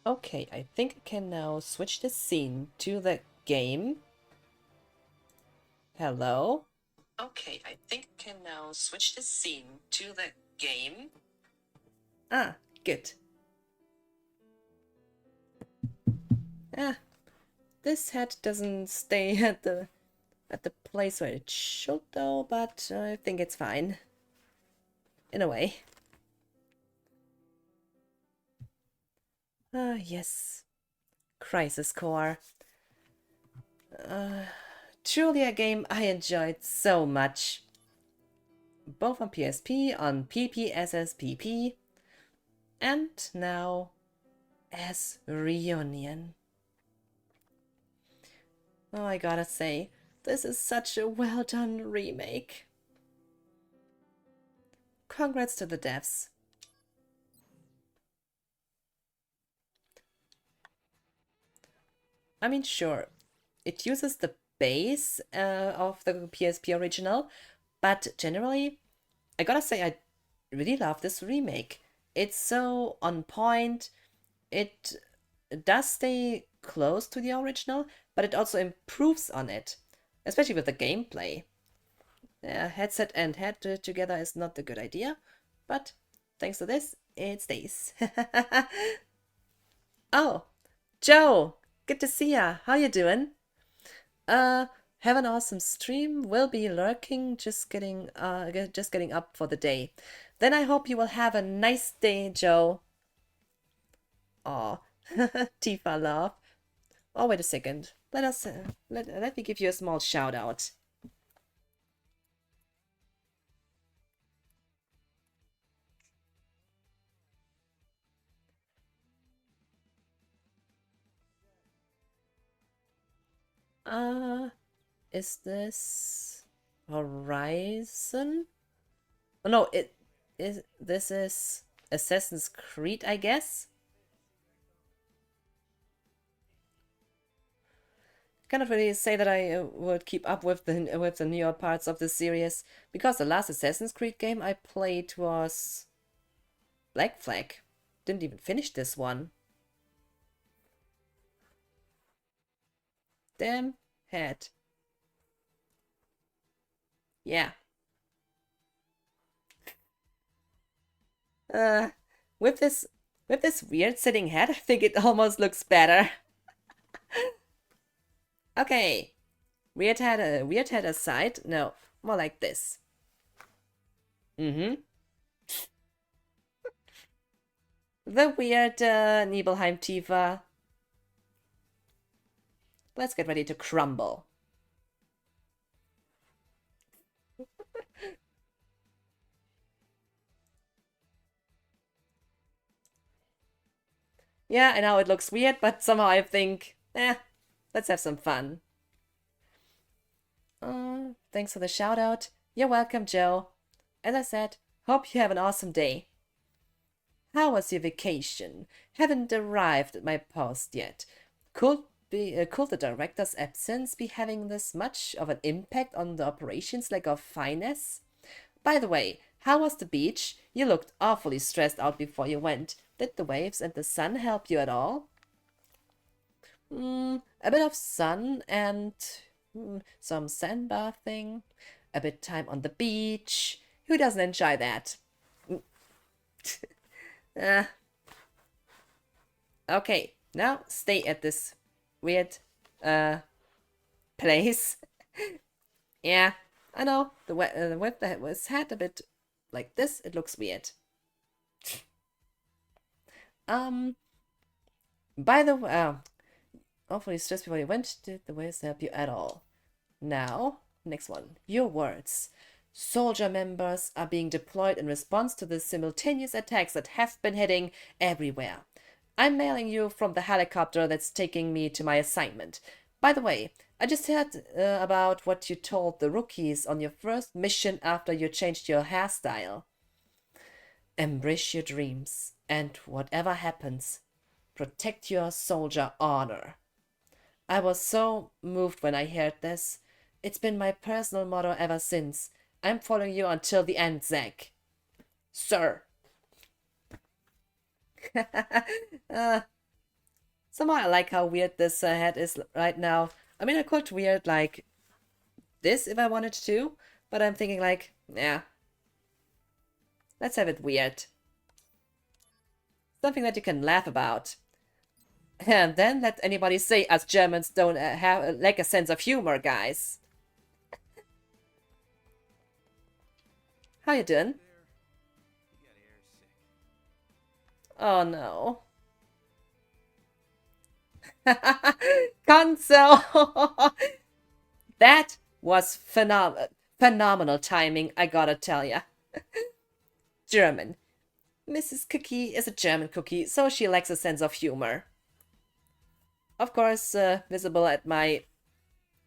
Okay, I think I can now switch the scene to the game. Hello? Okay, I think I can now switch the scene to the game. Ah, good. Ah, this head doesn't stay at the place where it should though, but I think it's fine. In a way. Ah, yes. Crisis Core. Truly a game I enjoyed so much. Both on PSP, on PPSSPP, and now as Reunion. Oh, I gotta say, this is such a well done remake. Congrats to the devs. I mean, sure, it uses the base of the PSP original, but generally, I gotta say, I really love this remake. It's so on point. It does stay close to the original, but it also improves on it, especially with the gameplay. Headset and head together is not a good idea, but thanks to this, it stays. Oh, Joe, good to see ya. How you doing? Uh, have an awesome stream. Will be lurking, just getting up for the day. Then I hope you will have a nice day, Joe. Aw, Tifa love. Oh, wait a second. Let me give you a small shout out. Uh, is this Horizon? Oh, no, it is. This is Assassin's Creed, I guess. Cannot really say that I would keep up with the newer parts of the series because the last Assassin's Creed game I played was Black Flag. Didn't even finish this one. Damn head. Yeah. Uh, with this with this weird sitting head, I think it almost looks better. Okay, weird head aside. No, more like this. Mm-hmm. The weird Nibelheim Tifa. Let's get ready to crumble. Yeah, I know it looks weird, but somehow I think, let's have some fun. Thanks for the shout out. You're welcome, Joe. As I said, hope you have an awesome day. How was your vacation? Haven't arrived at my post yet. Could the director's absence be having this much of an impact on the operations lack of finesse? By the way, how was the beach? You looked awfully stressed out before you went. Did the waves and the sun help you at all? A bit of sun and some sandbathing, a bit time on the beach. Who doesn't enjoy that? Uh, okay, now stay at this weird uh place. Yeah, I know the web that was had a bit like this. It looks weird. Um, by the way, awfully stressed before you went. Did the waves help you at all? Now, next one. Your words. Soldier members are being deployed in response to the simultaneous attacks that have been hitting everywhere. I'm mailing you from the helicopter that's taking me to my assignment. By the way, I just heard about what you told the rookies on your first mission after you changed your hairstyle. Embrace your dreams, and whatever happens, protect your soldier honor. I was so moved when I heard this. It's been my personal motto ever since. I'm following you until the end, Zack. Sir. uh, Somehow I like how weird this head is right now. I mean, I could weird like this if I wanted to, but I'm thinking like, yeah, let's have it weird. Something that you can laugh about. And then let anybody say us Germans don't have like a sense of humor, guys. How you doing? Oh no. Console! That was phenomenal timing, I gotta tell ya. German. Mrs. Cookie is a German cookie, so she lacks a sense of humor. Of course, visible at my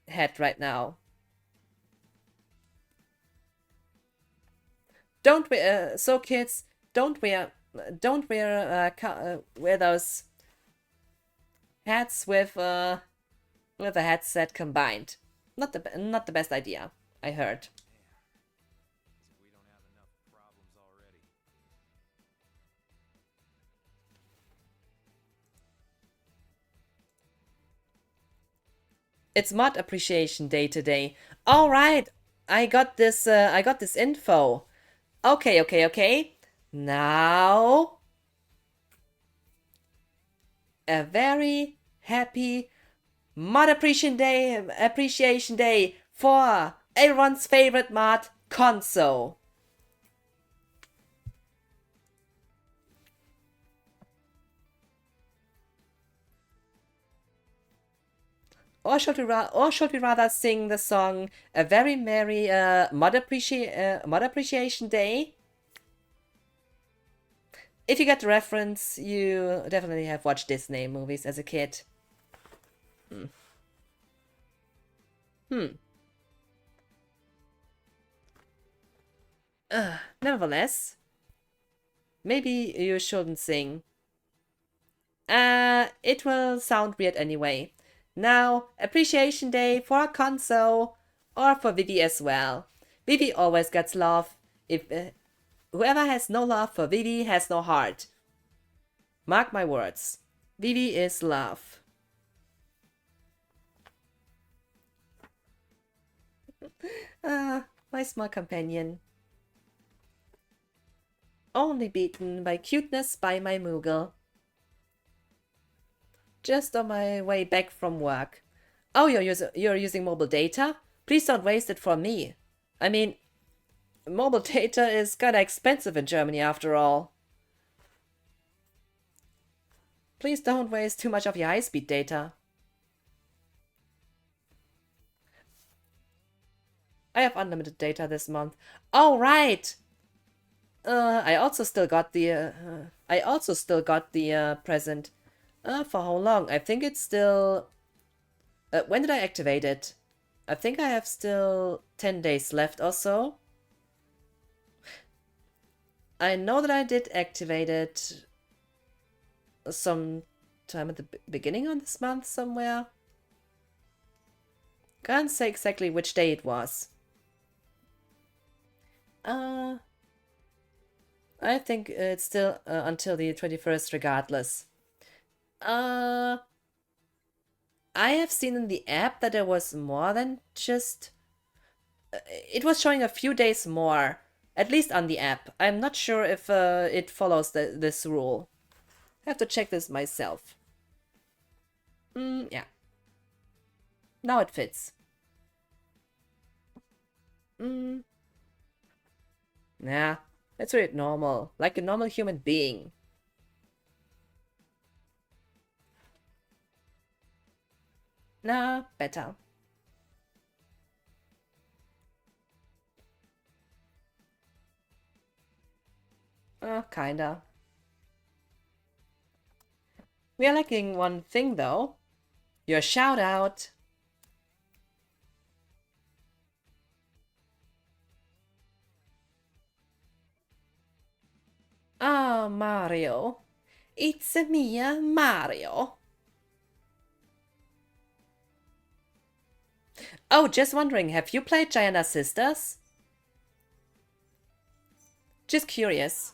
head right now. Don't wear, so kids, don't wear those hats with a headset combined. Not the best idea, I heard. It's Mod Appreciation Day today. All right, I got this. I got this info. Okay, okay, okay. Now, a very happy Mod Appreciation Day for everyone's favorite mod, Conso. Or should we rather sing the song "A Very Merry Mod Appreciation Day"? If you get the reference, you definitely have watched Disney movies as a kid. Hmm. Hmm. Nevertheless, maybe you shouldn't sing. It will sound weird anyway. Now, Appreciation Day for Console, or for Vivi as well. Vivi always gets love. If whoever has no love for Vivi has no heart. Mark my words. Vivi is love. My small companion. Only beaten by cuteness by my Moogle. Just on my way back from work. Oh, you're using mobile data? Please don't waste it for me. I mean, mobile data is kinda expensive in Germany after all. Please don't waste too much of your high-speed data. I have unlimited data this month. Oh, right! I also still got the present. For how long? I think it's still... when did I activate it? I think I have still 10 days left or so. I know that I did activate it some time at the beginning of this month somewhere. Can't say exactly which day it was. I think it's still until the 21st regardless. I have seen in the app that there was more than just... it was showing a few days more, at least on the app. I'm not sure if it follows this rule. I have to check this myself. Yeah. Now it fits. Nah, that's really normal, like a normal human being. Nah, better. Kinda. We are lacking one thing though. Your shout out. Ah, Mario. It's me, Mario. Oh, just wondering, have you played Giana Sisters? Just curious.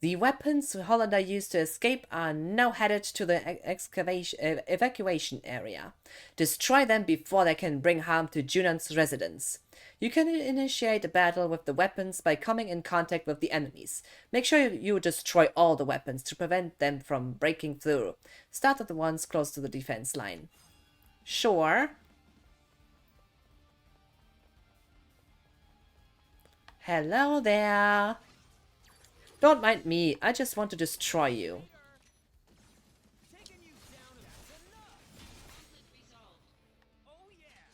The weapons Hollander used to escape are now headed to the evacuation area. Destroy them before they can bring harm to Junan's residents. You can initiate a battle with the weapons by coming in contact with the enemies. Make sure you destroy all the weapons to prevent them from breaking through. Start with the ones close to the defense line. Sure. Hello there. Don't mind me, I just want to destroy you. Taking you down, that's enough. Conflict resolved. Oh yeah.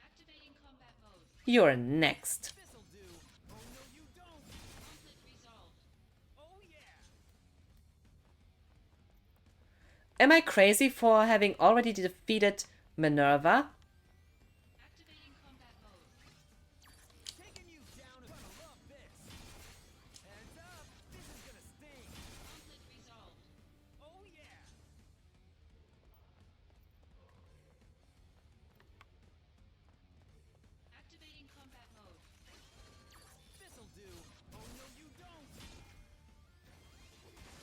Activating combat mode. You're next. This'll do. Oh no, you don't. Conflict resolved. Oh yeah. Am I crazy for having already defeated Minerva? Activating combat mode. Taking you down, gonna love this. Heads up, this is gonna sting. Conflict resolved. Oh yeah. Activating combat mode. This'll do. Oh no, you don't.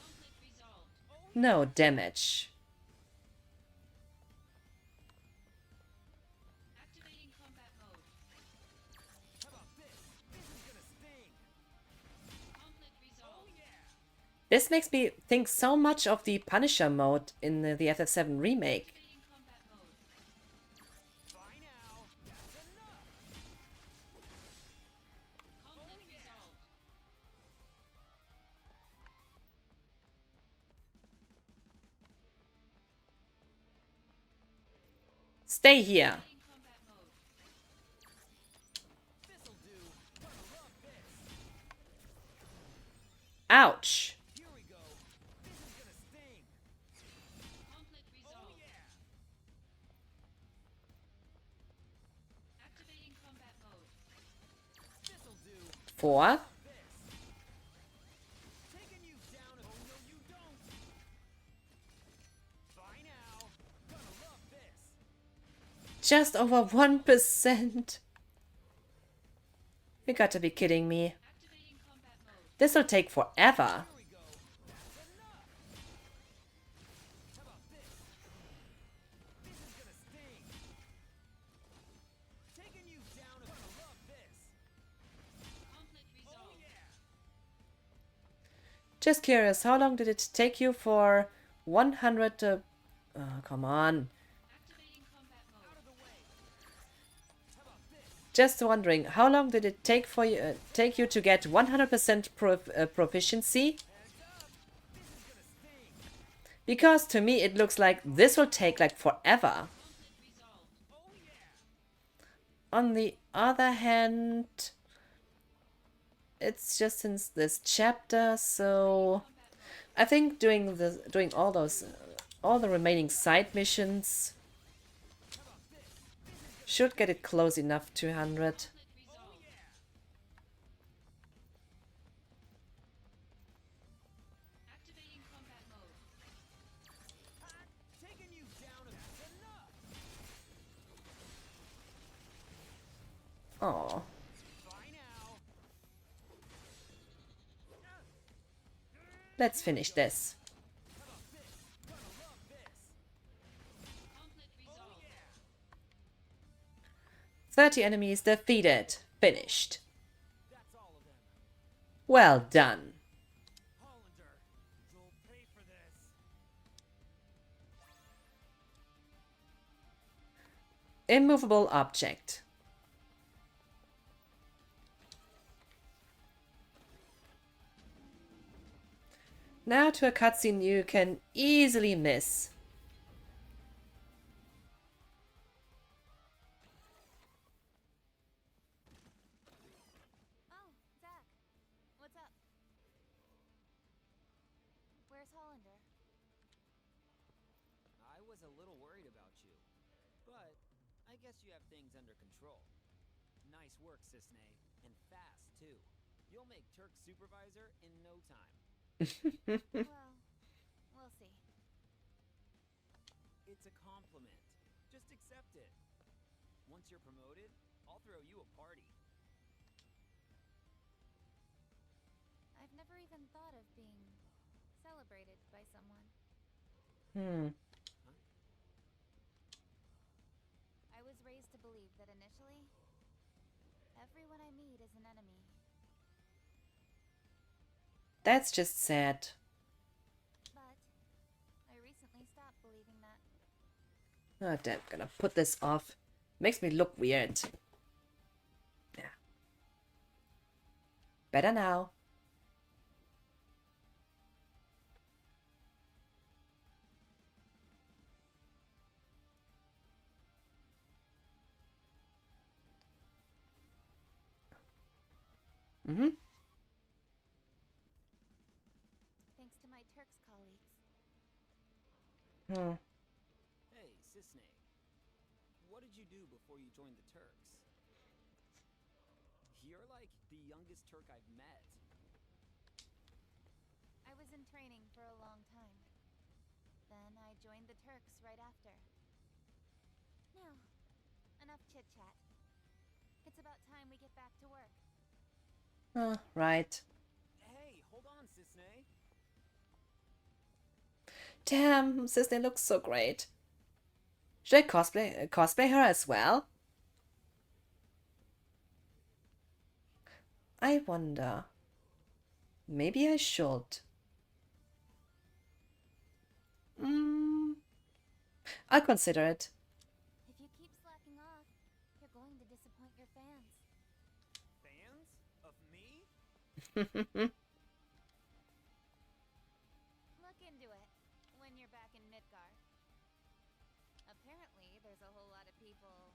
Conflict resolved. No damage. Activating combat mode. How about this? This is gonna sting. Conflict resolved. This makes me think so much of the Punisher mode in the FF7 remake. Activating combat mode. Bye now. That's enough. Conflict resolved. Stay here. Activating combat mode. This'll do. Gonna love this. Ouch. Here we go. This is gonna sting. Conflict resolved. Activating combat mode. This'll do. 4. Taking you down. Oh no, you don't. Bye now. Gonna love this. Just over 1%. You got to be kidding me. Activating combat mode. This'll take forever. Here we go. That's enough. How about this? This is gonna sting. Taking you down. Gonna love this. Conflict resolved. Just curious, how long did it take you for 100 come on. Activating combat mode. Out of the way. How about this? Just wondering, how long did it take for you take you to get 100% proficiency? Heads up. This is gonna sting. Because to me it looks like this will take like forever. Conflict resolved. Oh yeah. On the other hand, it's just since this chapter, so I think doing all the remaining side missions should get it close enough to 100. Conflict resolved. Activating combat mode. Taking you down. That's enough. Oh, Bye now. let's finish this. How about this? Gonna love this. Conflict resolved. 30 enemies defeated. Finished. That's all of them. Well done. Hollander, you'll pay for this. Immovable object. Now to a cutscene you can easily miss. Oh, Zach. What's up? Where's Hollander? I was a little worried about you, but I guess you have things under control. Nice work, Cisne, and fast too. You'll make Turk supervisor in no time. Well, we'll see. It's a compliment. Just accept it. Once you're promoted, I'll throw you a party. celebrated by someone. Hmm. I was raised to believe that initially, everyone I meet is an enemy. That's just sad. But I recently stopped believing that. Oh, damn. Gonna put this off. Makes me look weird. Yeah. Better now. Mm-hmm. Thanks to my Turks colleagues. Hmm. Hey, Sisney. What did you do before you joined the Turks? You're like the youngest Turk I've met. I was in training for a long time. Then I joined the Turks right after. Now, enough chit-chat. It's about time we get back to work. Right. Hey, hold on, Sisney. Damn, Sisney looks so great. Should I cosplay her as well? I wonder. Maybe I should. I'll consider it. If you keep slacking off, you're going to disappoint your fans. Fans? Of me? Look into it when you're back in Midgar. Apparently, there's a whole lot of people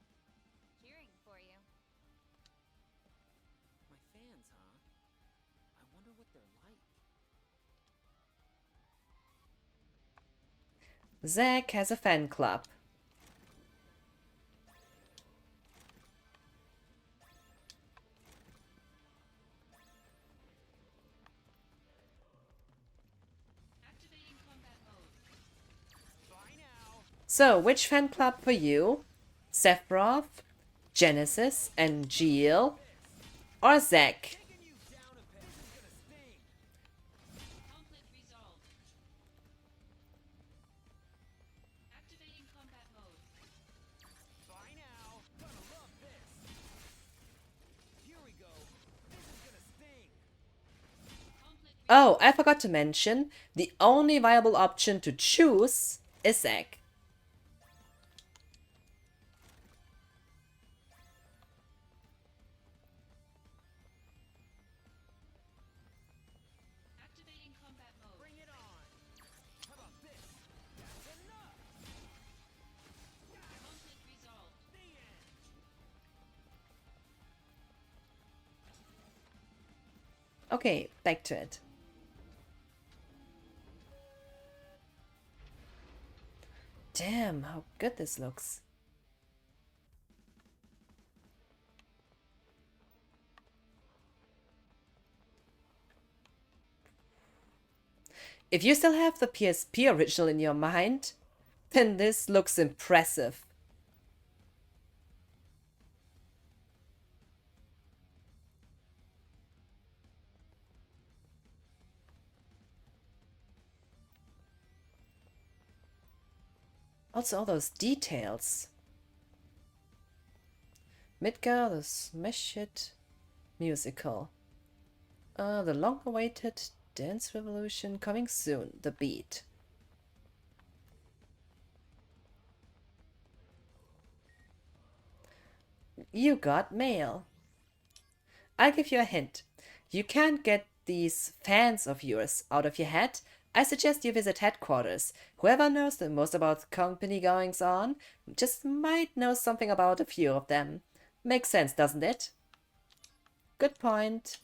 cheering for you. My fans, huh? I wonder what they're like. Zack has a fan club. Bye now. So, which fan club for you? Sephiroth, Genesis, and Jill, or Zack? Taking you down a peg. This is gonna sting. Conflict resolved. Activating combat mode. Bye now. Gonna love this. Here we go. This is gonna sting. Conflict Oh, I forgot to mention, the only viable option to choose is Zack. activating combat mode. Bring it on. How about this? That's enough. Conflict resolved. The end. Okay, back to it. Damn, how good this looks. If you still have the PSP original in your mind, then this looks impressive. Also, all those details. Midgar, the Smash Hit musical. The long-awaited Dance Revolution coming soon. The Beat. You got mail. I'll give you a hint. You can't get these fans of yours out of your head. I suggest you visit headquarters. Whoever knows the most about company goings on just might know something about a few of them. Makes sense, doesn't it? Good point.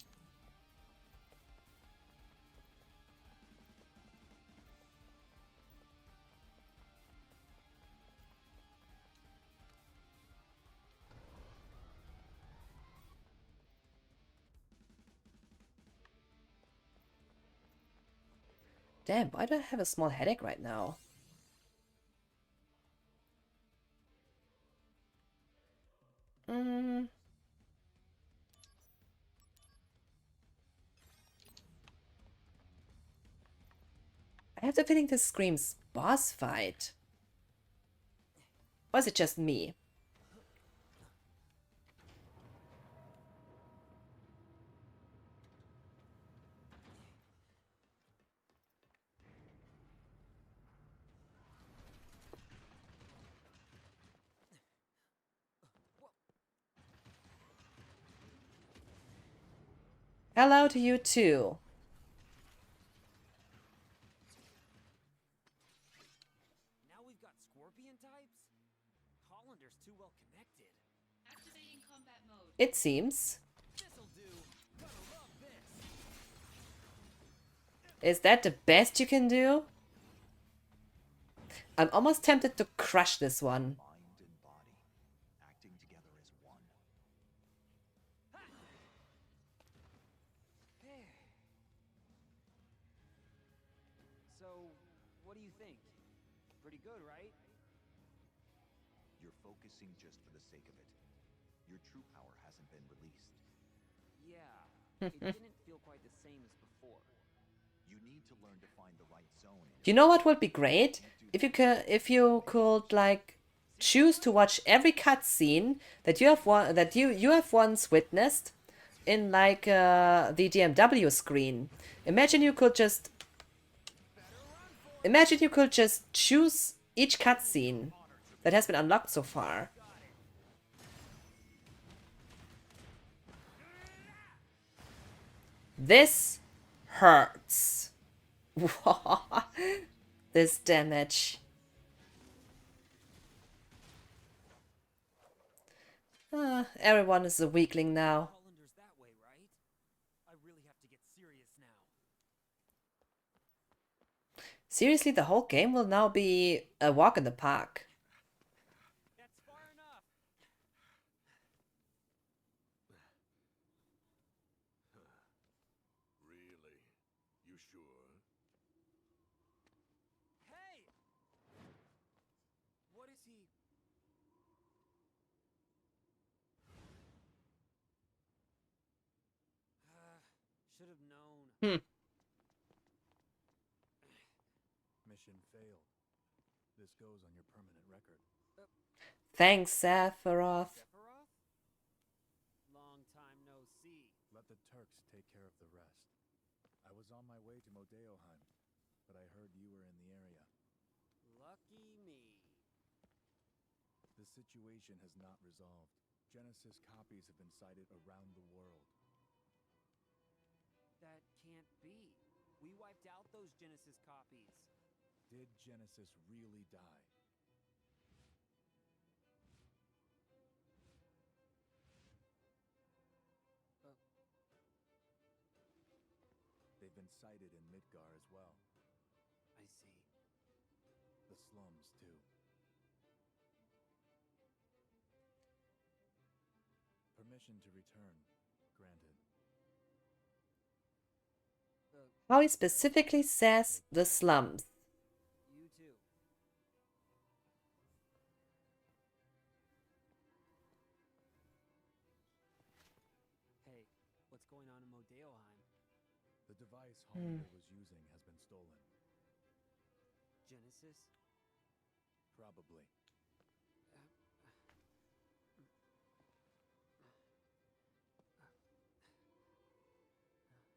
Damn, why do I have a small headache right now? Mm. I have the feeling this screams boss fight. Or is it just me? Hello to you too. Now we've got scorpion types? Hollander's too well connected. Activating combat mode. It seems. This'll do. Gonna love this. Is that the best you can do? I'm almost tempted to crush this one. Mind and body, acting together as one. So, what do you think? Pretty good, right? You're focusing just for the sake of it. Your true power hasn't been released. Yeah, it didn't feel quite the same as before. You need to learn to find the right zone. You know what would be great? If you could like choose to watch every cutscene that you have once witnessed in like the DMW screen. Imagine you could just choose each cutscene that has been unlocked so far. This hurts. This damage. Everyone is a weakling now. Hollander's that way, right? I really have to get serious now. Seriously, the whole game will now be a walk in the park. That's far enough. Really? You sure? Hey! What is he? Should have known. Mission failed. This goes on your permanent record. Thanks, Sephiroth. Sephiroth? Long time no see. Let the Turks take care of the rest. I was on my way to Nibelheim, but I heard you were in the area. Lucky me. The situation has not resolved. Genesis copies have been sighted around the world. That can't be. We wiped out those Genesis copies. Did Genesis really die? They've been sighted in Midgar as well. I see. The slums, too. Permission to return. Granted. How he specifically says the slums. You too. Hey, what's going on in Modeoheim? The device Hollander was using has been stolen. Genesis? Probably.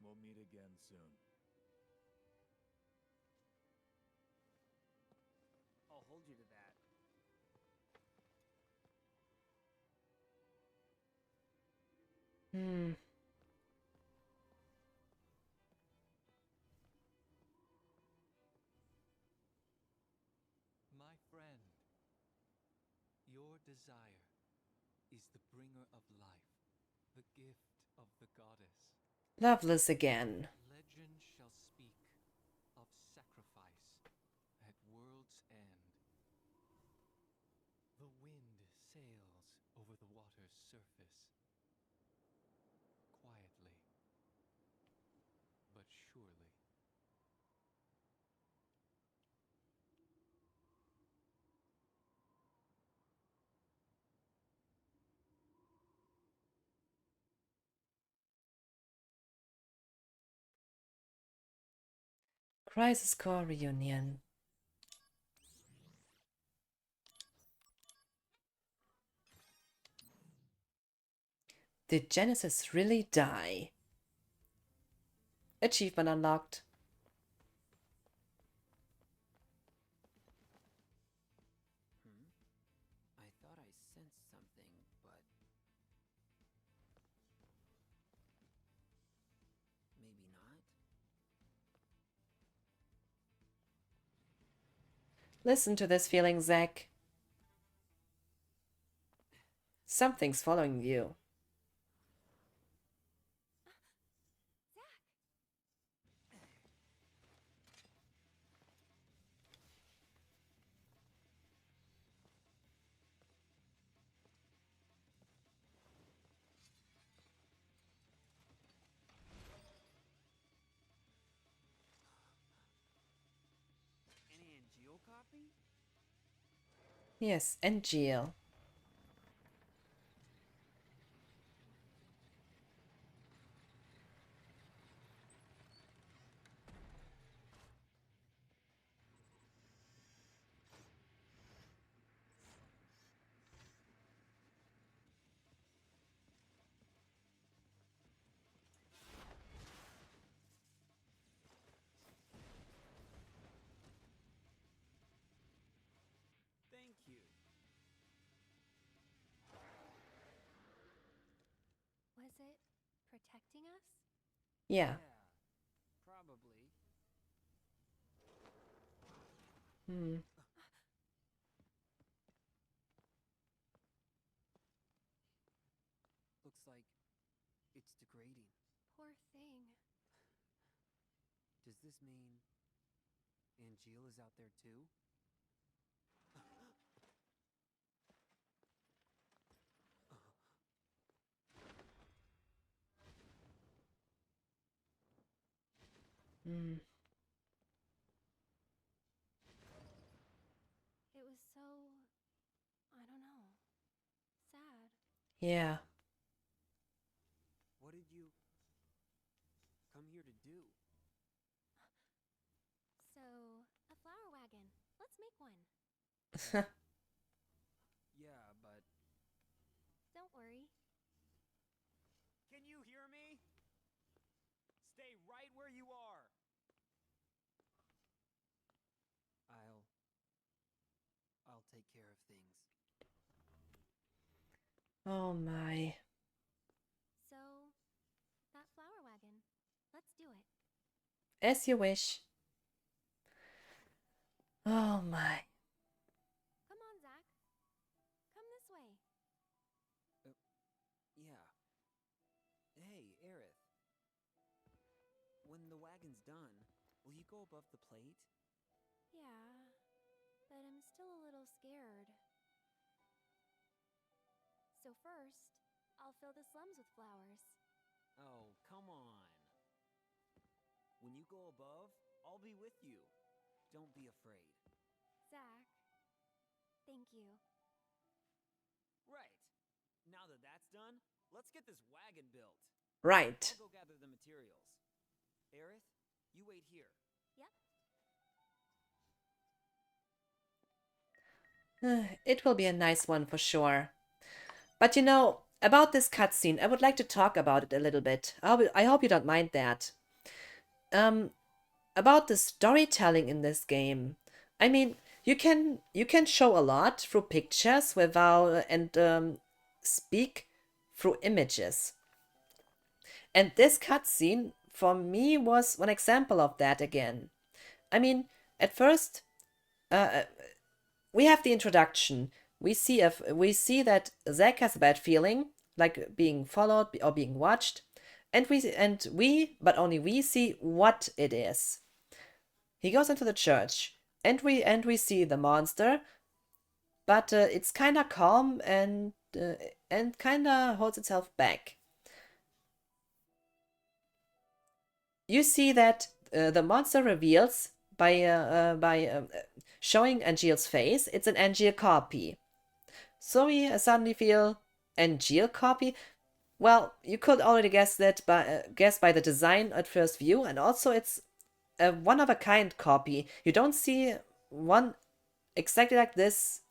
We'll meet again soon. I'll hold you to that. My friend, your desire is the bringer of life, the gift of the goddess. Loveless again. Legend shall speak of sacrifice at world's end. The wind sails over the water's surface, quietly, but surely. Crisis Core reunion. Did Genesis really die? Achievement unlocked. I thought I sensed something, but maybe not. Listen to this feeling, Zack. Something's following you. Any Angel copy? Yes, and Jill. Thank you. Was it protecting us? Yeah. Probably. Hmm. Looks like it's degrading. Poor thing. Does this mean Angel is out there too? Hmm. It was so, I don't know, sad. Yeah. What did you come here to do? So, a flower wagon. Let's make one. Yeah, but Don't worry. can you hear me? Stay right where you are. I'll take care of things. Oh my. So, that flower wagon. Let's do it. As you wish. Oh my. Come on, Zach. Come this way. Yeah. Hey, Aerith. When the wagon's done, will you go above the plate? Yeah, but I'm still a little scared. So first, I'll fill the slums with flowers. Oh, come on. When you go above, I'll be with you. Don't be afraid. Zach, thank you. Right. Now that that's done, let's get this wagon built. Right. I'll go gather the materials. Aerith, you wait here. Yep. It will be a nice one for sure. But you know, about this cutscene, I would like to talk about it a little bit. I hope you don't mind that. About the storytelling in this game. I mean, you can show a lot through pictures without and speak through images. And this cutscene for me was one example of that again. I mean, at first, uh, we have the introduction. We see that Zack has a bad feeling, like being followed or being watched, and we, but only we see what it is. He goes into the church, and we see the monster, but it's kind of calm and kind of holds itself back. You see that the monster reveals by showing Angeal's face. It's an Angeal copy. So we suddenly feel Angeal copy. Well, you could already guess that by guess by the design at first view, and also it's a one-of-a-kind copy. You don't see one exactly like this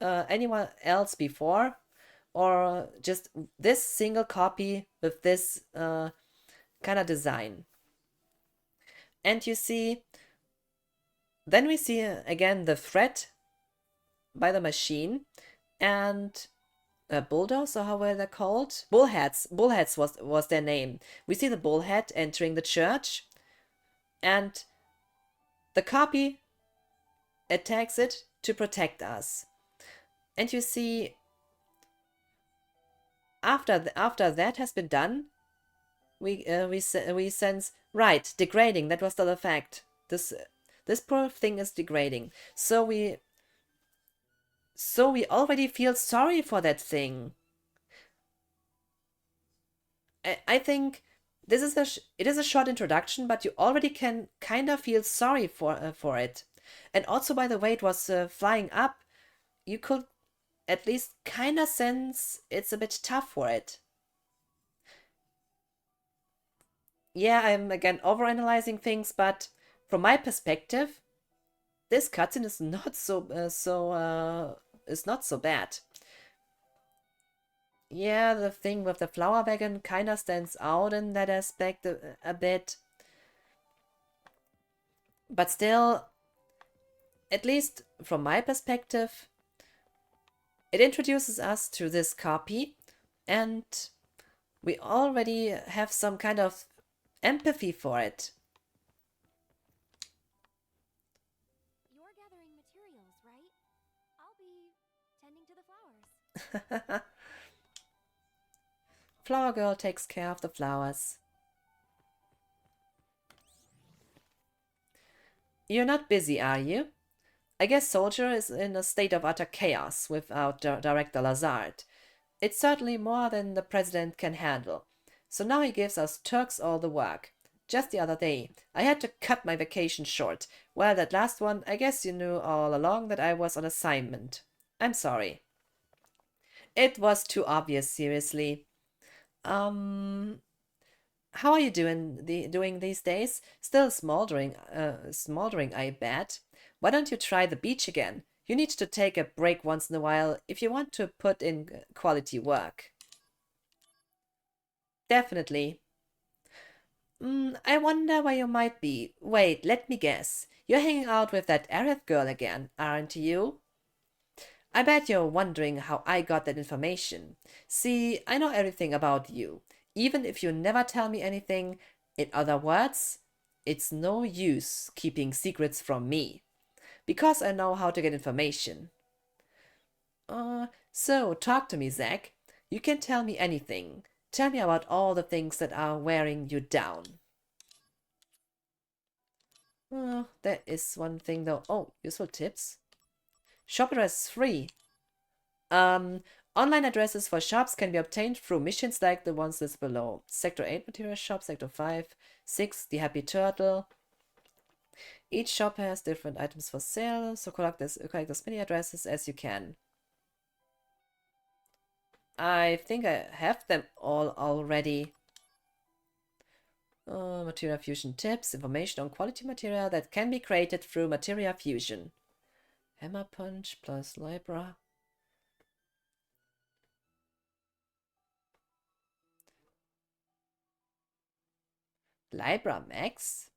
anyone else before, or just this single copy with this kind of design. And you see, then we see again the threat by the machine, and bulldogs, or how were they called? Bullheads. Bullheads was their name. We see the bullhead entering the church, and the copy attacks it to protect us. And you see, after that has been done, we sense, right, degrading. That was the effect. This poor thing is degrading. So we already feel sorry for that thing. I think this is it is a short introduction, but you already can kind of feel sorry for it. And also, by the way, it was flying up. You could at least kind of sense it's a bit tough for it. Yeah, I'm again overanalyzing things, but from my perspective, this cutscene is not is not so bad. Yeah, the thing with the flower wagon kind of stands out in that aspect a bit. But still, at least from my perspective, it introduces us to this copy, and we already have some kind of empathy for it. You're gathering materials, right? I'll be tending to the flowers. Flower Girl takes care of the flowers. You're not busy, are you? I guess Soldier is in a state of utter chaos without Director Lazard. It's certainly more than the president can handle. So now he gives us Turks all the work. Just the other day, I had to cut my vacation short. Well, that last one, I guess you knew all along that I was on assignment. I'm sorry. It was too obvious, seriously. How are you doing these days? Still smoldering, I bet. Why don't you try the beach again? You need to take a break once in a while if you want to put in quality work. Definitely. I wonder where you might be. Wait, let me guess. You're hanging out with that Aerith girl again, aren't you? I bet you're wondering how I got that information. See, I know everything about you, even if you never tell me anything. In other words, it's no use keeping secrets from me, because I know how to get information. So talk to me, Zack. You can tell me anything. Tell me about all the things that are wearing you down. There is one thing though. Oh, useful tips. Shop address 3. Online addresses for shops can be obtained through missions like the ones listed below. Sector 8 material shop, Sector 5, 6 the Happy Turtle. Each shop has different items for sale, so collect as many addresses as you can. I think I have them all already. Material fusion tips, information on quality material that can be created through material fusion. Hammer punch plus Libra. Libra Max?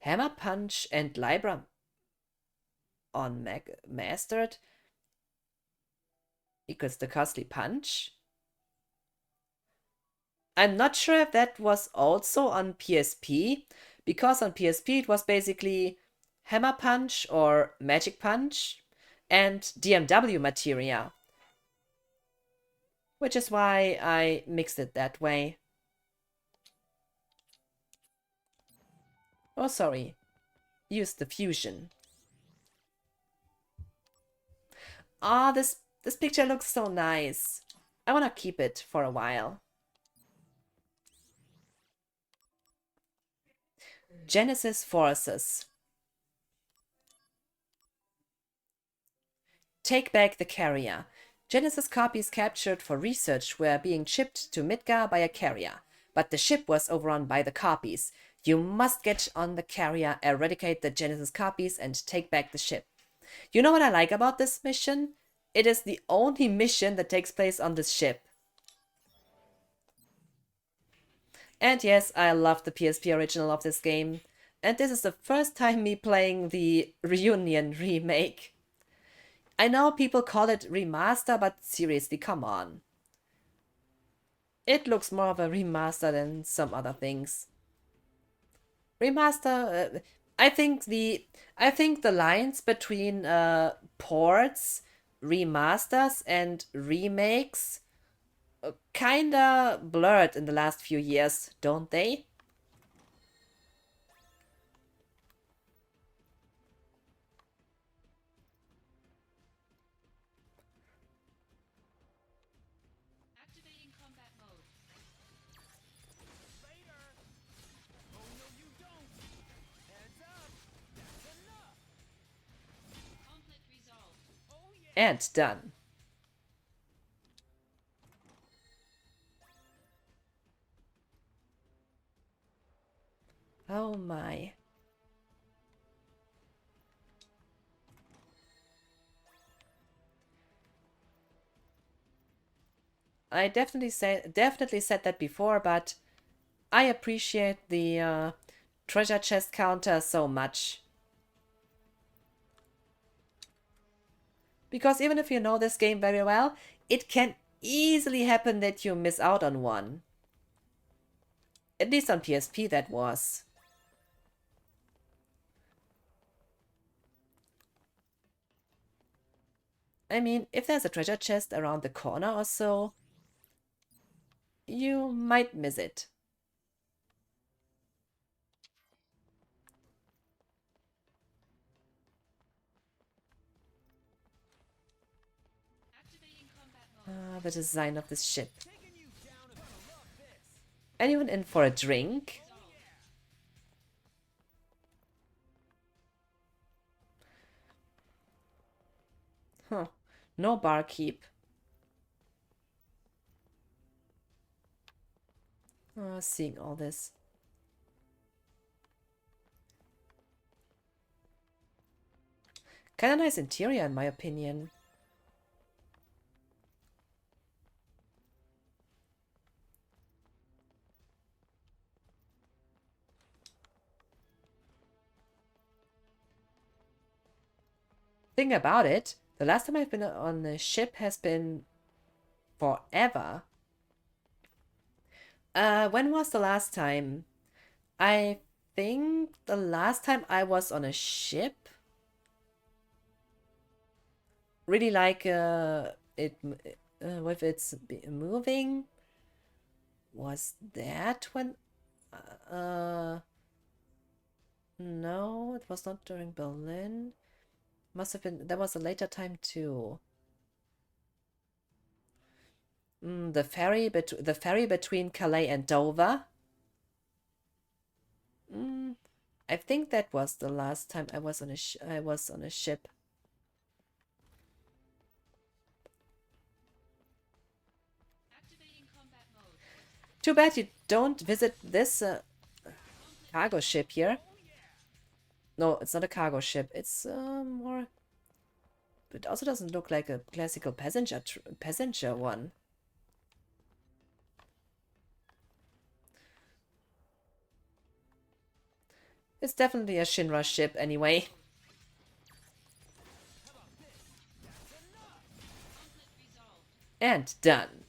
Hammer punch and Libra on mastered equals the costly punch. I'm not sure if that was also on PSP, because on PSP it was basically Hammer Punch or Magic Punch and DMW materia, which is why I mixed it that way. Oh, sorry. Use the fusion. Ah, this picture looks so nice. I want to keep it for a while. Genesis Forces. Take back the carrier. Genesis copies captured for research were being shipped to Midgar by a carrier. but the ship was overrun by the copies. You must get on the carrier, eradicate the Genesis copies, and take back the ship. You know what I like about this mission? It is the only mission that takes place on this ship. And yes, I love the PSP original of this game. And this is the first time me playing the Reunion remake. I know people call it remaster, but seriously, come on. It looks more of a remaster than some other things. Remaster, I think the lines between ports, remasters, and remakes kinda blurred in the last few years, don't they? Activating combat mode. Later! Oh no, you don't! Heads up! That's enough! Conflict resolved. Oh yeah! And done. Oh my. I definitely said that before, but I appreciate the treasure chest counter so much. Because even if you know this game very well, it can easily happen that you miss out on one. At least on PSP that was. I mean, if there's a treasure chest around the corner or so, you might miss it. Activating combat mode. The design of this ship. Taking you down is gonna love this! Anyone in for a drink? Huh. No barkeep. Seeing all this. Kinda nice interior in my opinion. Thing about it, the last time I've been on a ship has been forever. When was the last time? I think the last time I was on a ship, really like it with its moving, was that when no, it was not during Berlin. Must have been, that was a later time too. The ferry between Calais and Dover. I think that was the last time I was on a ship. Activating combat mode. Too bad you don't visit this cargo ship here. No, it's not a cargo ship. It's more. It also doesn't look like a classical passenger one. It's definitely a Shinra ship anyway. Conflict resolved. And done.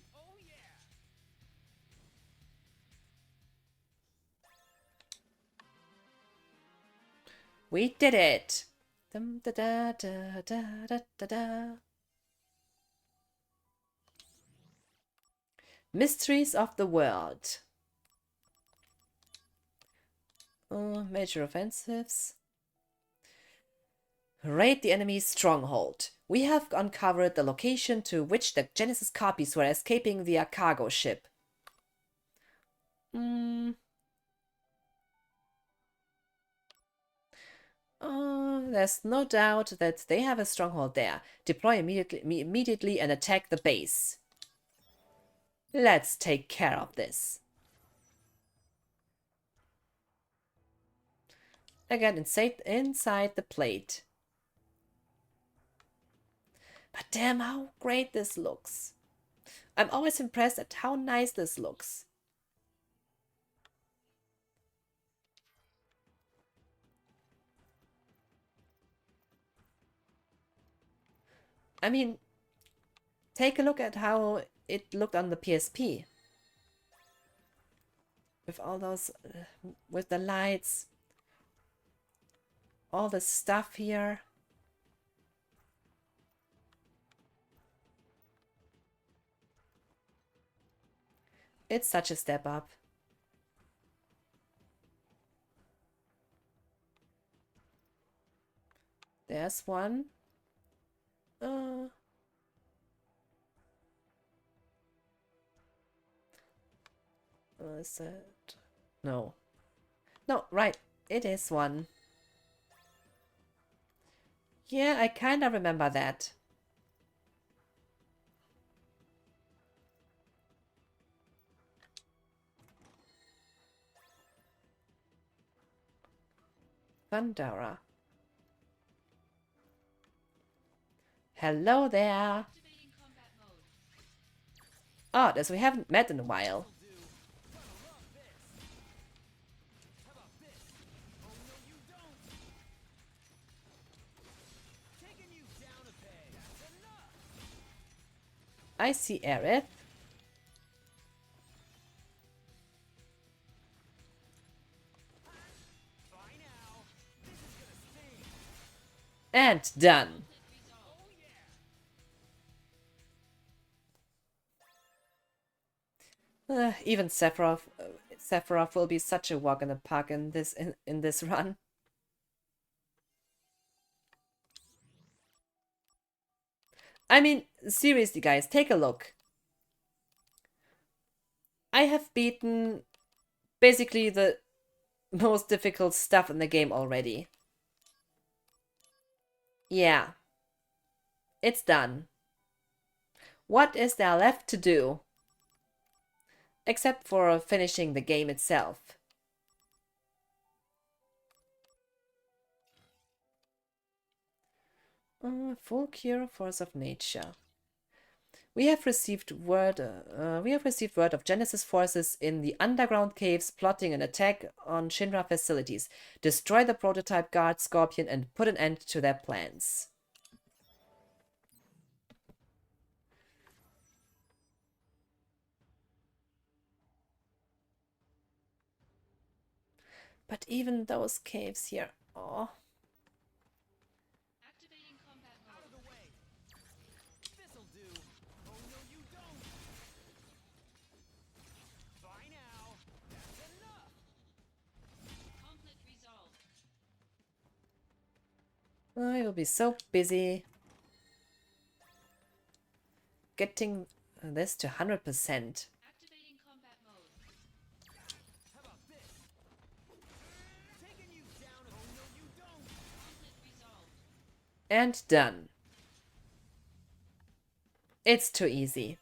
We did it! Dum, da, da, da, da, da, da, da. Mysteries of the world. Major offensives. Raid the enemy's stronghold. We have uncovered the location to which the Genesis copies were escaping via cargo ship. There's no doubt that they have a stronghold there. Deploy immediately and attack the base. Let's take care of this. Again, inside the plate. But damn, how great this looks. I'm always impressed at how nice this looks. I mean, take a look at how it looked on the PSP. With all those, with the lights, all the stuff here. It's such a step up. There's one. Is it? No. No, right. It is one. Yeah, I kind of remember that. Pandora. Hello there. Activating combat mode. Odd, as we haven't met in a while. How about this? Oh no, you don't. Taking you down a peg. That's enough. I see Aerith. Bye now. This is gonna sting. And done. Oh yeah. Even Sephiroth will be such a walk in the park in this run. I mean, seriously, guys, take a look. I have beaten basically the most difficult stuff in the game already. Yeah. It's done. What is there left to do? Except for finishing the game itself. Full cure, force of nature. We have received word of Genesis forces in the underground caves plotting an attack on Shinra facilities. Destroy the prototype guard Scorpion and put an end to their plans. But even those caves here, oh. Activating combat Out of mode. the way. This'll do. Oh no, you don't. Bye now. That's enough. Conflict resolved. You'll be so busy getting this to 100%. Activating combat mode. How about this? Taking you down. Oh no, you don't. Conflict resolved. And done. It's too easy.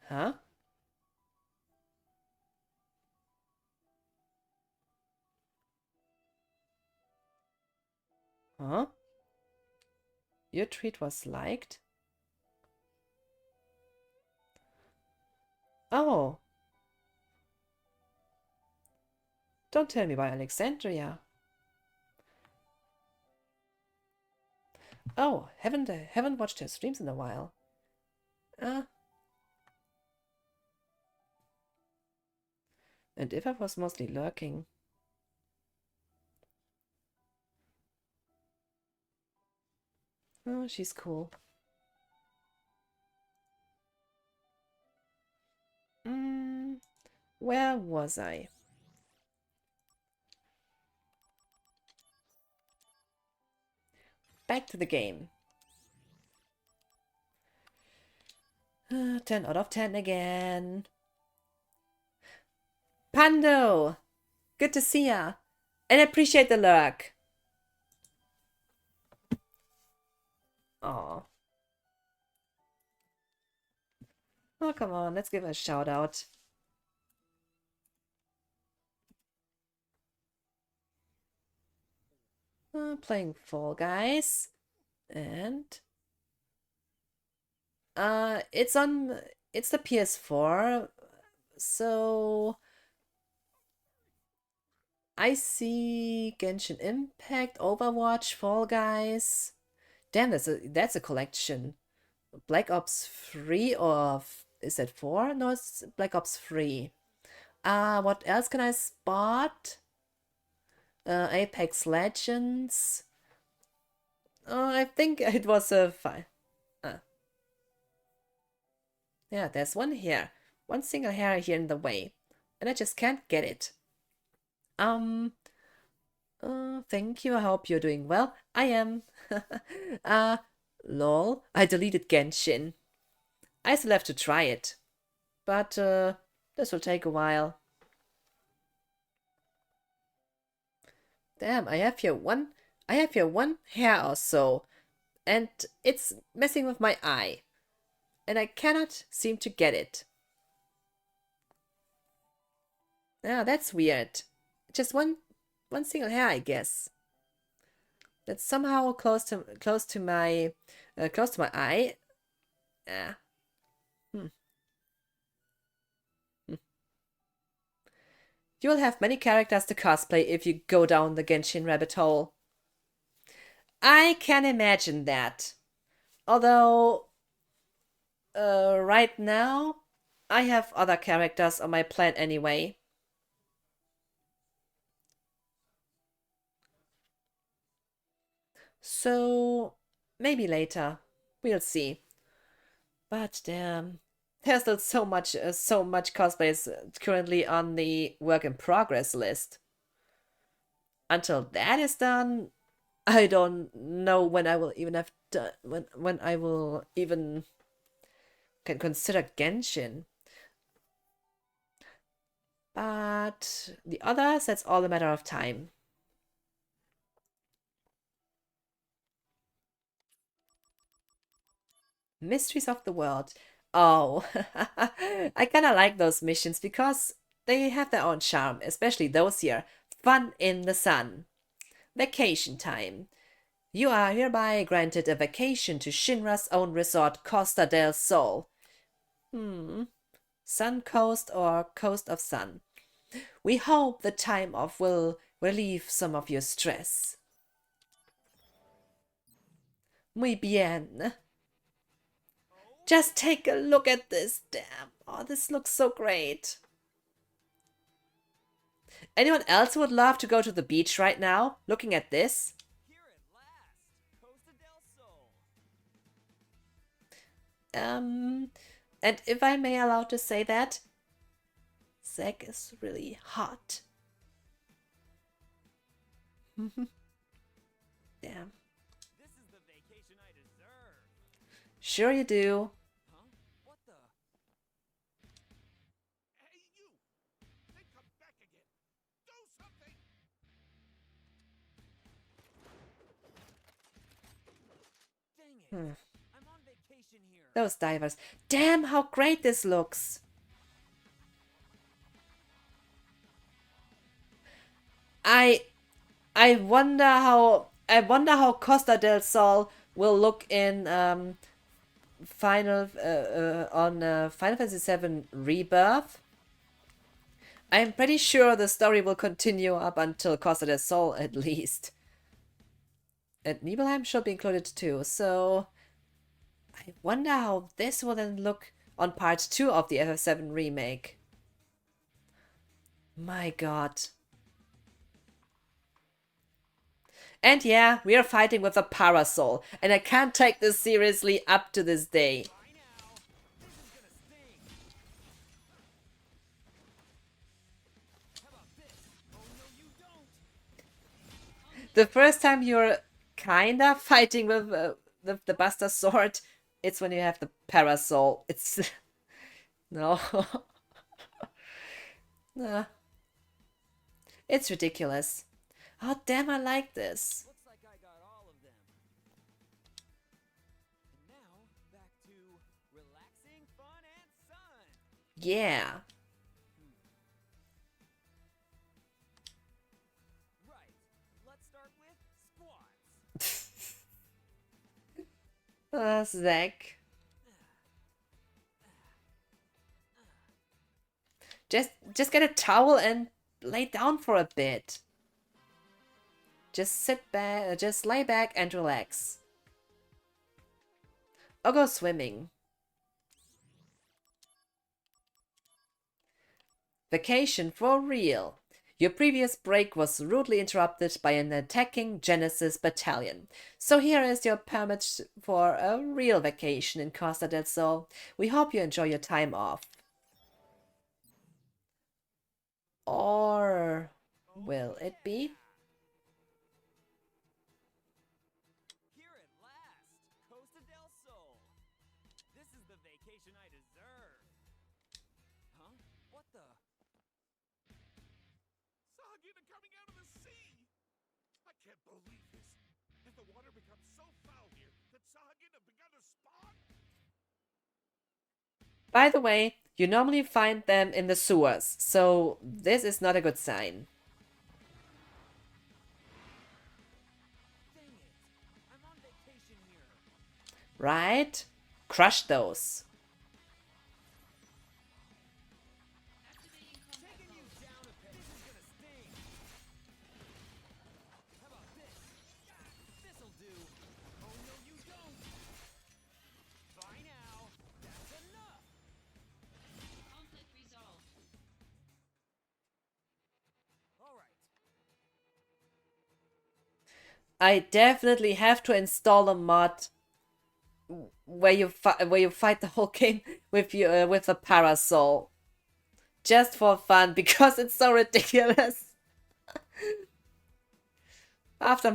Huh? Huh? Your tweet was liked? Oh. Don't tell me by Alexandria. Oh, haven't watched her streams in a while. And if I was mostly lurking. Oh, she's cool. Where was I? Back to the game. 10 out of 10 again. Pando! Good to see ya. And appreciate the lurk. Aw. Oh, come on, let's give her a shout out. Playing Fall Guys. And it's the PS4, so I see Genshin Impact, Overwatch, Fall Guys. Damn, that's a collection. Black Ops 3 or is that 4? No, it's Black Ops 3. What else can I spot? Apex Legends. Oh, I think it was a fine. Yeah, there's one here. One single hair here in the way. And I just can't get it. Thank you. I hope you're doing well. I am. uh, lol. I deleted Genshin. I still have to try it. But, this will take a while. Damn, I have here one hair or so. And it's messing with my eye. And I cannot seem to get it. Ah, that's weird. Just one single hair, I guess. That's somehow close to my eye. Ah. Hmm. You will have many characters to cosplay if you go down the Genshin rabbit hole. I can imagine that. Although, right now, I have other characters on my plan anyway. So, maybe later. We'll see. But damn, there's still so much cosplay is currently on the work in progress list. Until that is done, I don't know when I will even have done when I will even can consider Genshin. But the others, that's all a matter of time. Mysteries of the World. Oh, I kind of like those missions because they have their own charm, especially those here. Fun in the sun. Vacation time. You are hereby granted a vacation to Shinra's own resort, Costa del Sol. Sun Coast or Coast of Sun. We hope the time off will relieve some of your stress. Muy bien. Just take a look at this. Damn. Oh, this looks so great. Anyone else who would love to go to the beach right now, looking at this? Here at last, Costa del Sol. And if I may allow to say that, Zack is really hot. Damn. This is the vacation I deserve. Sure you do. Huh? What the? Hey, you! They come back again! Do something! Dang it. I'm on vacation here. Those divers. Damn, how great this looks. I wonder how Costa del Sol will look in Final Fantasy VII Rebirth. I'm pretty sure the story will continue up until Costa del Sol at least. And Nibelheim should be included too, so I wonder how this will then look on part 2 of the FF7 remake. My god. And yeah, we are fighting with a parasol, and I can't take this seriously up to this day. Bye now. This is gonna sting. How about this? Oh no, you don't. The first time you're kinda fighting with the Buster Sword, it's when you have the parasol. It's... no. Nah. It's ridiculous. Oh damn, I like this. Looks like I got all of them. And now, back to relaxing, fun, and yeah. Right. Let's start with squats. Zach. Just get a towel and lay down for a bit. Just sit back, just lay back and relax. Or go swimming. Vacation for real. Your previous break was rudely interrupted by an attacking Genesis battalion. So here is your permit for a real vacation in Costa del Sol. We hope you enjoy your time off. Or will it be? Here at last, Costa del Sol. This is the vacation I deserve. Huh? What the? Sahagina coming out of the sea! I can't believe this. Has the water become so foul here that Sahagina begun to spawn? By the way, you normally find them in the sewers, so this is not a good sign. Dang it. I'm on vacation here. Right? Crush those. Activating combat Taking you mode. down a peg. This is gonna sting. How about this? This'll do. Oh no, you don't. Bye now. That's enough. Conflict resolved. All right. I definitely have to install a mod where you fight the whole game with with a parasol, just for fun because it's so ridiculous. After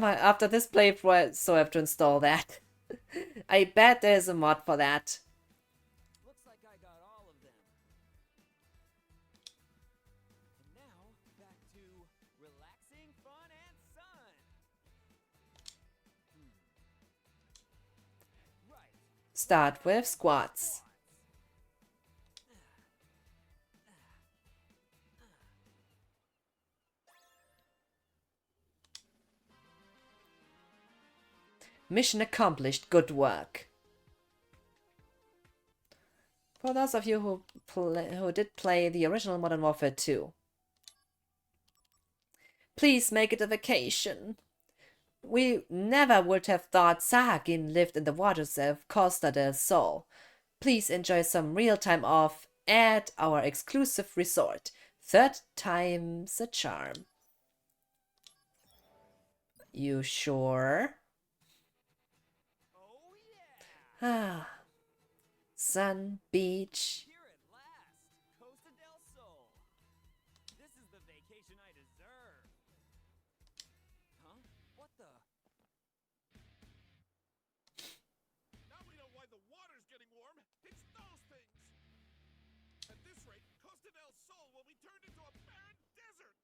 this playthrough, so I have to install that. I bet there's a mod for that. Looks like I got all of them. And now, back to relaxing, fun, and sun. Right. Start with squats. Mission accomplished. Good work. For those of you who did play the original Modern Warfare 2, please make it a vacation. We never would have thought Sahagin lived in the waters of Costa del Sol. Please enjoy some real time off at our exclusive resort. Third time's a charm. You sure? Oh yeah. Ah, sun, beach. Here at last, Costa del Sol. This is the vacation I deserve. Huh? What the? Now we know why the water's getting warm. It's those things! At this rate, Costa del Sol will be turned into a barren desert!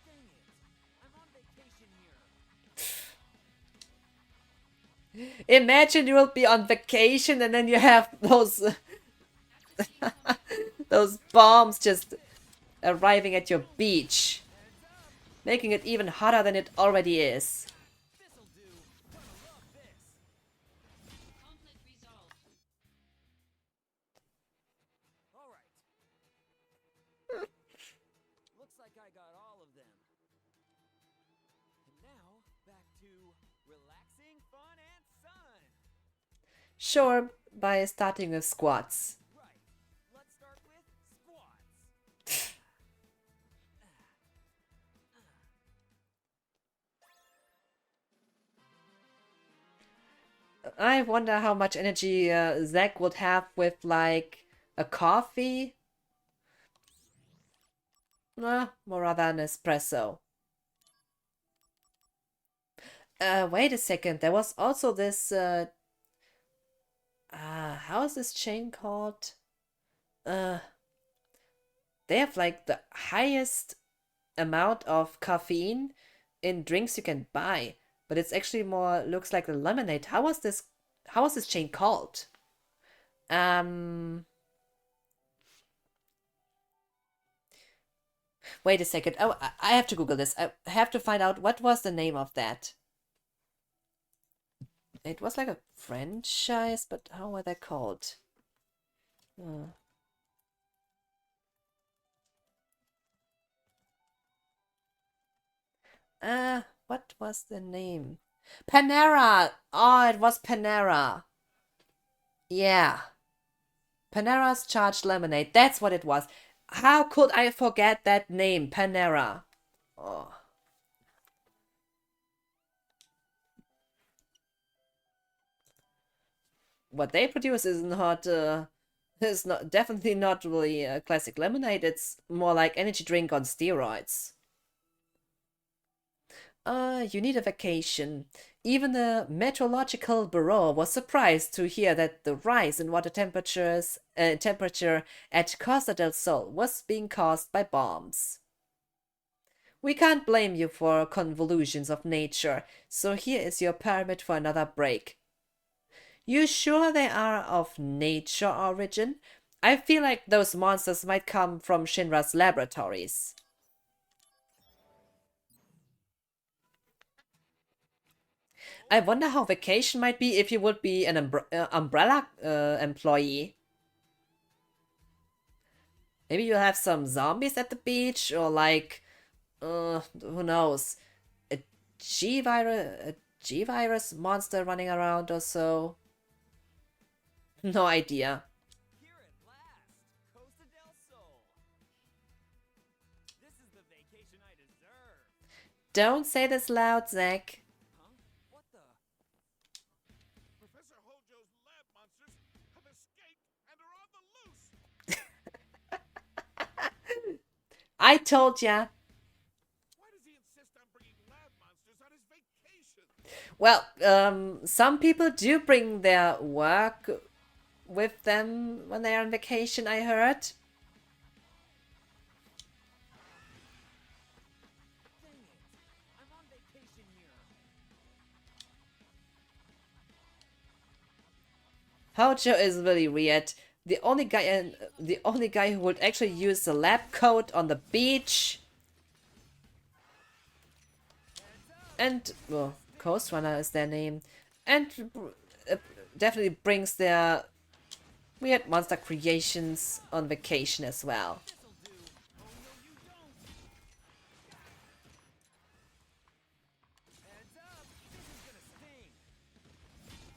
Dang it. I'm on vacation here. Imagine you will be on vacation and then you have those those bombs just arriving at your beach, making it even hotter than it already is. This'll do. Gonna love this. Conflict resolved. All right. Looks like I got all of them. And now, back to relaxing, fun, and sun. Sure, by starting with squats. Right. Let's start with squats. I wonder how much energy Zach would have with like a coffee. More rather an espresso. Wait a second. There was also this. How is this chain called? They have like the highest amount of caffeine in drinks you can buy, but it's actually more looks like a lemonade. How was this how is this chain called? Um, Wait a second. Oh, I have to Google this. I have to find out what was the name of that. It was like a franchise, but how were they called? Uh, what was the name? Panera! Oh, it was Panera. Yeah. Panera's Charged Lemonade. That's what it was. How could I forget that name? Panera. Oh. What they produce is not definitely not really classic lemonade. It's more like energy drink on steroids. You need a vacation. Even the Meteorological Bureau was surprised to hear that the rise in water temperature at Costa del Sol was being caused by bombs. We can't blame you for convolutions of nature, so here is your permit for another break. You sure they are of nature origin? I feel like those monsters might come from Shinra's laboratories. I wonder how vacation might be if you would be an umbrella employee. Maybe you'll have some zombies at the beach, or like, who knows, a G-virus monster running around or so. No idea. Here at last, Costa del Sol. This is the vacation I deserve. Don't say this loud, Zach. Huh? What the? Professor Hojo's lab monsters have escaped and are on the loose. I told ya. Why does he insist on bringing lab monsters on his vacation? Well, some people do bring their work with them when they are on vacation, I heard. Dang it. I'm on vacation here. Hojo is really weird. The only guy who would actually use the lab coat on the beach. And well, Coast Runner is their name, and definitely brings their weird monster creations on vacation as well. This'll do. Oh no, you don't. Heads up. This is gonna sting.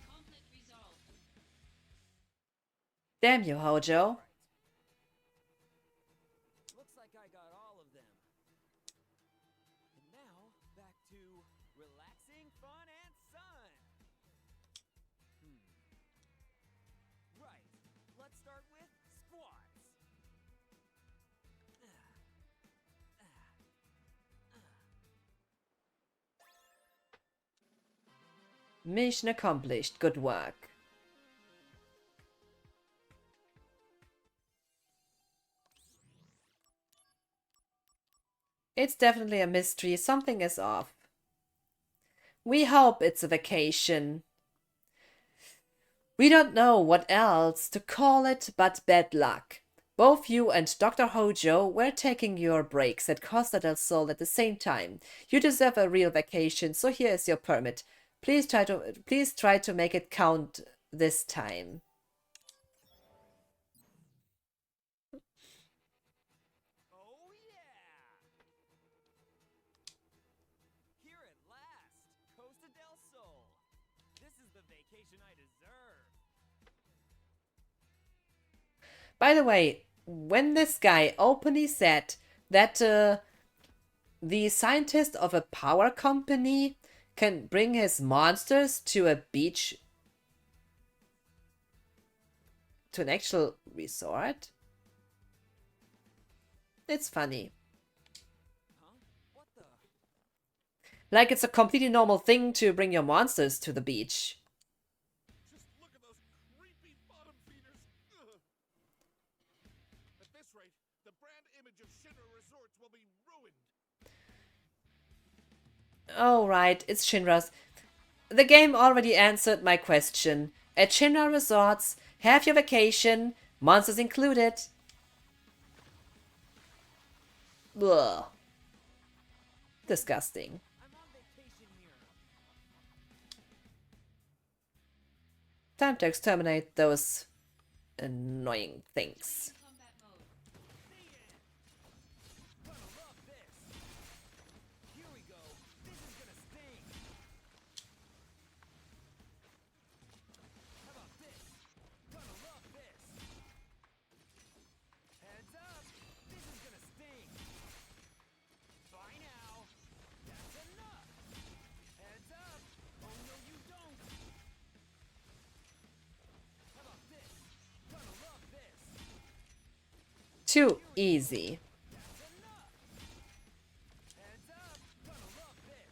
Conflict resolved. Damn you, Hojo. Looks like I got all of them. And now, back to relaxing, fun, and sun. Right. Let's start with squats. Mission accomplished. Good work. It's definitely a mystery. Something is off. We hope it's a vacation. We don't know what else to call it but bad luck. Both you and Dr. Hojo were taking your breaks at Costa del Sol at the same time. You deserve a real vacation, so here is your permit. Please try to make it count this time. Oh yeah! Here at last, Costa del Sol. This is the vacation I deserve. By the way, when this guy openly said that the scientist of a power company can bring his monsters to a beach, to an actual resort, it's funny. Huh? What the? Like it's a completely normal thing to bring your monsters to the beach. Just look at those creepy bottom feeders. Ugh. At this rate, the brand image of Shinra Resorts will be ruined. Oh, right, it's Shinra's. The game already answered my question. At Shinra Resorts, have your vacation, monsters included. Ugh. Disgusting. I'm on vacation here. Time to exterminate those annoying things. Combat mode. Gonna love this. Here we go. This is gonna sting. How about this? Gonna love this. Heads up. This is gonna sting. Bye now. That's enough. Heads up. Oh no, you don't. How about this? Gonna love this. Too easy. That's enough. Heads up. Gonna love this.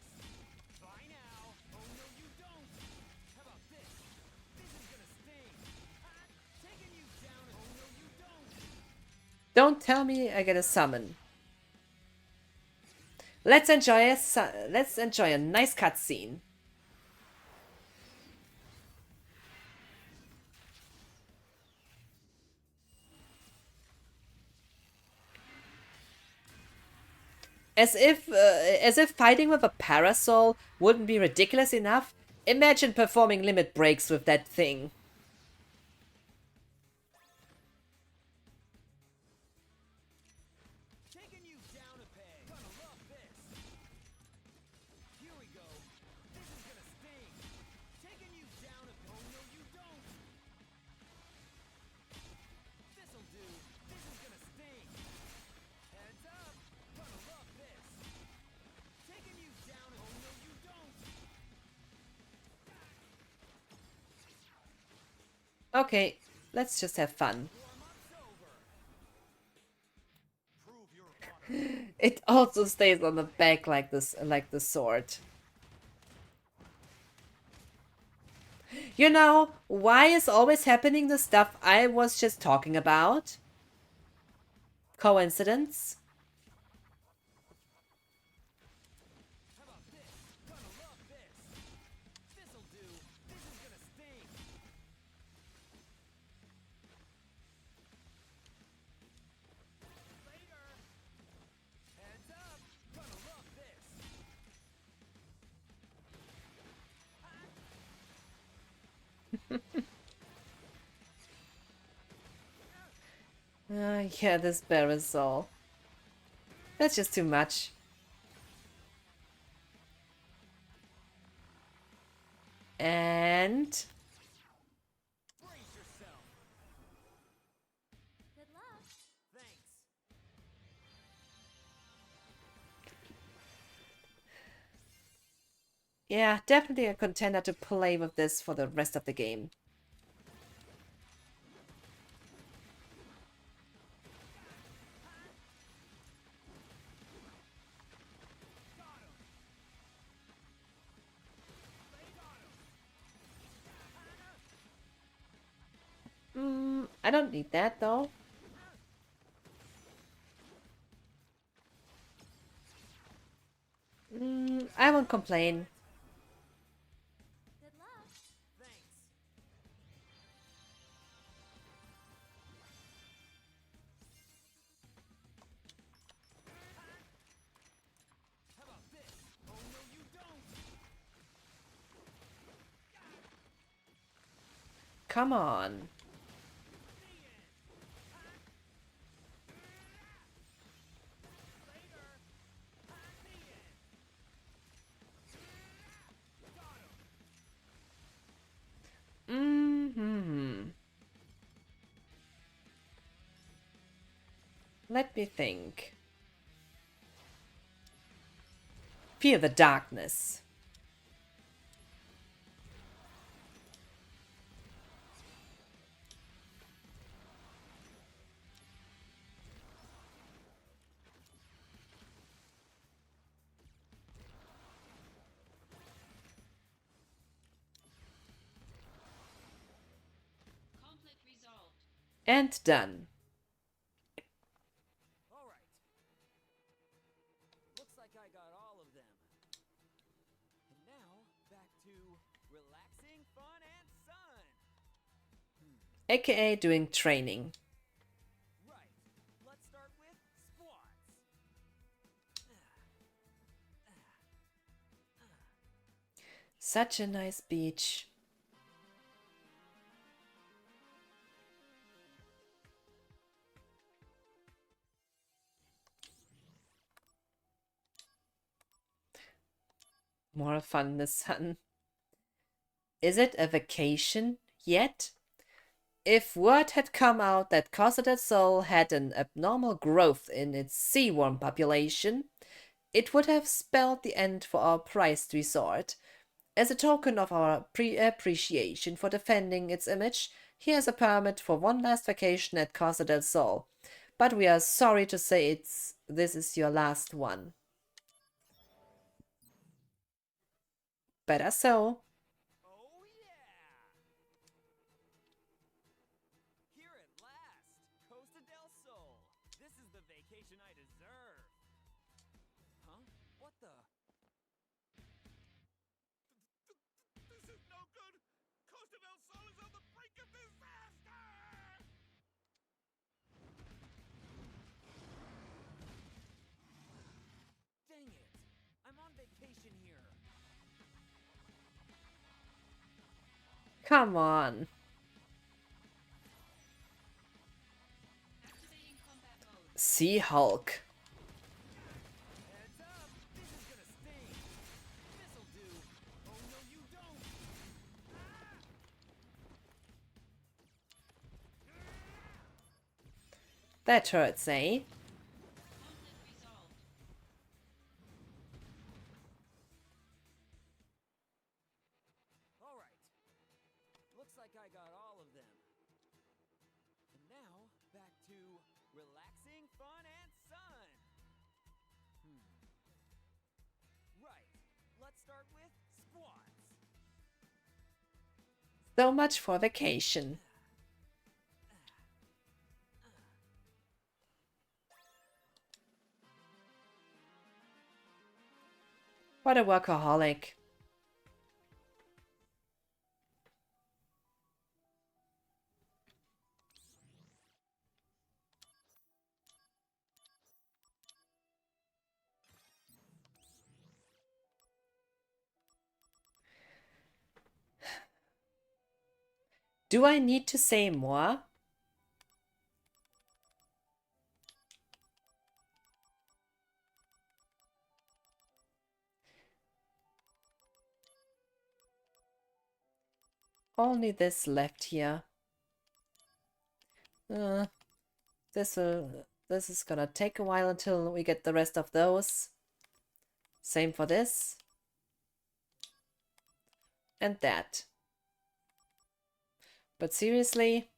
Bye now. Oh no, you don't. How about this? This is gonna sting. Taking you down. Oh no, you don't. Don't tell me I get a summon. Let's enjoy a nice cutscene. As if fighting with a parasol wouldn't be ridiculous enough. Imagine performing limit breaks with that thing. Taking you down a peg. Gonna love this. Here we go. This is gonna sting. Taking you down a peg. Oh no, you don't. This'll do. This is gonna sting. Heads up. Gonna love this. Taking you down a. Oh no, you don't. Okay, let's just have fun. Warm-up's over. Prove your honor. It also stays on the back like this, like the sword. You know, why is always happening the stuff I was just talking about? Coincidence? How about this? Gonna love this. This'll do. This is gonna sting. Later. Heads up. Gonna love this. Yeah, this parasol. That's just too much. And Brace yourself. Good luck. Thanks. yeah, definitely a contender to play with this for the rest of the game. I don't need that though. I won't complain. Good luck. Thanks. How about this? Oh no, you don't. Come on. Mm-hmm. Let me think. Feel the darkness. Conflict resolved. And done. All right. Looks like I got all of them. And now, back to relaxing, fun, and sun. AKA doing training. Right. Let's start with squats. Such a nice beach. More fun in the sun. Is it a vacation yet? If word had come out that Casa del Sol had an abnormal growth in its sea worm population, it would have spelled the end for our prized resort. As a token of our appreciation for defending its image, here's a permit for one last vacation at Casa del Sol. But we are sorry to say this is your last one. Better so. Oh yeah! Here at last, Costa del Sol. This is the vacation I deserve. Huh? What the? This is no good! Costa del Sol is on the brink of disaster! Dang it! I'm on vacation here. Come on. Activating combat mode. Sea Hulk. Heads up! This is gonna sting. This'll do. Oh no, you don't! That hurts, eh? Conflict resolved. All right. Looks like I got all of them. And now, back to relaxing, fun, and sun. Right. Let's start with squats. So much for vacation. What a workaholic. Do I need to say more? Only this left here. This is gonna take a while until we get the rest of those. Same for this. And that. But seriously?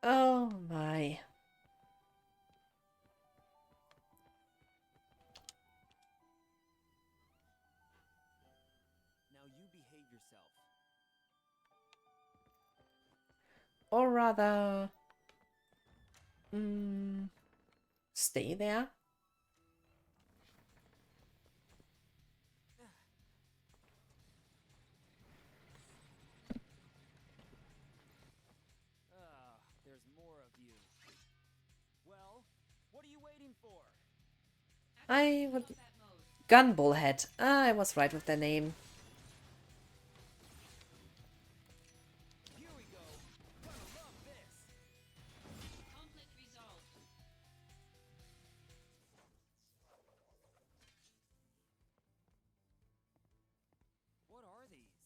Oh my. Now you behave yourself. Or rather... stay there? There's more of you. Well, what are you waiting for? I would... Combat mode. Gunbullhead. I was right with the name. Here we go. Gonna love this. Conflict resolved. What are these?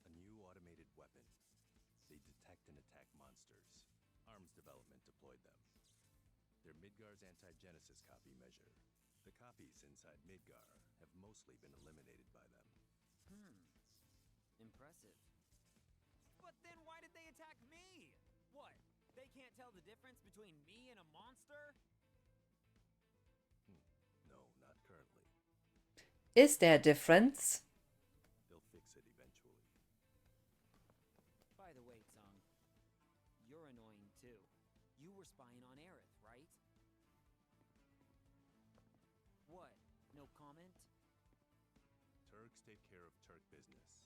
A new automated weapon. They detect and attack monsters. Arms Development deployed them. They're Midgar's anti-genesis copy measure. The copies inside Midgar have mostly been eliminated by them. Impressive. But then why did they attack me? What? They can't tell the difference between me and a monster? No, not currently. Is there a difference? They'll fix it eventually. By the way, Tsung, too. You were spying on Aerith, right? What? No comment? Turks take care of Turk business.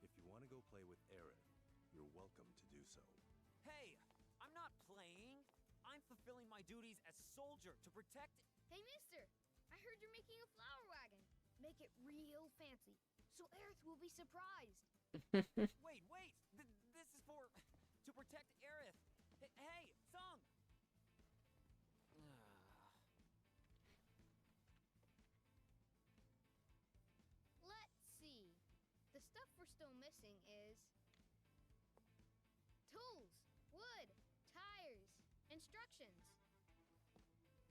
If you want to go play with Aerith, you're welcome to do so. Hey! I'm not playing! I'm fulfilling my duties as soldier to protect... Hey, mister! I heard you're making a flower wagon. Make it real fancy, so Aerith will be surprised. Wait! This is for... to protect Aerith! Hey, Sung! Let's see. The stuff we're still missing is... tools, wood, tires, instructions.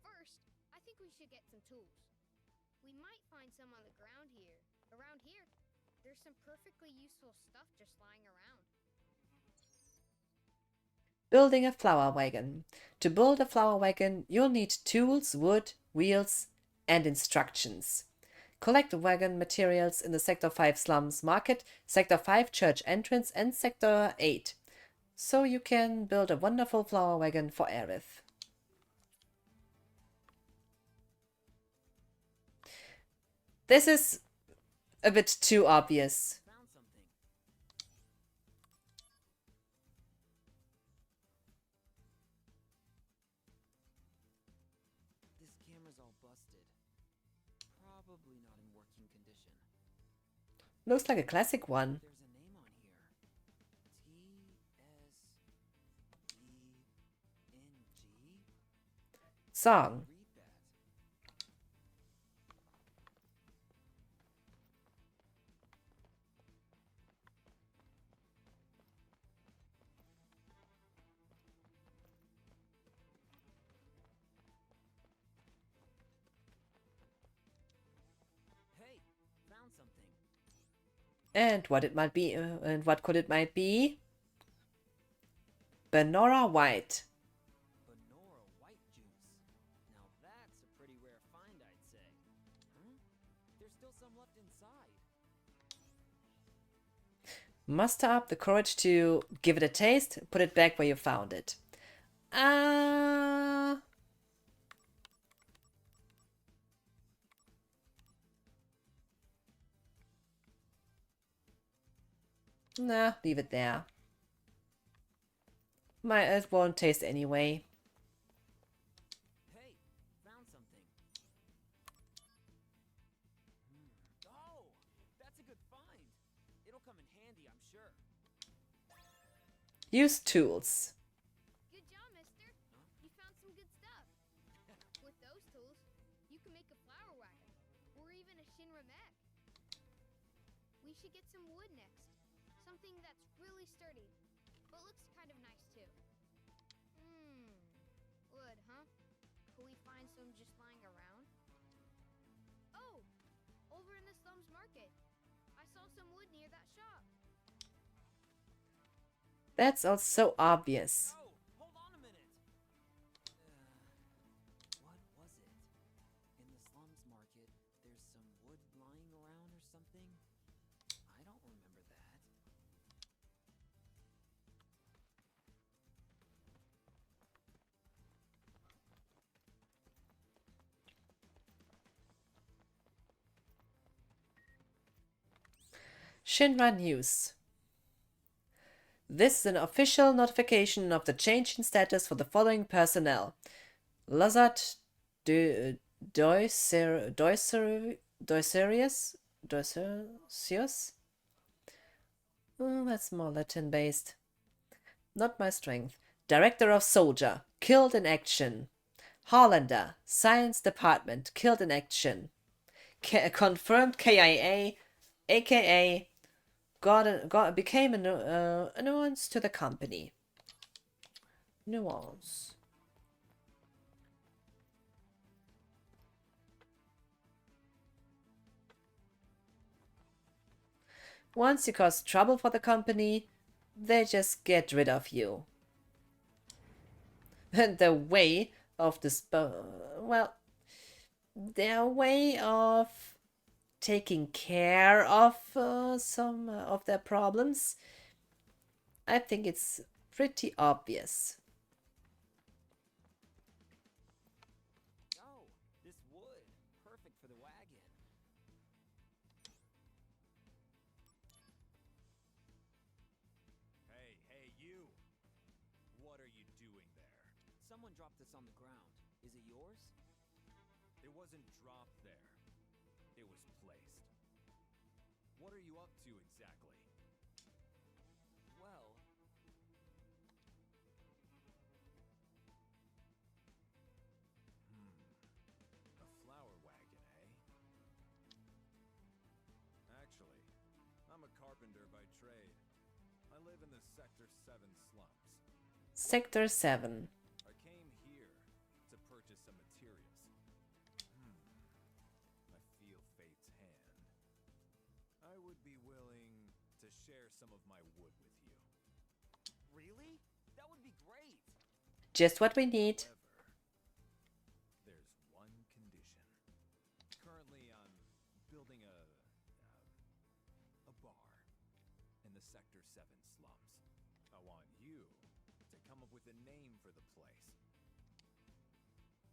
First, I think we should get some tools. We might find some on the ground here. Around here, there's some perfectly useful stuff just lying around. Building a flower wagon. To build a flower wagon, you'll need tools, wood, wheels, and instructions. Collect the wagon materials in the Sector 5 Slums Market, Sector 5 Church Entrance, and Sector 8, so you can build a wonderful flower wagon for Aerith. This is a bit too obvious. Found something. This camera's all busted. Probably not in working condition. Looks like a classic one. There's a name on here. T-S-E-N-G? Song. Read that. Hey, found something. And what it might be, and what could it might be? Benora White. Benora white juice. Now that's a pretty rare find, I'd say. Huh? There's still some left inside. Muster up the courage to give it a taste, put it back where you found it. Nah, leave it there. It won't taste anyway. Hey, found something. Oh, that's a good find. It'll come in handy, I'm sure. Use tools. Good job, mister. You found some good stuff. With those tools, you can make a flower wagon, or even a Shinra mech. We should get some wood next. Something that's really sturdy, but looks kind of nice too. Wood, huh? Could we find some just lying around? Oh, over in the slums market. I saw some wood near that shop. That's also obvious. Oh, hold on a minute. What was it? In the slums market, there's some wood lying around or something? I don't remember that. Shinra News. This is an official notification of the change in status for the following personnel. Lazard Doiserius? Oh, that's more Latin based. Not my strength. Director of Soldier, killed in action. Hollander, Science Department, killed in action. Confirmed KIA, aka became a nuance to the company. Nuance. Once you cause trouble for the company, they just get rid of you. And their way of their way of taking care of some of their problems, I think it's pretty obvious. Someone dropped this on the ground. Is it yours? It wasn't dropped there. It was placed. What are you up to exactly? Well, A flower wagon, eh? Actually, I'm a carpenter by trade. I live in the Sector 7 slums. Sector 7. I came here to purchase some materials. I feel fate's hand. I would be willing to share some of my wood with you. really? That would be great. Just what we need. However, there's one condition. Currently, I'm building a bar in the Sector 7 slums. I want you to come up with a name for the place.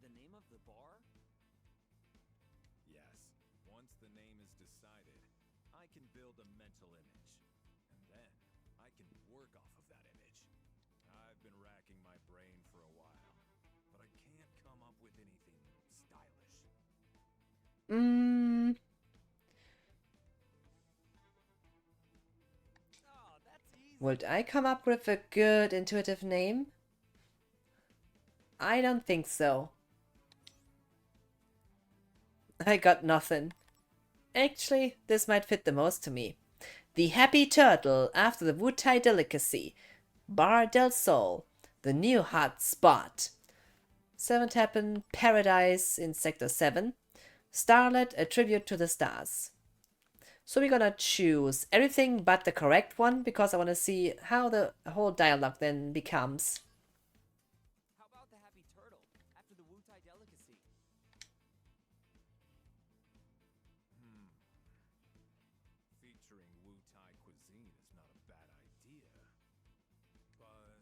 The name of the bar? Yes, once the name is decided, I can build a mental image. And then I can work off of that image. I've been racking my brain for a while, but I can't come up with anything stylish. Mm, Oh, that's easy. would I come up with a good intuitive name? I don't think so. I got nothing. Actually, this might fit the most to me. The Happy Turtle after the Wutai Delicacy. Bar del Sol, the new hot spot. Seventh Heaven, Paradise in Sector 7. Starlet, a tribute to the stars. So we're gonna choose everything but the correct one because I want to see how the whole dialogue then becomes. How about the Happy Turtle after the Wutai Delicacy? Featuring Wu-Tai cuisine is not a bad idea. But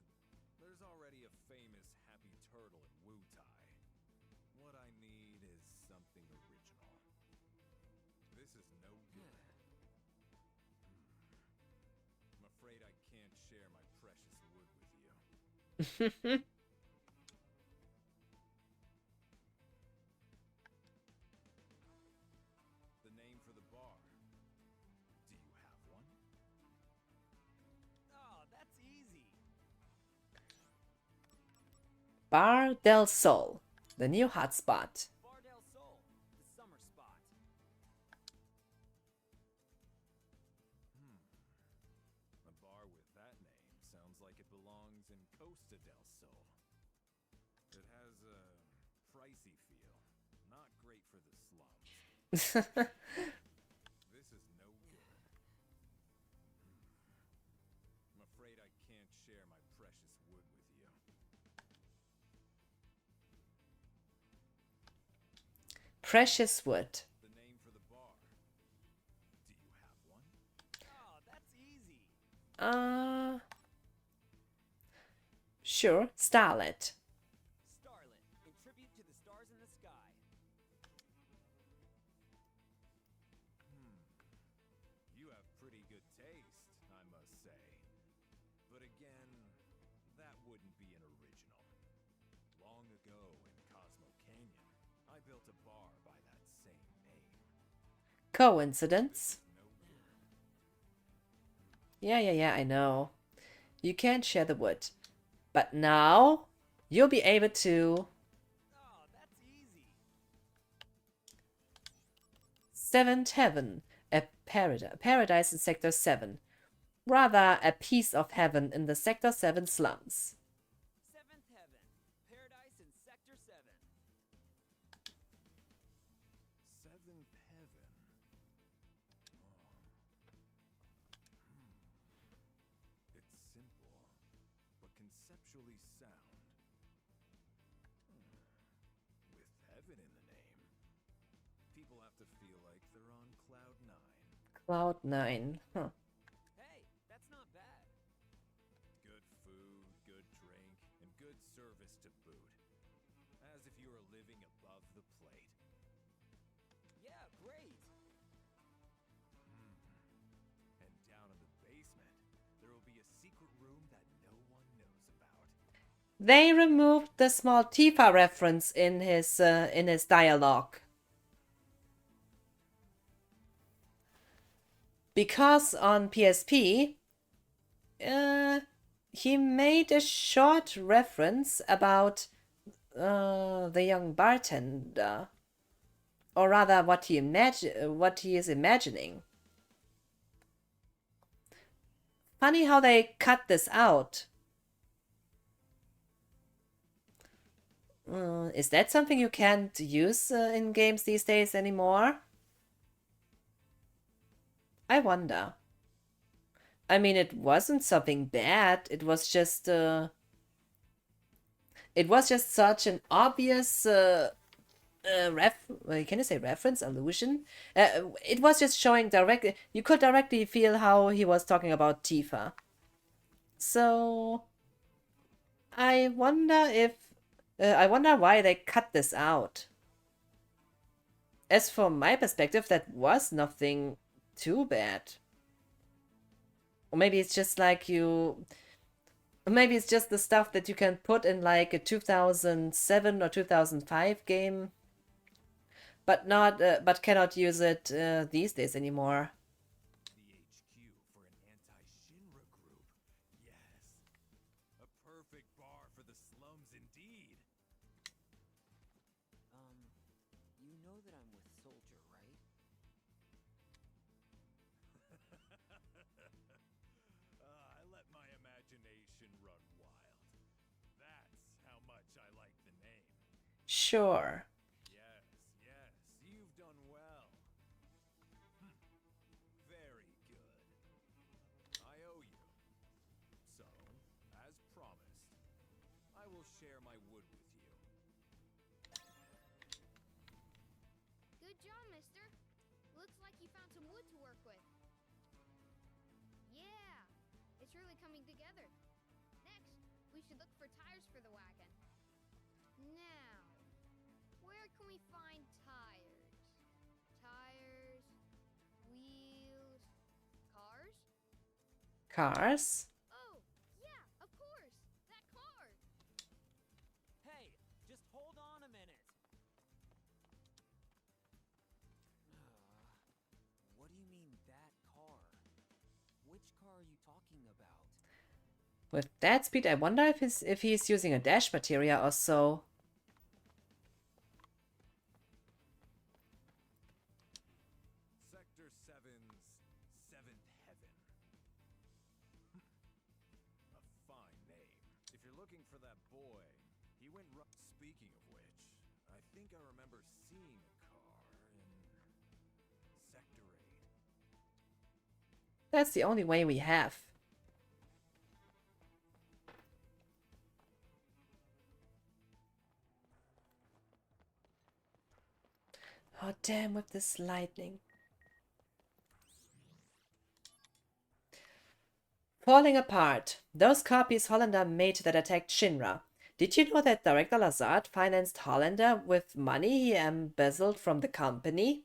there's already a famous Happy Turtle in Wu-Tai. What I need is something original. This is no good. I'm afraid I can't share my precious wood with you. The name for the bar. Do you have one? Oh, that's easy. Bar del Sol, the new hotspot. Bar del Sol, the summer spot. A bar with that name sounds like it belongs in Costa del Sol. It has a pricey feel. Not great for the slums. This is no good. I'm afraid I can't share my precious wood with you. Precious wood. The name for the bar. Do you have one? Oh, that's easy. Sure, Starlet. Starlet, in tribute to the stars in the sky. You have pretty good taste, I must say. But again, that wouldn't be an original. Long ago in Cosmo Canyon, I built a bar by that same name. Coincidence? No good. Yeah, I know. You can't share the wood. But now, you'll be able to. Oh, that's easy. Seventh Heaven, a paradise in Sector 7. Rather, a piece of heaven in the Sector 7 slums. Seventh Heaven, Paradise in Sector 7. Seventh Heaven. It's simple, but conceptually sound. With heaven in the name, people have to feel like they're on cloud 9. Cloud 9. Huh. Hey, that's not bad. Good food, good drink, and good service to boot. As if you were living above the plate. Yeah, great. And down in the basement, there will be a secret room that no one knows about. They removed the small Tifa reference in his dialogue. Because on PSP, he made a short reference about the young bartender, or rather, what he is imagining. Funny how they cut this out. Is that something you can't use in games these days anymore? I wonder. I mean, it wasn't something bad. It was just such an obvious can you say reference, allusion? It was just showing directly. You could directly feel how he was talking about Tifa. So I wonder why they cut this out. As for my perspective, that was nothing too bad. Or maybe it's just like maybe it's just the stuff that you can put in like a 2007 or 2005 game, but cannot use it these days anymore. The HQ for an anti-Shinra group. Yes. A perfect bar for the slums indeed. You know that I'm with Soldier, right? I let my imagination run wild. That's how much I like the name. Sure. Yes, you've done well. Very good. I owe you. So, as promised, I will share my wood with you. Good job, mister. Looks like you found some wood to work with. Yeah, it's really coming together. Next, we should look for tires for the wagon. Now, where can we find tires? Tires, wheels, cars? Cars? Oh, yeah, of course. That car. Hey, just hold on a minute. What do you mean, that car? Which car are you talking about? With that speed, I wonder if he's using a dash materia or so. Sector 7's Seventh Heaven. A fine name. If you're looking for that boy, he went Speaking of which, I think I remember seeing a car in Sector 8. That's the only way we have. Oh, damn, with this lightning. Falling apart. Those copies Hollander made that attacked Shinra. Did you know that Director Lazard financed Hollander with money he embezzled from the company?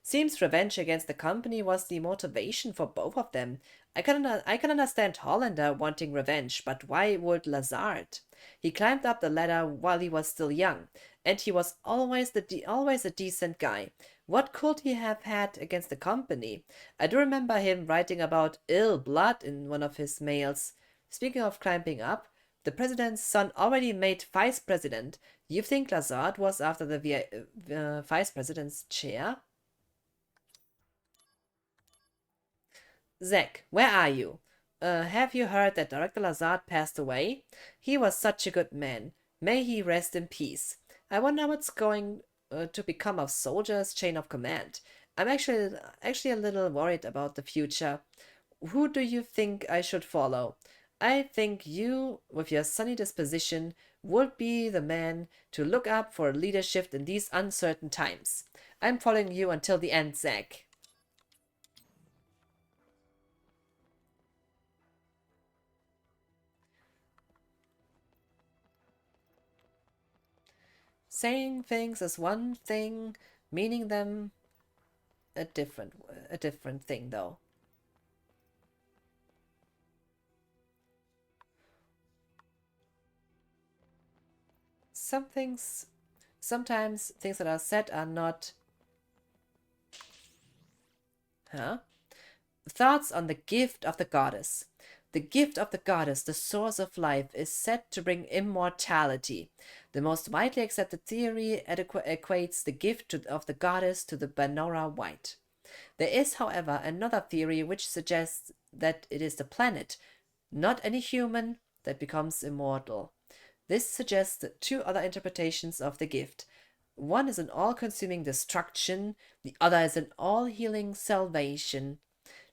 Seems revenge against the company was the motivation for both of them. I can understand Hollander wanting revenge, but why would Lazard? He climbed up the ladder while he was still young, and he was always a decent guy. What could he have had against the company? I do remember him writing about ill blood in one of his mails. Speaking of climbing up, the president's son already made vice president. You think Lazard was after the vice president's chair? Zack, where are you? Have you heard that Director Lazard passed away? He was such a good man. May he rest in peace. I wonder what's going to become of Soldier's chain of command. I'm actually a little worried about the future. Who do you think I should follow? I think you, with your sunny disposition, would be the man to look up for leadership in these uncertain times. I'm following you until the end, Zack. Saying things is one thing, meaning them a different thing, though. sometimes things that are said are not. Huh? Thoughts on the gift of the goddess. The gift of the goddess, the source of life, is said to bring immortality. The most widely accepted theory equates the gift of the goddess to the Banora White. There is, however, another theory which suggests that it is the planet, not any human, that becomes immortal. This suggests two other interpretations of the gift. One is an all-consuming destruction, the other is an all-healing salvation.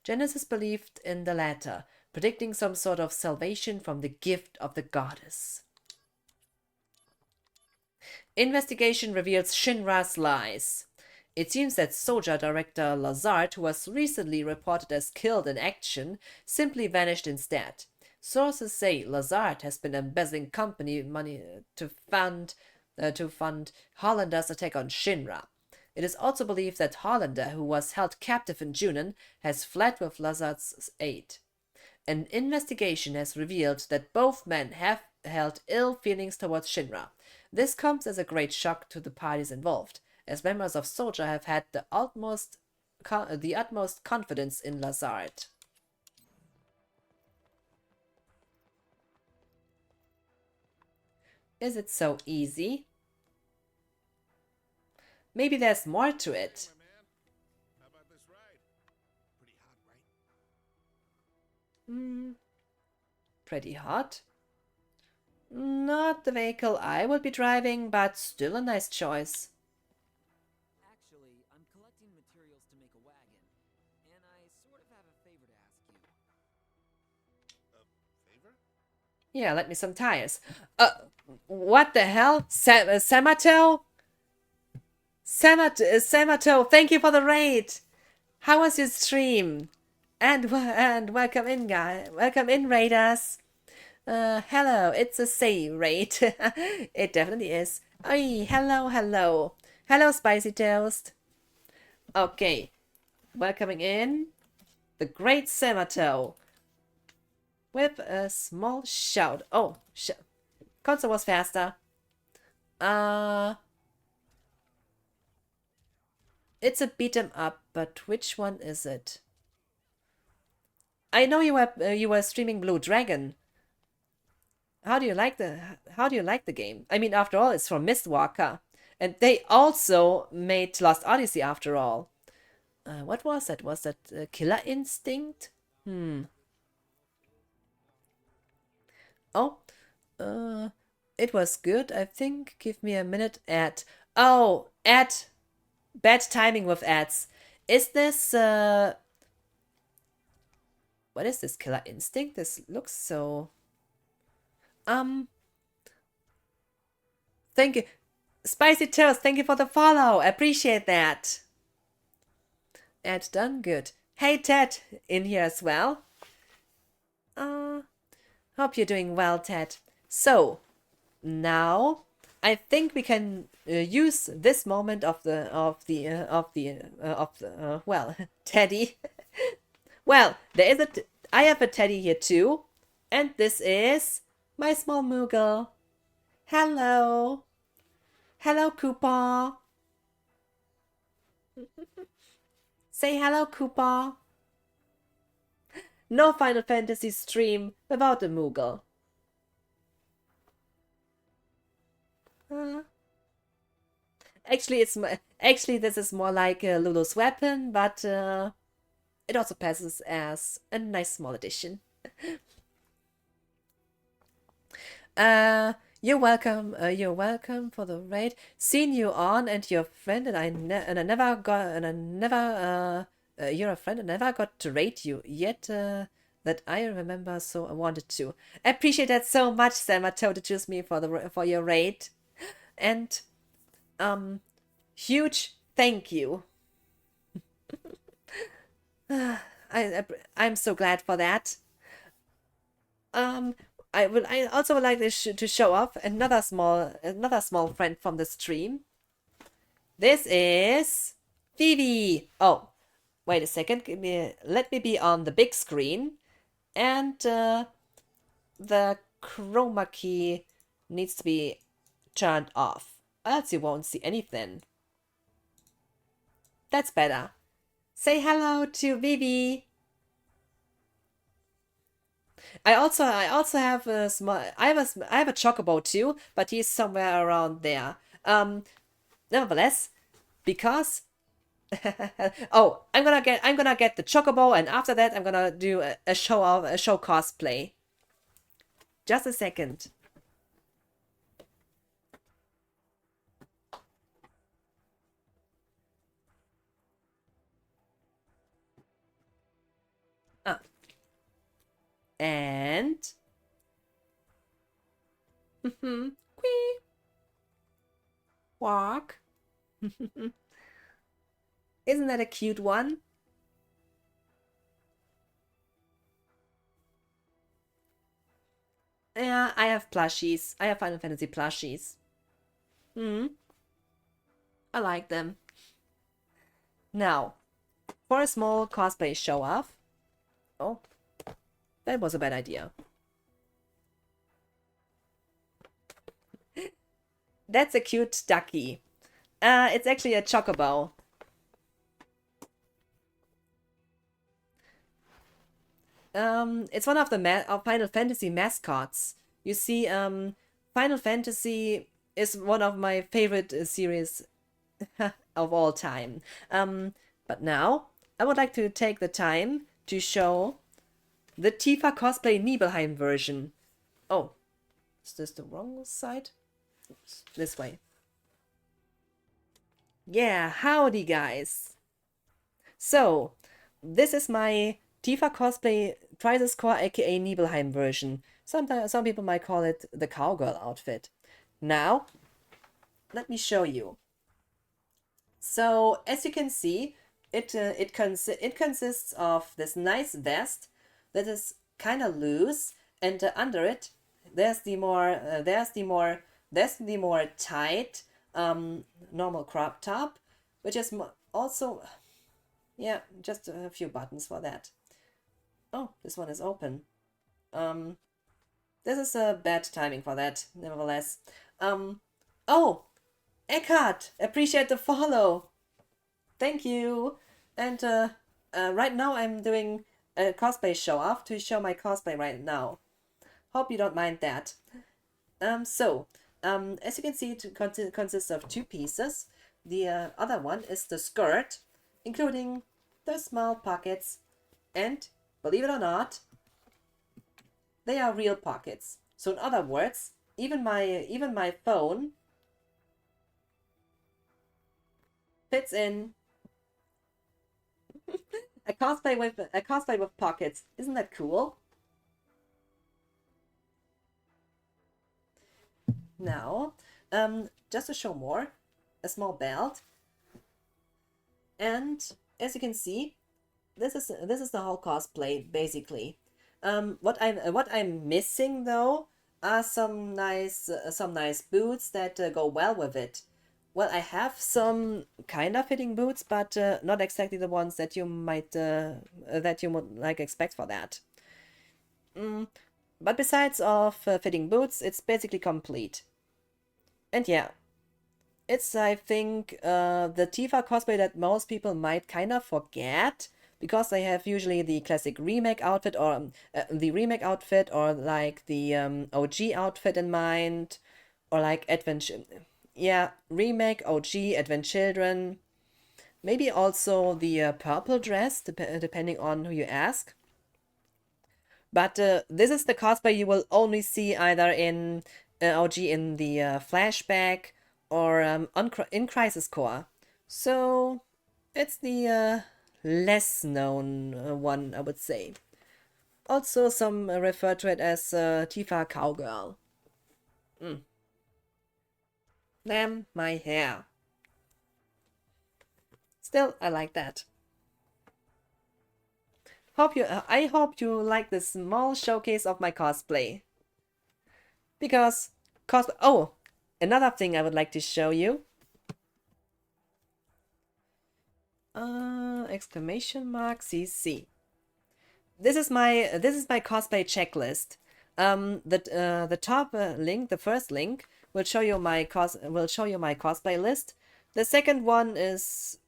Genesis believed in the latter, predicting some sort of salvation from the gift of the goddess. Investigation reveals Shinra's lies. It seems that Soja director Lazard, who was recently reported as killed in action, simply vanished instead. Sources say Lazard has been embezzling company money to fund Hollander's attack on Shinra. It is also believed that Hollander, who was held captive in Junon, has fled with Lazard's aid. An investigation has revealed that both men have held ill feelings towards Shinra. This comes as a great shock to the parties involved, as members of Soja have had the utmost confidence in Lazard. Is it so easy? Maybe there's more to it. Hey, my man. How about this ride? Pretty hot, right? Pretty hot. Not the vehicle I would be driving, but still a nice choice. Actually, I'm collecting materials to make a wagon, and I sort of have a favor to ask you. A favor? Yeah, let me some tires. What the hell? Samato? Samato, thank you for the raid. How was your stream? And welcome in, guys. Welcome in, raiders. Hello, it's a say raid. It definitely is. Oi, hello. Hello, Spicy Toast. Okay, welcoming in the great Samato with a small shout. Oh, console was faster. It's a beat 'em up, but which one is it? I know you were streaming Blue Dragon. How do you like the game? I mean, after all, it's from Mistwalker, and they also made Lost Odyssey after all. What was that? Was that Killer Instinct? Oh, it was good, I think. Give me a minute. Ad. Bad timing with ads. Is this, what is this, Killer Instinct? This looks so... Thank you. Spicy Toast, thank you for the follow. I appreciate that. Ad done, good. Hey, Ted, in here as well. Hope you're doing well, Ted. So, now... I think we can use this moment of the Teddy. Well, I have a Teddy here too, and this is my small Moogle. Hello, Koopa. Say hello, Koopa. No Final Fantasy stream without a Moogle. Actually, this is more like Lulu's weapon, but it also passes as a nice small addition. You're welcome. You're welcome for the raid. Seen you on and your friend, and I never you're a friend and never got to rate you yet. That I remember, so I wanted to. I appreciate that so much, Samato, to choose me for your raid. And huge thank you. I'm so glad for that. I also would like to show off another small friend from the stream. This is Phoebe. Oh, wait a second. Let me be on the big screen, and the chroma key needs to be turned off, else you won't see anything. That's better. Say hello to Vivi. I also have a small I have a chocobo too, but he's somewhere around there. Nevertheless, because oh, I'm gonna get the chocobo, and after that I'm gonna do a show cosplay. Just a second. And Quee. Walk. Isn't that a cute one? Yeah, I have plushies. I have Final Fantasy plushies. I like them. Now, for a small cosplay show off. Oh, that was a bad idea. That's a cute ducky. It's actually a chocobo. It's one of the of Final Fantasy mascots. You see, Final Fantasy is one of my favorite series of all time. But now I would like to take the time to show the Tifa cosplay Nibelheim version. Oh, is this the wrong side? Oops, this way. Yeah, howdy guys. So, this is my Tifa cosplay Crisis Core aka Nibelheim version. Sometimes some people might call it the cowgirl outfit. Now, let me show you. So, as you can see, it consists of this nice vest that is kind of loose, and under it there's the more tight normal crop top, which is also, yeah, just a few buttons for that. Oh, this one is open. This is a bad timing for that, nevertheless. Oh, Eckhart, appreciate the follow. Thank you. And right now I'm doing a cosplay show off to show my cosplay right now. Hope you don't mind that. As you can see, it consists of two pieces. The other one is the skirt, including the small pockets, and believe it or not, they are real pockets. So in other words, even my phone fits in. a cosplay with pockets. Isn't that cool? Now, just to show more, a small belt, and as you can see, this is the whole cosplay basically. What I'm missing though are some nice boots that go well with it. Well, I have some kind of fitting boots, but not exactly the ones that you might that you would like expect for that. But besides of fitting boots, it's basically complete. And yeah, it's, I think, the Tifa cosplay that most people might kind of forget, because they have usually the classic remake outfit, or like the OG outfit in mind, or like Advent, yeah, remake, OG, Advent Children, maybe also the purple dress, depending on who you ask. But this is the cosplay you will only see either in OG in the flashback, or in Crisis Core. So it's the less known one, I would say. Also, some refer to it as Tifa Cowgirl. Damn my hair. Still, I like that. I hope you like this small showcase of my cosplay. Because oh, another thing I would like to show you. Exclamation mark CC. This is my cosplay checklist. The top link, the first link, will show you my cosplay list. The second one is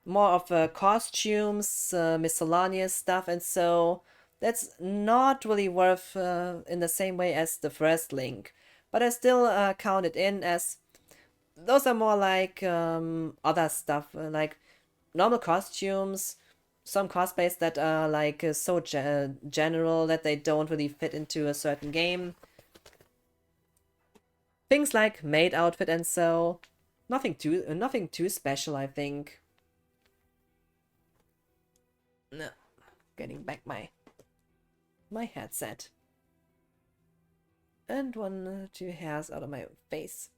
more of costumes, miscellaneous stuff, and so that's not really worth in the same way as the first link. But I still count it in as those are more like other stuff, like normal costumes, some cosplays that are like so general that they don't really fit into a certain game. Things like maid outfit and so nothing too special, I think. No, getting back my headset. And one, two hairs out of my face.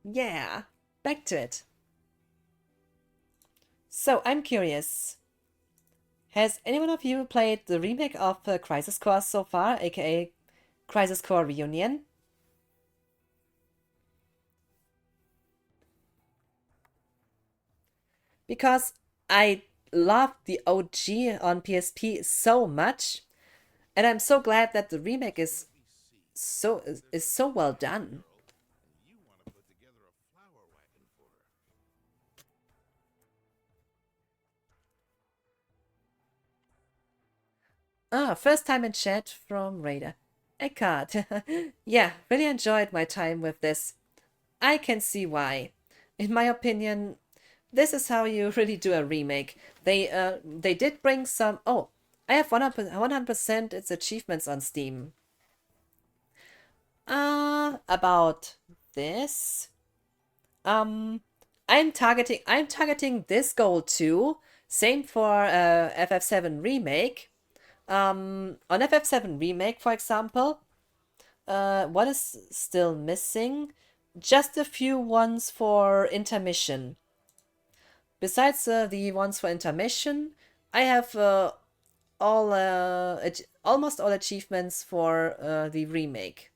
Yeah, back to it. So, I'm curious. Has anyone of you played the remake of Crisis Core so far, aka Crisis Core Reunion? Because I loved the OG on PSP so much, and I'm so glad that the remake is so well done. You want to put together a flower wagon for her. First time in chat from Raider. Eckhart. Yeah, really enjoyed my time with this. I can see why. In my opinion, this is how you really do a remake. They did bring some. Oh, I have 100% its achievements on Steam. About this. I'm targeting this goal too. Same for FF7 Remake. On FF7 Remake, for example, what is still missing? Just a few ones for intermission. Besides the ones for intermission, I have almost all achievements for the remake.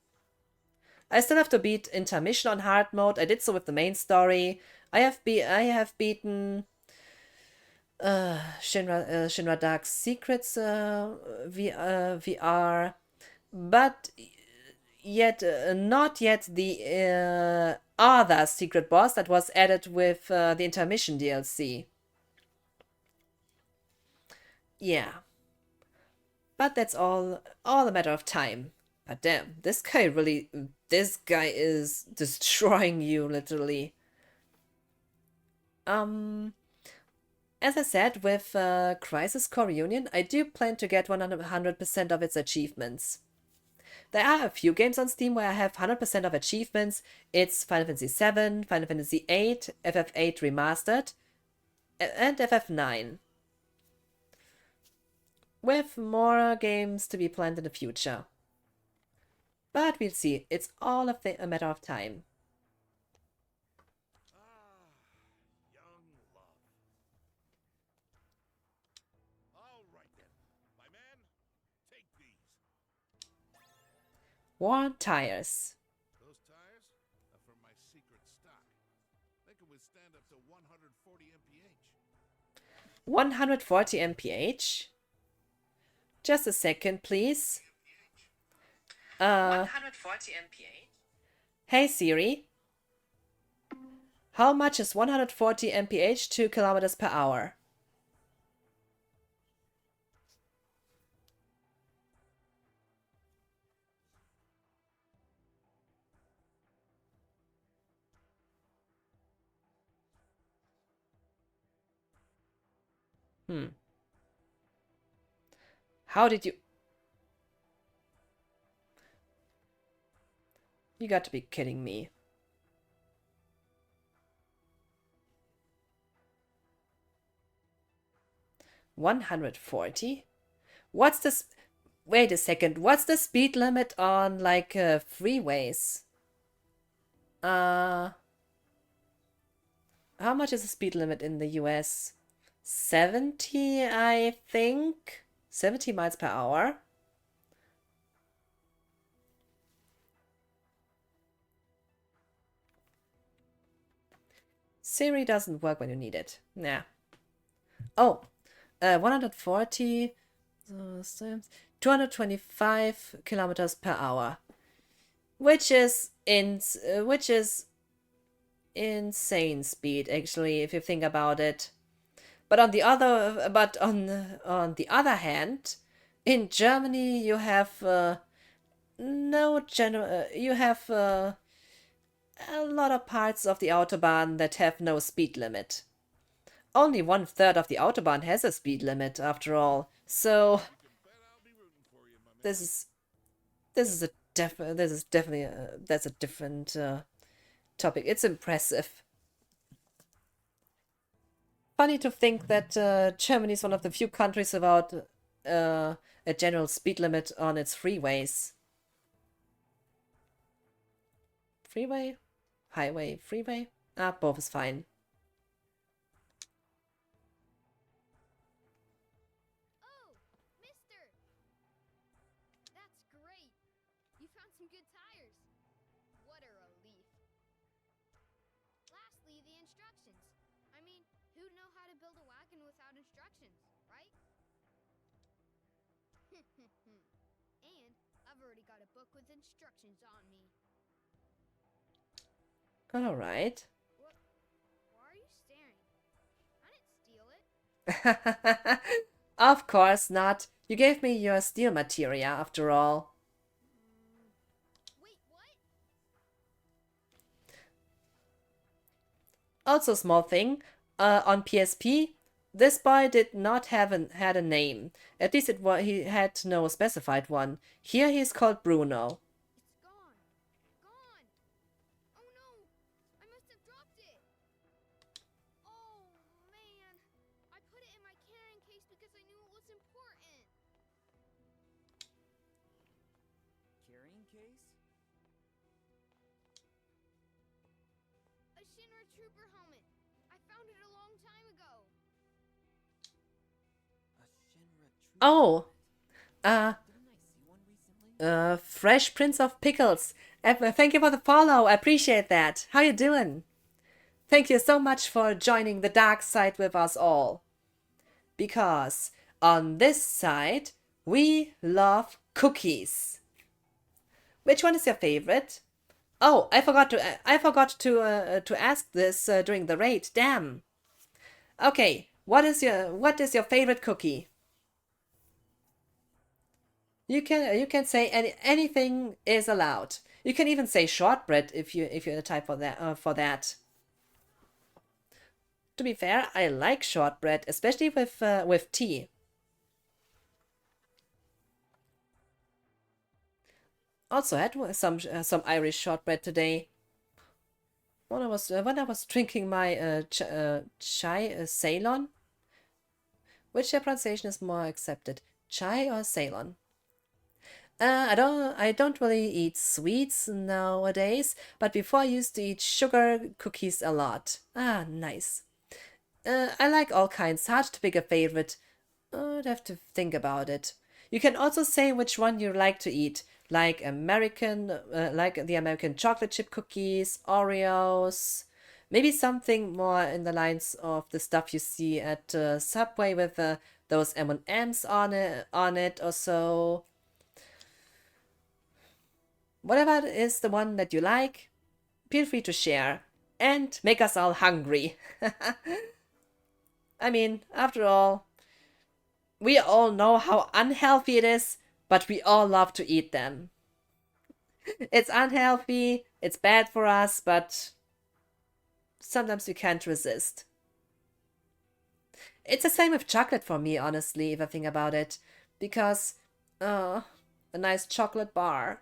I still have to beat intermission on hard mode. I did so with the main story. I have beaten Shinra Dark Secrets VR, but yet not yet the other secret boss that was added with the intermission DLC. Yeah, but that's all a matter of time. But damn, this guy is destroying you literally. As I said, with Crisis Core Reunion, I do plan to get 100% of its achievements. There are a few games on Steam where I have 100% of achievements. It's Final Fantasy VII, Final Fantasy VIII, FF8 Remastered, and FF9. With more games to be planned in the future. But we'll see. It's all a matter of time. Young love. All right then, my man, take these. Worn tires. Those tires are from my secret stock. They can withstand up to 140 mph. 140 mph? Just a second, please. 140 mph? Hey Siri. How much is 140 mph to kilometers per hour? How did you... You got to be kidding me. $140? What's the... Wait a second. What's the speed limit on, like, freeways? How much is the speed limit in the US? 70, I think? 70 miles per hour? Siri doesn't work when you need it. Nah. Oh, 140, 225 kilometers per hour. which is insane speed actually if you think about it. But on the other hand, in Germany you have no general you have a lot of parts of the autobahn that have no speed limit. Only 1/3 of the autobahn has a speed limit after all. So this is this is definitely that's a different topic. It's impressive. Funny to think that Germany is one of the few countries without a general speed limit on its freeways. Freeway? Highway? Freeway? Ah, both is fine. Oh, mister! That's great! You found some good tires. What a relief. Lastly, the instructions. I mean, who'd know how to build a wagon without instructions, right? And I've already got a book with instructions on me. All right. What? Why are you staring? I didn't steal it. Of course not. You gave me your steel materia after all. Wait, what? Also, small thing. On PSP, this boy did not had a name. At least he had no specified one. Here he is called Bruno. It's gone. Gone. Oh no! I must have dropped it. Oh man! I put it in my carrying case because I knew it was important. Carrying case? A Shinra Trooper helmet. I found it a long time ago. A Shinra trooper Oh, helmet. Didn't I see one recently? Fresh Prince of Pickles. Thank you for the follow. I appreciate that. How you doing? Thank you so much for joining the dark side with us all. Because on this side, we love cookies. Which one is your favorite? Oh, I forgot to ask this during the raid. Damn. Okay, what is your favorite cookie? You can say anything is allowed. You can even say shortbread if you're the type for that. To be fair, I like shortbread, especially with tea. Also had some Irish shortbread today. When I was drinking my chai Ceylon, which pronunciation is more accepted, chai or Ceylon? I don't really eat sweets nowadays, but before I used to eat sugar cookies a lot. Ah, nice. I like all kinds. Hard to pick a favorite. I'd have to think about it. You can also say which one you like to eat, like like the American chocolate chip cookies, Oreos, maybe something more in the lines of the stuff you see at Subway with those M&Ms on it or so. Whatever is the one that you like, feel free to share and make us all hungry. I mean, after all, we all know how unhealthy it is, but we all love to eat them. It's unhealthy, it's bad for us, but sometimes we can't resist. It's the same with chocolate for me, honestly, if I think about it. Because, a nice chocolate bar.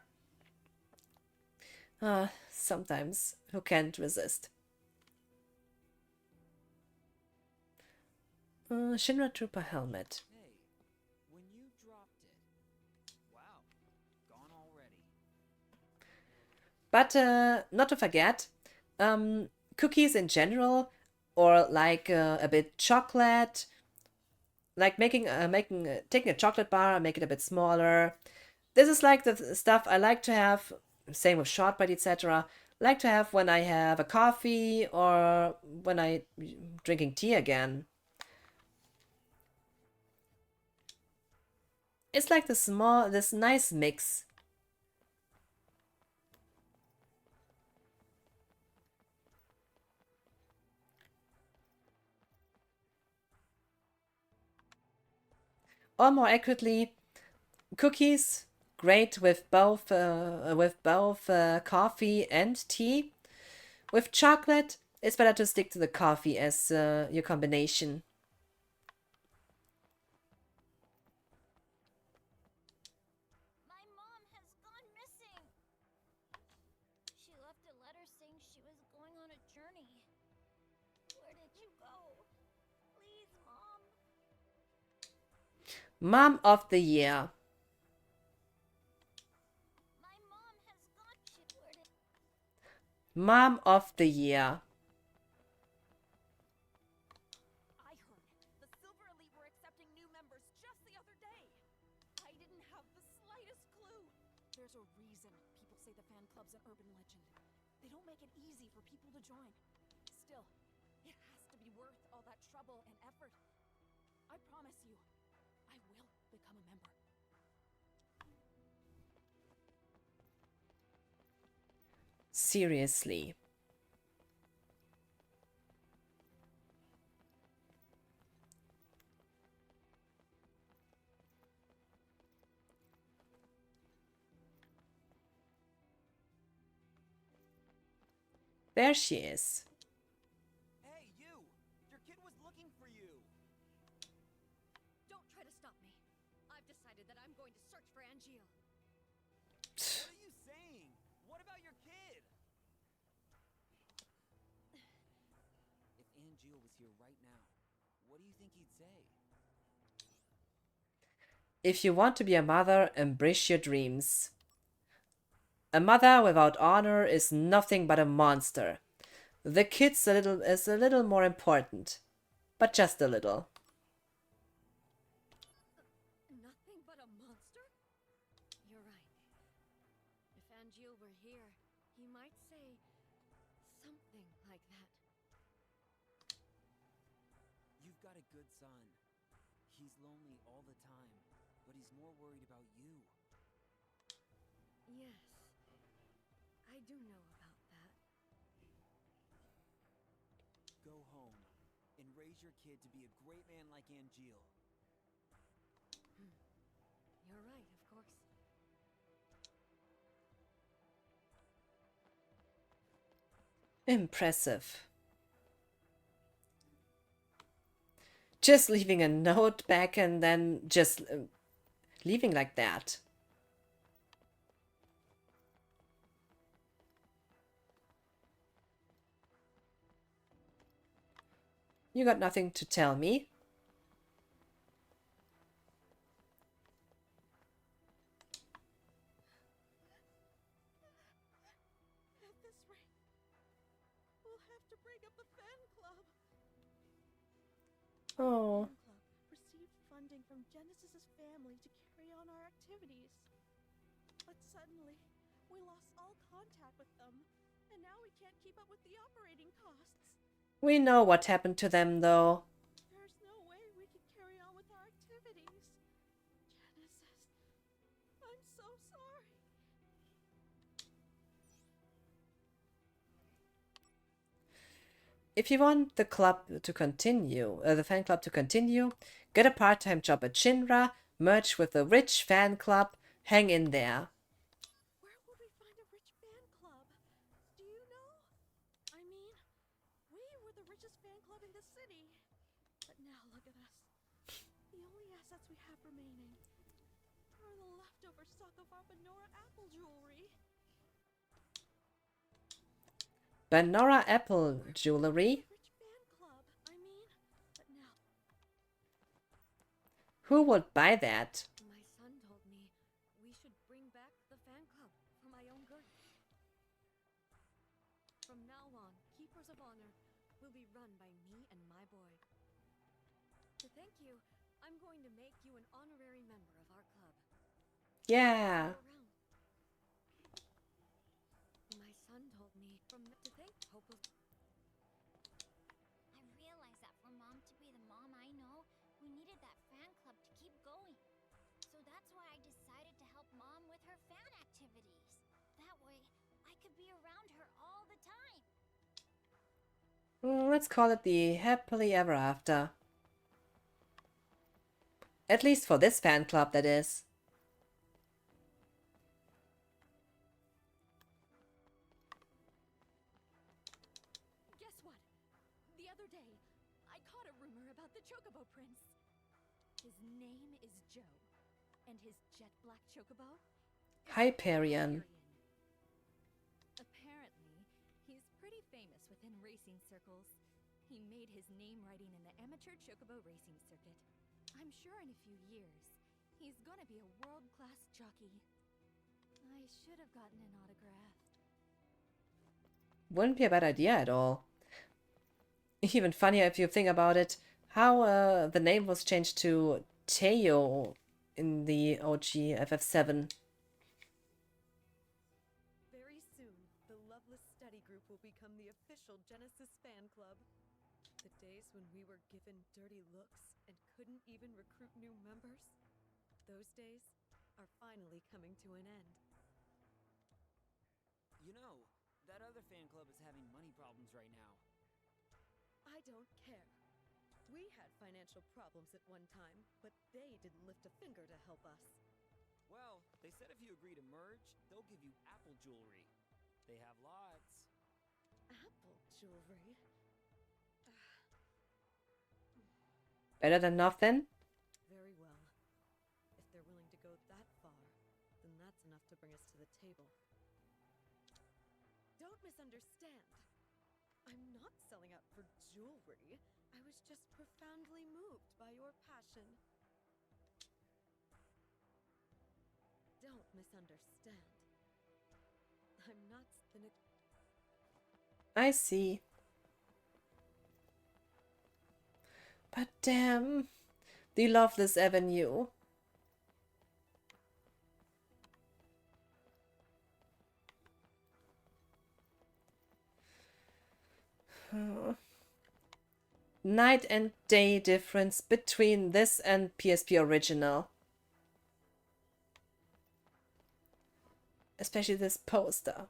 Sometimes who can't resist? Shinra Trooper helmet. Hey, when you dropped it. Wow, gone already. But not to forget, cookies in general, or like a bit chocolate, like taking a chocolate bar and make it a bit smaller. This is like the stuff I like to have. Same with shortbread, etc. Like to have when I have a coffee or when I drinking tea again. It's like this nice mix. or more accurately, cookies. Great with both coffee and tea. With chocolate, it's better to stick to the coffee as your combination. My mom has gone missing. She left a letter saying she was going on a journey. Where did you go? Please, Mom. Mom of the Year. My mom has gone. Where did... Mom of the Year. I heard the Silver Elite were accepting new members just the other day. I didn't have the slightest clue. There's a reason people say the fan club's an urban legend. They don't make it easy for people to join. Still, it has to be worth all that trouble and effort. I promise you, I will become a member. Seriously. There she is. Hey, you! Your kid was looking for you! Don't try to stop me. I've decided that I'm going to search for Angeal. What are you saying? What about your kid? If Angeal was here right now, what do you think he'd say? If you want to be a mother, embrace your dreams. A mother without honor is nothing but a monster. The kid's is a little more important, but just a little. Nothing but a monster? You're right. If Angeal were here, he might say something like that. You've got a good son. He's lonely all the time, but he's more worried about you. Yes, I do know about that. Go home and raise your kid to be a great man like Angeal. You're right, of course. Impressive. Just leaving a note back and then just leaving like that. You got nothing to tell me? At this rate, we'll have to break up the fan club. Oh. Fan club received funding from Genesis's family to carry on our activities. But suddenly, we lost all contact with them, and now we can't keep up with the operating costs. We know what happened to them, though. There's no way we can carry on with our activities. Genesis, I'm so sorry. If you want the club to continue, the fan club to continue, get a part-time job at Shinra, merge with a rich fan club, hang in there. Where would we find a rich fan club? Do you know? I mean, we were the richest fan club in the city. But now look at us. The only assets we have remaining are the leftover stock of our Benora Apple jewelry. Benora Apple jewelry? Rich fan club. I mean, but now Who would buy that? My son told me we should bring back the fan club for my own good. From now on, Keepers of Honor will be run by me and my boy. To thank you, I'm going to make you an honorary member of our club. Yeah. Go around. My son told me to thank Hope of... I realized that for Mom to be the mom I know, we needed that fan club to keep going. So that's why I decided to help Mom with her fan activities. That way, I could be around her all the time. Let's call it the happily ever after. At least for this fan club, that is. Guess what? The other day, I caught a rumor about the Chocobo Prince. His name is Joe, and his jet black Chocobo is Hyperion. Apparently, he's pretty famous within racing circles. He made his name riding in the amateur Chocobo racing circuit. I'm sure in a few years, he's gonna be a world-class jockey. I should have gotten an autograph. Wouldn't be a bad idea at all. Even funnier if you think about it, how the name was changed to Teo in the OG FF7. Very soon, the Loveless Study Group will become the official Genesis fan club. The days when we were given dirty looks and couldn't even recruit new members, those days are finally coming to an end. You know, that other fan club is having money problems right now. I don't care. We had financial problems at one time, but they didn't lift a finger to help us. Well, they said if you agree to merge, they'll give you Apple jewelry. They have lots. Apple jewelry? Better than nothing? Very well. If they're willing to go that far, then that's enough to bring us to the table. Don't misunderstand. I'm not selling out for jewelry. I was just profoundly moved by your passion. Don't misunderstand. I'm not I see. But damn, the Loveless Avenue. Night and day difference between this and PSP original. Especially this poster.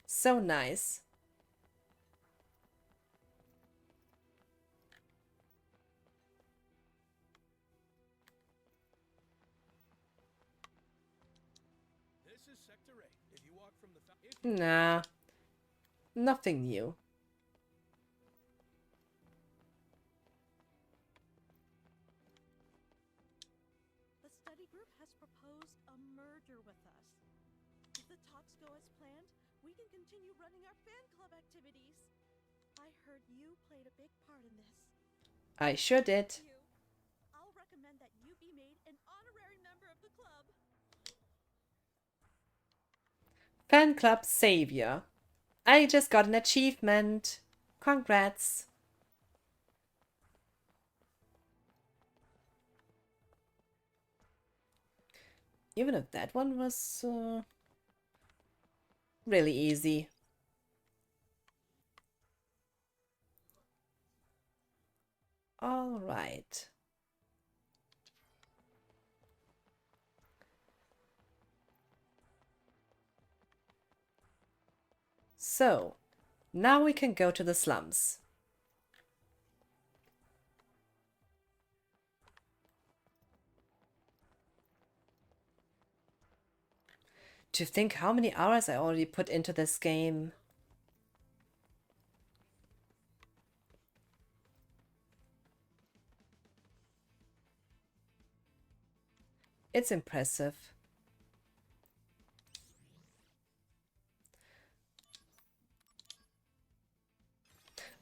So nice. This is Sector 8. If you walk from the Nah, nothing new. The study group has proposed a merger with us. If the talks go as planned, we can continue running our fan club activities. I heard you played a big part in this. I sure did. I'll recommend that you be made an honorary member of the club. Fan Club Savior. I just got an achievement. Congrats. Even if that one was really easy. All right. So, now we can go to the slums. To think how many hours I already put into this game. It's impressive.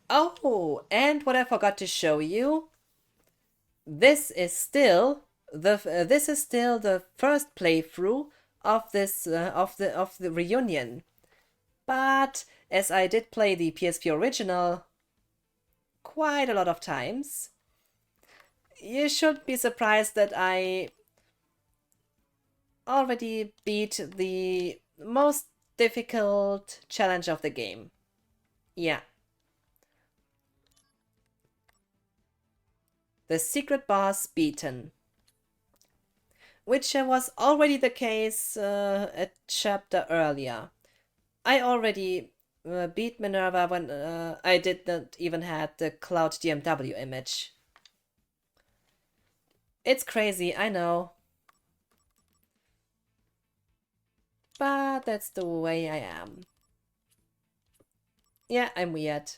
Oh, and what I forgot to show you. This is still the first playthrough of this of the reunion. But as I did play the PSP original quite a lot of times, you should be surprised that I already beat the most difficult challenge of the game. Yeah. The secret boss beaten. Which was already the case a chapter earlier. I already beat Minerva when I did not even had the Cloud DMW image. It's crazy, I know. But that's the way I am. Yeah, I'm weird.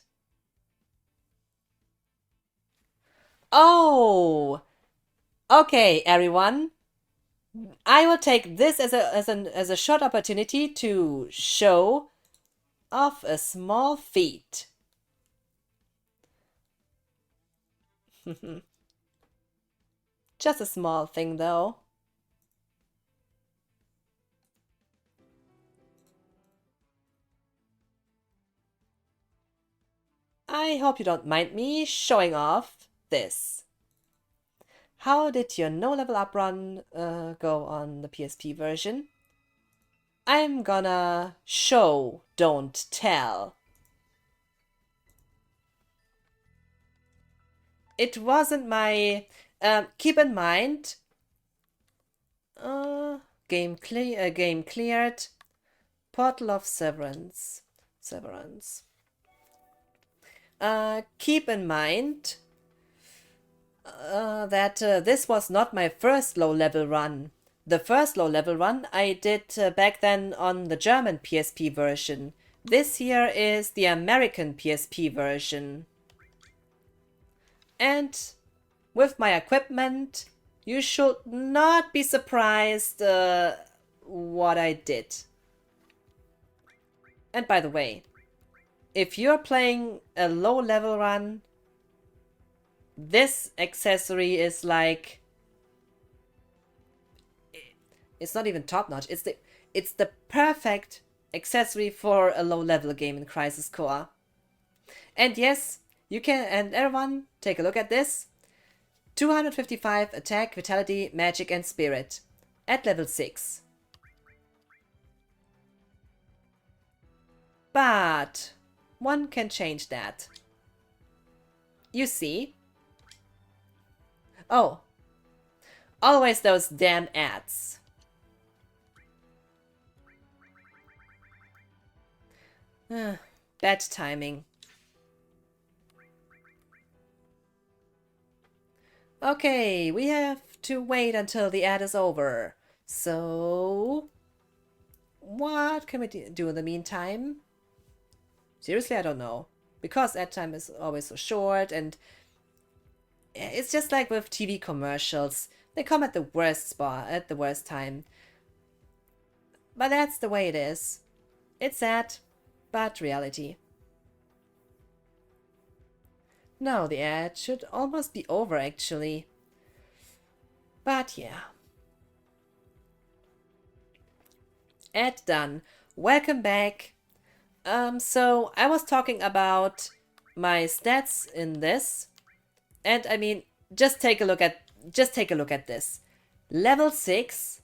Oh! Okay, everyone. I will take this as a short opportunity to show off a small feat. Just a small thing, though. I hope you don't mind me showing off this. How did your no level up run go on the PSP version? I'm gonna show, don't tell. It wasn't my... keep in mind... game cleared. Portal of Severance. Keep in mind that this was not my first low-level run. The first low-level run I did back then on the German PSP version. This here is the American PSP version. And with my equipment, you should not be surprised what I did. And by the way, if you're playing a low-level run, this accessory is like... It's not even top-notch. It's the perfect accessory for a low-level game in Crisis Core. And yes, you can... And everyone, take a look at this. 255 attack, vitality, magic and spirit. At level 6. But one can change that. You see? Oh. Always those damn ads. Bad timing. Okay, we have to wait until the ad is over. So... what can we do in the meantime? Seriously, I don't know. Because ad time is always so short, and it's just like with TV commercials. They come at the worst spot, at the worst time. But that's the way it is. It's sad, but reality. No, the ad should almost be over, actually. But yeah. Ad done. Welcome back. So I was talking about my stats in this, and I mean, just take a look at this. Level 6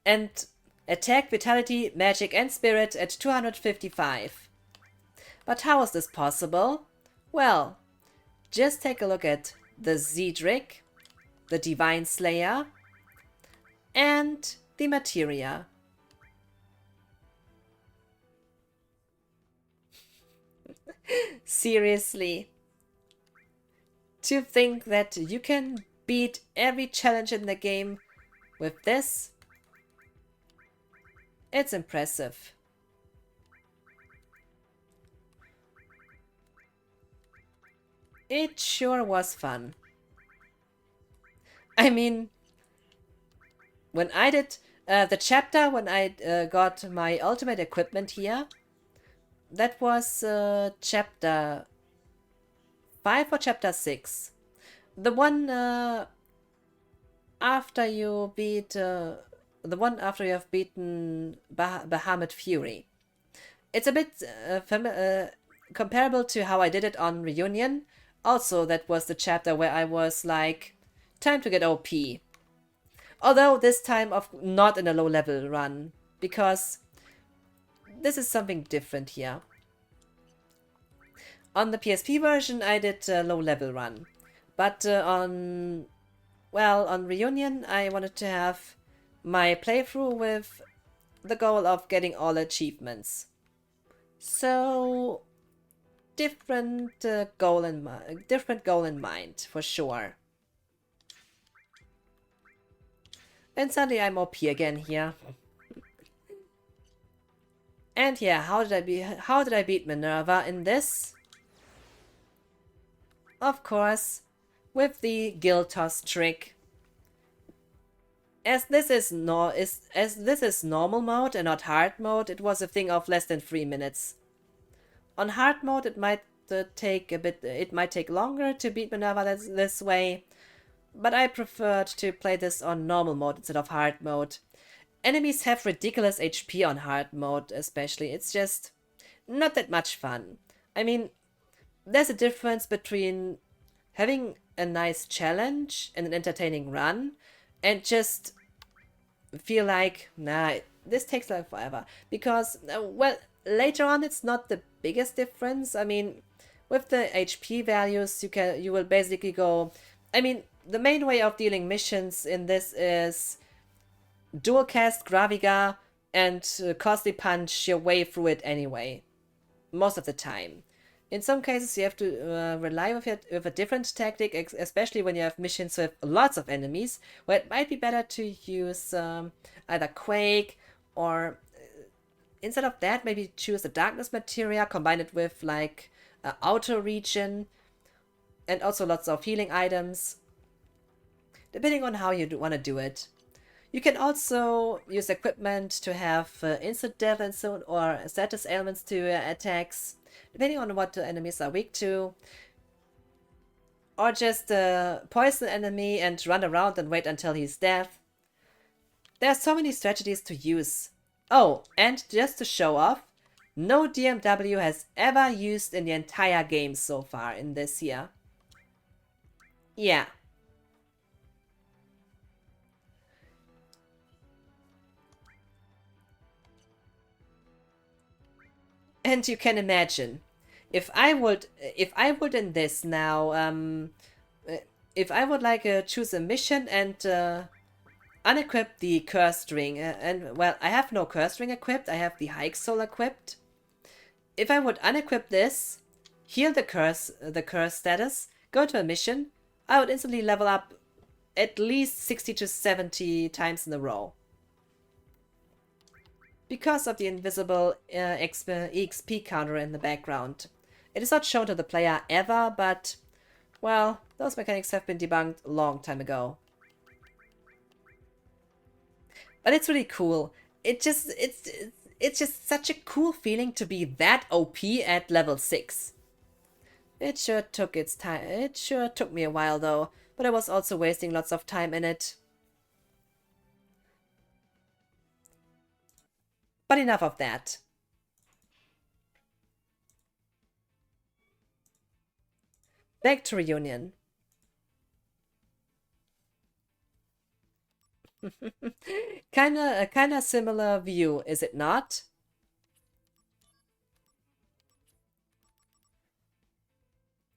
and attack, vitality, magic and spirit at 255. But how is this possible? Well, just take a look at the Zedric, the Divine Slayer, and the Materia. Seriously. To think that you can beat every challenge in the game with this? It's impressive. It sure was fun. I mean, when I did the chapter, when I got my ultimate equipment here, that was chapter 5 or chapter 6. The one after you beat... the one after you have beaten Bahamut Fury. It's a bit comparable to how I did it on Reunion. Also, that was the chapter where I was like, time to get OP. Although this time not in a low level run, because this is something different here. On the PSP version I did a low level run, but on Reunion I wanted to have my playthrough with the goal of getting all achievements. So different goal in mind for sure. And suddenly I'm OP again here. And yeah, how did I beat Minerva in this? Of course, with the guild toss trick. As this is normal mode and not hard mode, it was a thing of less than 3 minutes. On hard mode, it might take a bit. It might take longer to beat Minerva this way, but I preferred to play this on normal mode instead of hard mode. Enemies have ridiculous HP on hard mode, especially. It's just not that much fun. I mean, there's a difference between having a nice challenge and an entertaining run and just feel like, nah, this takes like forever. Because, well, later on it's not the biggest difference. I mean, with the HP values, you will basically go. I mean, the main way of dealing missions in this is dual cast Graviga and costly punch your way through it anyway. Most of the time. In some cases, you have to rely with a different tactic, especially when you have missions with lots of enemies, where it might be better to use either Quake or instead of that, maybe choose the Darkness Materia, combine it with like Outer Region, and also lots of healing items, depending on how you want to do it. You can also use equipment to have instant death and so or status ailments to attacks, depending on what the enemies are weak to. Or just poison the enemy and run around and wait until he's dead. There are so many strategies to use. Oh, and just to show off, no DMW has ever used in the entire game so far in this year. Yeah. And you can imagine, if I would in this now, if I would like choose a mission and unequip the cursed ring, and well, I have no cursed ring equipped, I have the Hike Soul equipped. If I would unequip this, heal the curse status, go to a mission, I would instantly level up at least 60 to 70 times in a row. Because of the invisible EXP counter in the background. It is not shown to the player ever, but, well, those mechanics have been debunked a long time ago. But it's really cool. It's just such a cool feeling to be that OP at level 6. It sure took its time. It sure took me a while though, but I was also wasting lots of time in it. But enough of that. Back to Reunion. Kinda similar view, is it not?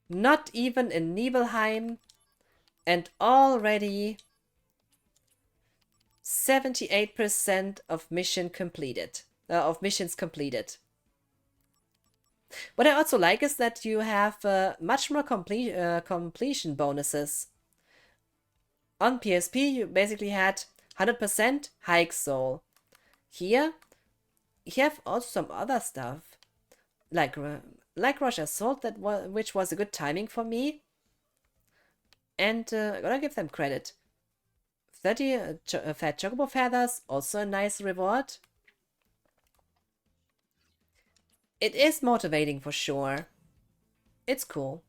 Not even in Nibelheim, and already 78% of missions completed. What I also like is that you have much more completion bonuses. On PSP, you basically had 100% Hike Soul. Here, you have also some other stuff, like Rush Assault, which was a good timing for me. And I gotta give them credit. 30 Fat Chocobo Feathers, also a nice reward. It is motivating for sure. It's cool.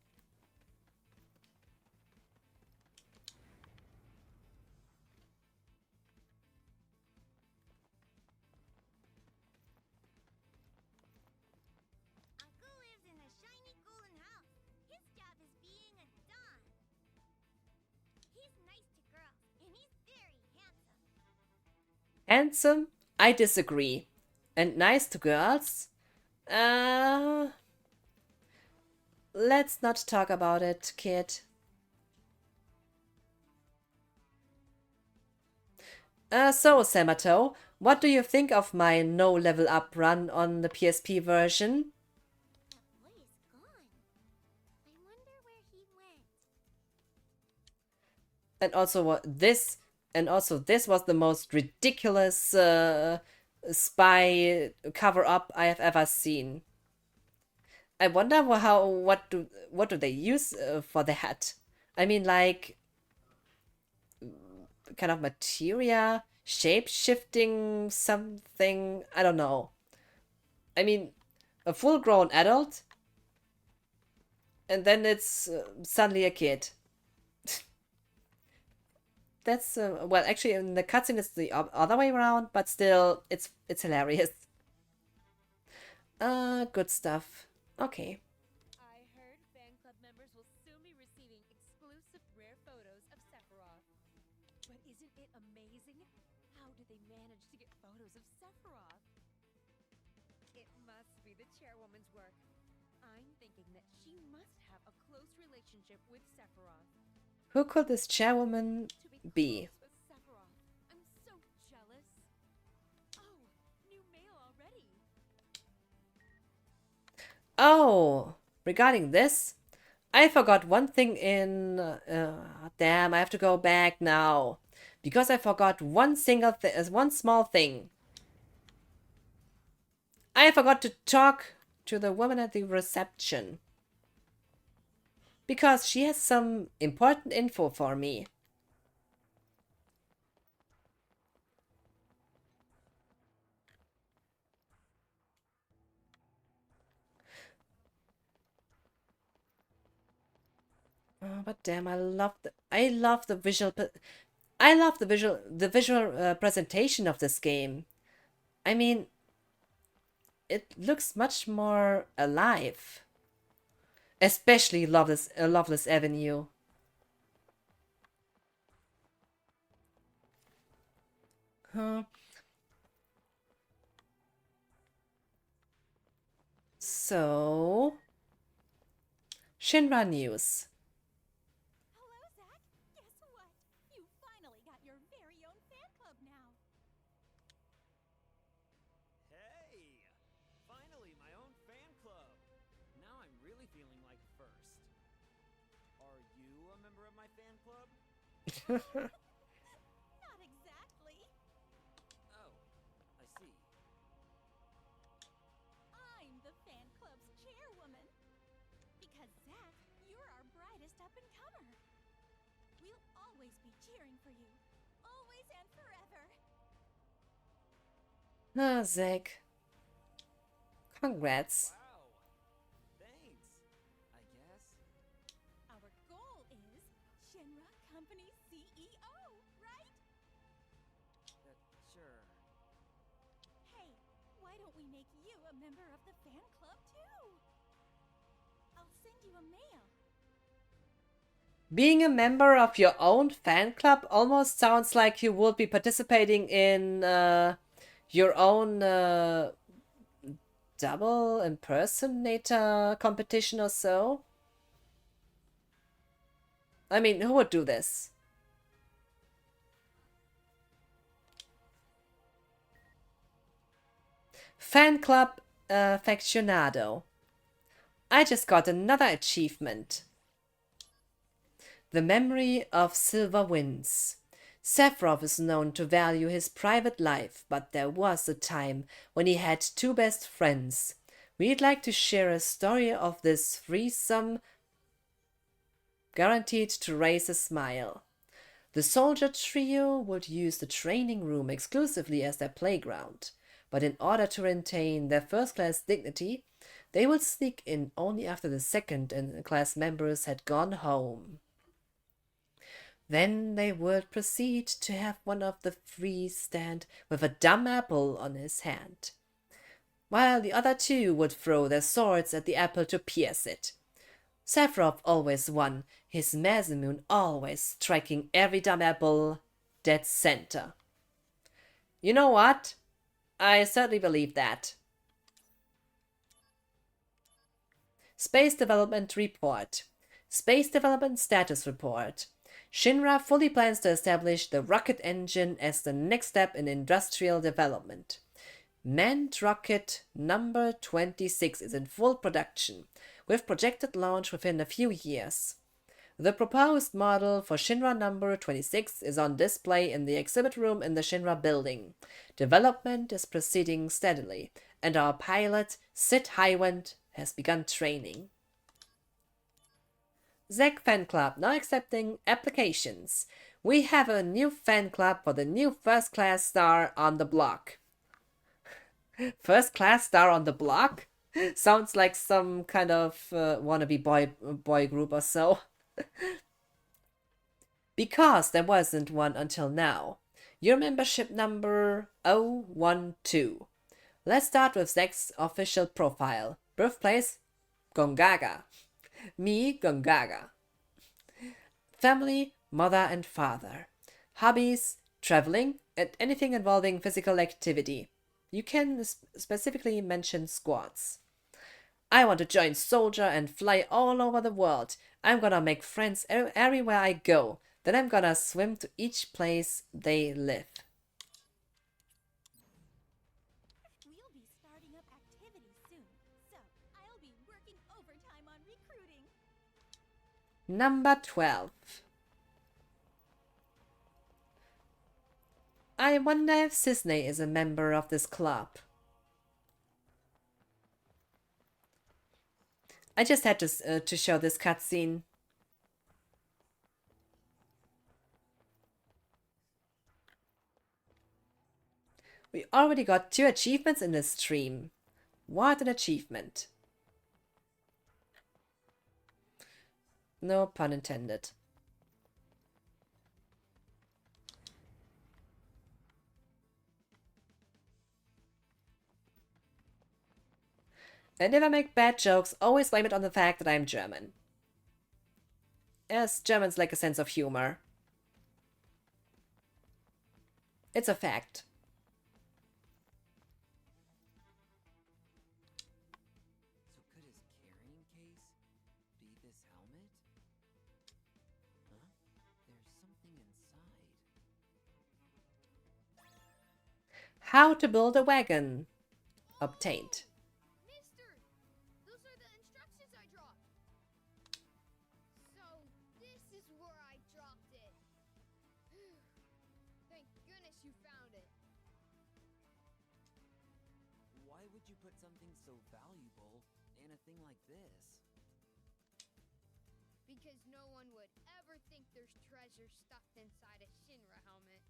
Uncle lives in a shiny golden house. His job is being a don. He's nice to girls, and he's very handsome. Handsome? I disagree. And nice to girls? Let's not talk about it, kid. So, Samato, what do you think of my no level up run on the PSP version? That boy is gone. I wonder where he went. And also, this And also, this was the most ridiculous spy cover-up I have ever seen. I wonder what do they use for that? I mean, like kind of materia, shape-shifting something. I don't know. I mean, a full-grown adult, and then it's suddenly a kid. That's well, actually, in the cutscene it's the other way around, but still, it's hilarious. Good stuff. Okay. I heard fan club members will soon be receiving exclusive rare photos of Sephiroth. But isn't it amazing? How did they manage to get photos of Sephiroth? It must be the chairwoman's work. I'm thinking that she must have a close relationship with Sephiroth. Who could this chairwoman To be? close with Sephiroth. I'm so jealous. Oh, new mail already. Oh, regarding this, I forgot one thing in. Damn, I have to go back now because I forgot one small thing. I forgot to talk to the woman at the reception because she has some important info for me. Oh, but damn, I love the visual presentation of this game. I mean, it looks much more alive. Especially Loveless Avenue. Huh. So, Shinra news. Hello, Zach. Guess what? You finally got your very own fan club now. Hey! Finally, my own fan club! Now I'm really feeling like first. Are you a member of my fan club? Not exactly. Oh, I see. I'm the fan club's chairwoman. Because, Zach, you're our brightest up-and-comer. We'll always be cheering for you. Always and forever. Ah, Zach. Congrats. Wow. Thanks. I guess. Our goal is Shinra Company CEO, right? Sure. Hey, why don't we make you a member of the fan club too? I'll send you a mail. Being a member of your own fan club almost sounds like you would be participating in your own double impersonator competition or so. I mean, who would do this? Fan club aficionado. I just got another achievement. The memory of Silver Winds. Sephiroth is known to value his private life, but there was a time when he had two best friends. We'd like to share a story of this threesome guaranteed to raise a smile. The soldier trio would use the training room exclusively as their playground, but in order to retain their first-class dignity, they would sneak in only after the second-class members had gone home. Then they would proceed to have one of the three stand with a dumb apple on his hand, while the other two would throw their swords at the apple to pierce it. Sephiroth always won, his Masamune always striking every dumb apple dead center. You know what? I certainly believe that. Space Development Report. Space Development Status Report. Shinra fully plans to establish the rocket engine as the next step in industrial development. Manned rocket number 26 is in full production, with projected launch within a few years. The proposed model for Shinra number 26 is on display in the exhibit room in the Shinra building. Development is proceeding steadily, and our pilot, Sid Highwind, has begun training. Zack Fan Club now accepting applications. We have a new fan club for the new first class star on the block. First class star on the block? Sounds like some kind of wannabe boy group or so. Because there wasn't one until now. Your membership number 012. Let's start with Zack's official profile. Birthplace? Gongaga. Me, Gongaga. Family, mother and father. Hobbies, traveling, and anything involving physical activity. You can specifically mention squats. I want to join Soldier and fly all over the world. I'm gonna make friends everywhere I go. Then I'm gonna swim to each place they live. We'll be starting up activities soon, so I'll be working overtime on recruiting. Number 12. I wonder if Cisne is a member of this club. I just had to show this cutscene. We already got 2 achievements in this stream. What an achievement. No pun intended. And if I make bad jokes, always blame it on the fact that I'm German. Yes, Germans lack a sense of humor. It's a fact. So could his carrying case be this helmet? Huh? There's something inside. How to build a wagon. Obtained. Mister! Those are the instructions I dropped. So, this is where I dropped it. Thank goodness you found it. Why would you put something so valuable in a thing like this? Because no one would ever think there's treasure stuffed inside a Shinra helmet.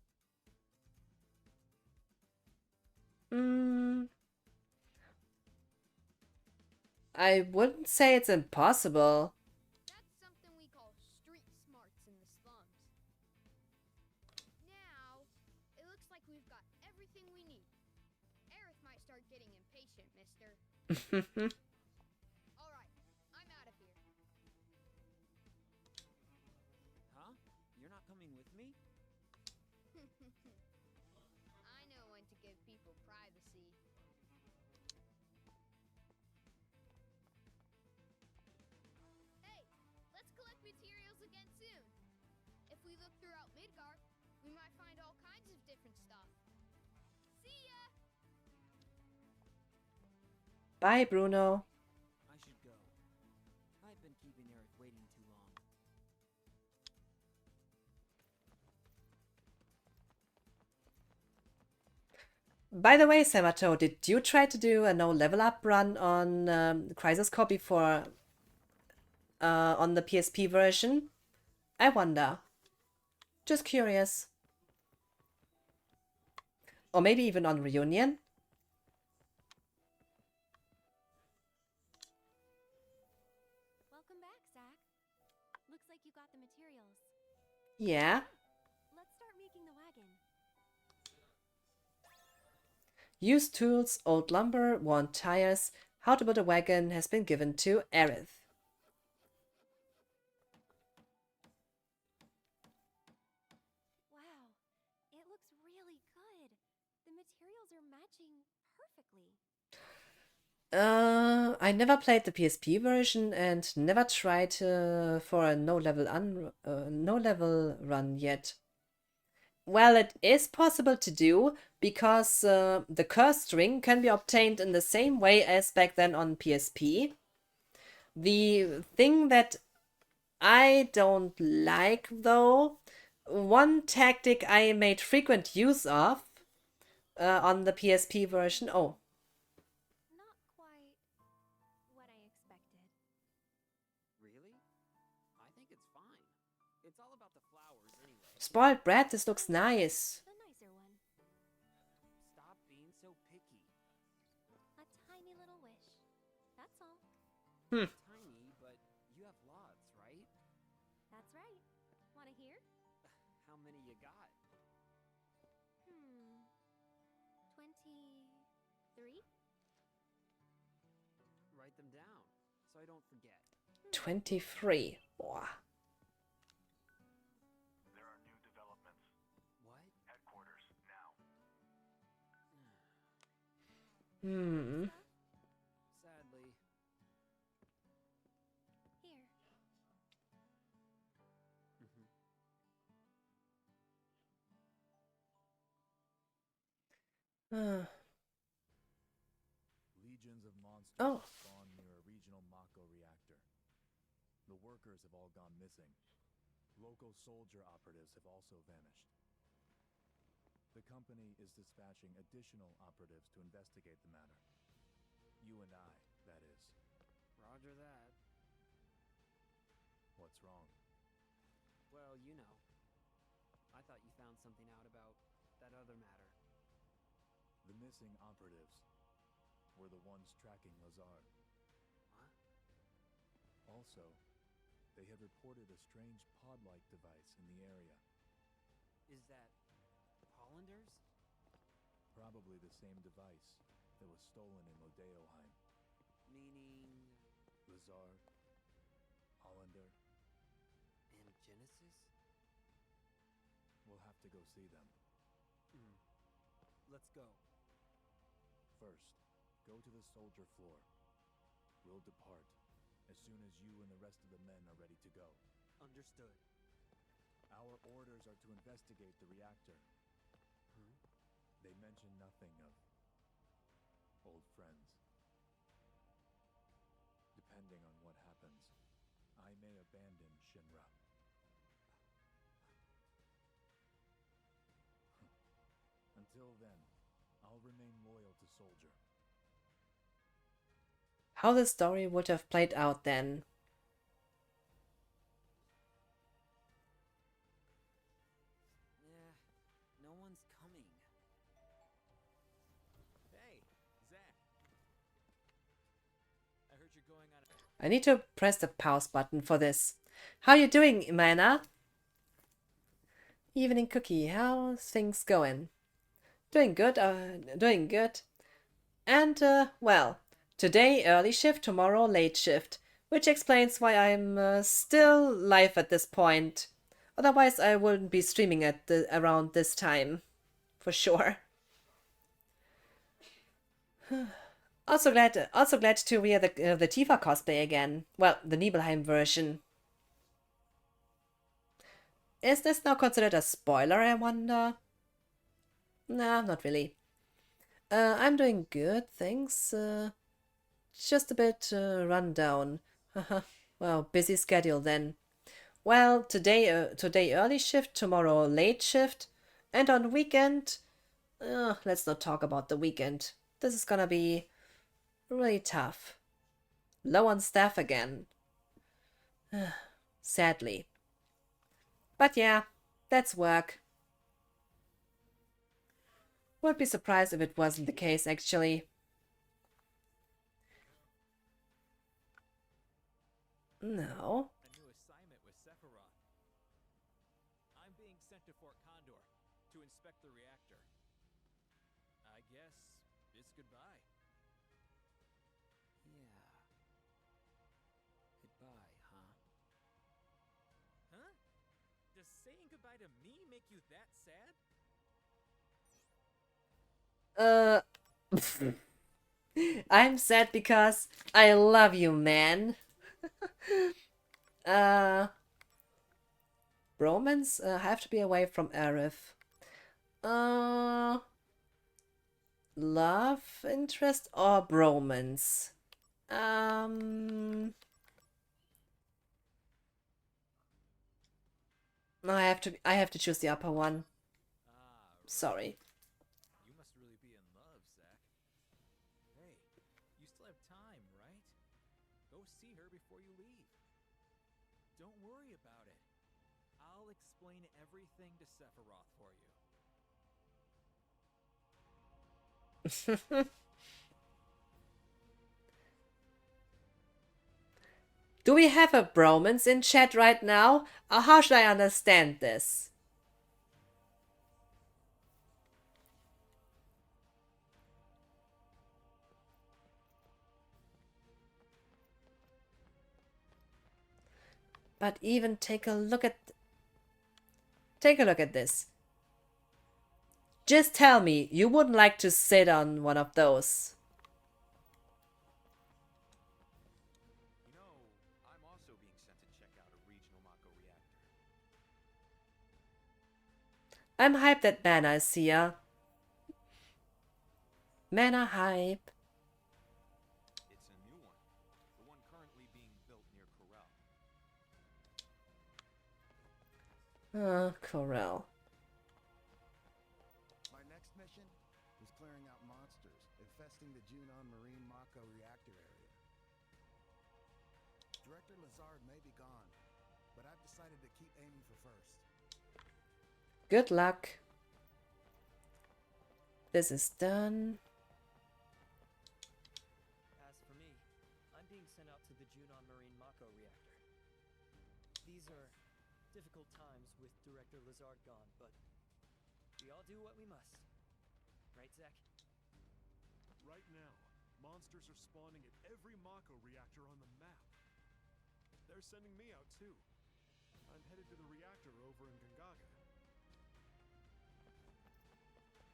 I wouldn't say it's impossible. That's something we call street smarts in the slums. Now, it looks like we've got everything we need. Aerith might start getting impatient, mister. Alright, I'm out of here. Huh? You're not coming with me? I know when to give people privacy. Hey, let's collect materials again soon. If we look throughout Midgar, we might find all kinds of different stuff. See ya! Bye, Bruno. I should go. I've been keeping Aerith waiting too long. By the way, Samato, did you try to do a no level up run on Crisis Core before on the PSP version? I wonder. Just curious. Or maybe even on Reunion? Welcome back, Zach. Looks like you got the materials. Yeah. Let's start making the wagon. Used tools, old lumber, worn tires. How to build a wagon has been given to Aerith. Wow, it looks really good. The materials are matching perfectly. I never played the PSP version and never tried for a no level run yet. Well, it is possible to do because the curse string can be obtained in the same way as back then on PSP. The thing that I don't like, though. One tactic I made frequent use of on the PSP version. Oh, Not quite what I expected. Really? I think it's fine. It's all about the flowers anyway. spoiled brat, this looks nice. The nicer one. Stop being so picky. A tiny little wish. That's all. Tiny, but you have lots, right? That's right. Want to hear? How many you got? 23? Write them down so I don't forget. 23. Boah. There are new developments. What? Headquarters now. Hmm. Sadly. Here. Mhm. Uh, Legions of monsters Oh. spawn near a regional Mako reactor. The workers have all gone missing. Local soldier operatives have also vanished. The company is dispatching additional operatives to investigate the matter. You and I, that is. Roger that. What's wrong? Well, you know. I thought you found something out about that other matter. The missing operatives were the ones tracking Lazar. Huh? Also, they had reported a strange pod-like device in the area. Is that Hollanders? Probably the same device that was stolen in Nibelheim. Meaning... Lazar, Hollander, and Genesis? we'll have to go see them. Let's go. First, go to the soldier floor. We'll depart as soon as you and the rest of the men are ready to go. Understood. Our orders are to investigate the reactor. Huh? They mention nothing of old friends. Depending on what happens, I may abandon Shinra. Until then, I'll remain loyal to Soldier. How the story would have played out then. Yeah, no one's coming. Hey, Zach. I heard you're going on a... I need to press the pause button for this. How you doing, Mana? Evening Cookie, how's things going? Doing good, doing good. And, well, today early shift, tomorrow late shift. Which explains why I'm still live at this point. Otherwise, I wouldn't be streaming at around this time. For sure. Also glad to wear the Tifa cosplay again. Well, the Nibelheim version. Is this now considered a spoiler, I wonder? Nah, not really. I'm doing good, thanks. Just a bit run down. Well, busy schedule then. Well, today early shift, tomorrow late shift, and on weekend, let's not talk about the weekend. This is gonna be really tough. Low on staff again. Sadly. But yeah, that's work. Would be surprised if it wasn't the case, actually. No. a new assignment with Sephiroth. I'm being sent to Fort Condor to inspect the reactor. I guess it's goodbye. Yeah. Goodbye, huh? Huh? Does saying goodbye to me make you that sad? I'm sad because I love you, man. Romance? Have to be away from Arif. Love interest or bromance? No, I have to choose the upper one. Ah, right. Sorry. You must really be in love, Zach. Hey, you still have time, right? Go see her before you leave. Don't worry about it. I'll explain everything to Sephiroth for you. Do we have a bromance in chat right now? Or how should I understand this? But even take a look at this. Just tell me you wouldn't like to sit on one of those. You know, I'm also being sent to check out a regional Mako reactor. I'm hyped that Mana is here. Mana hype. It's a new one. The one currently being built near Corel. Corel. My next mission is clearing out monsters infesting the Junon Marine Mako reactor area. Director Lazard may be gone, but I've decided to keep aiming for first. Good luck. This is done. As for me, I'm being sent out to the Junon Marine Mako reactor. These are difficult times with Director Lazard gone, but we all do what we must. Right, Zach? Right now, monsters are spawning at every Mako reactor on the map. They're sending me out too. I'm headed to the reactor over in Gongaga.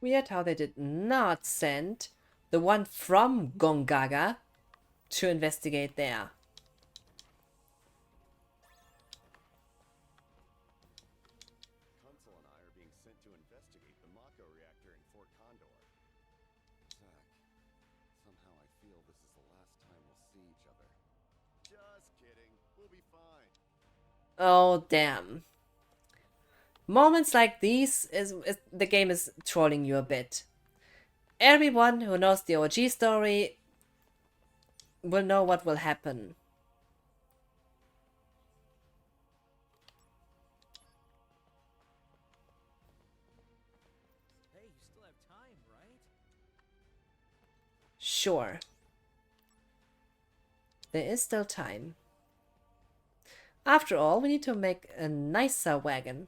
Weird how they did not send the one from Gongaga to investigate there. Kunsel and I are being sent to investigate the Mako reactor in Fort Condor. Zach, somehow I feel this is the last time we'll see each other. Just kidding. We'll be fine. Oh, damn. Moments like these is the game is trolling you a bit. Everyone who knows the OG story will know what will happen. Hey, you still have time, right? Sure. There is still time. After all, we need to make a nicer wagon.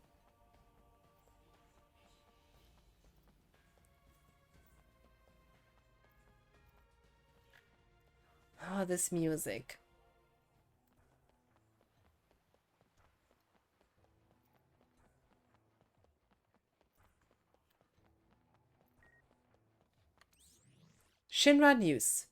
Oh, this music. Shinra News.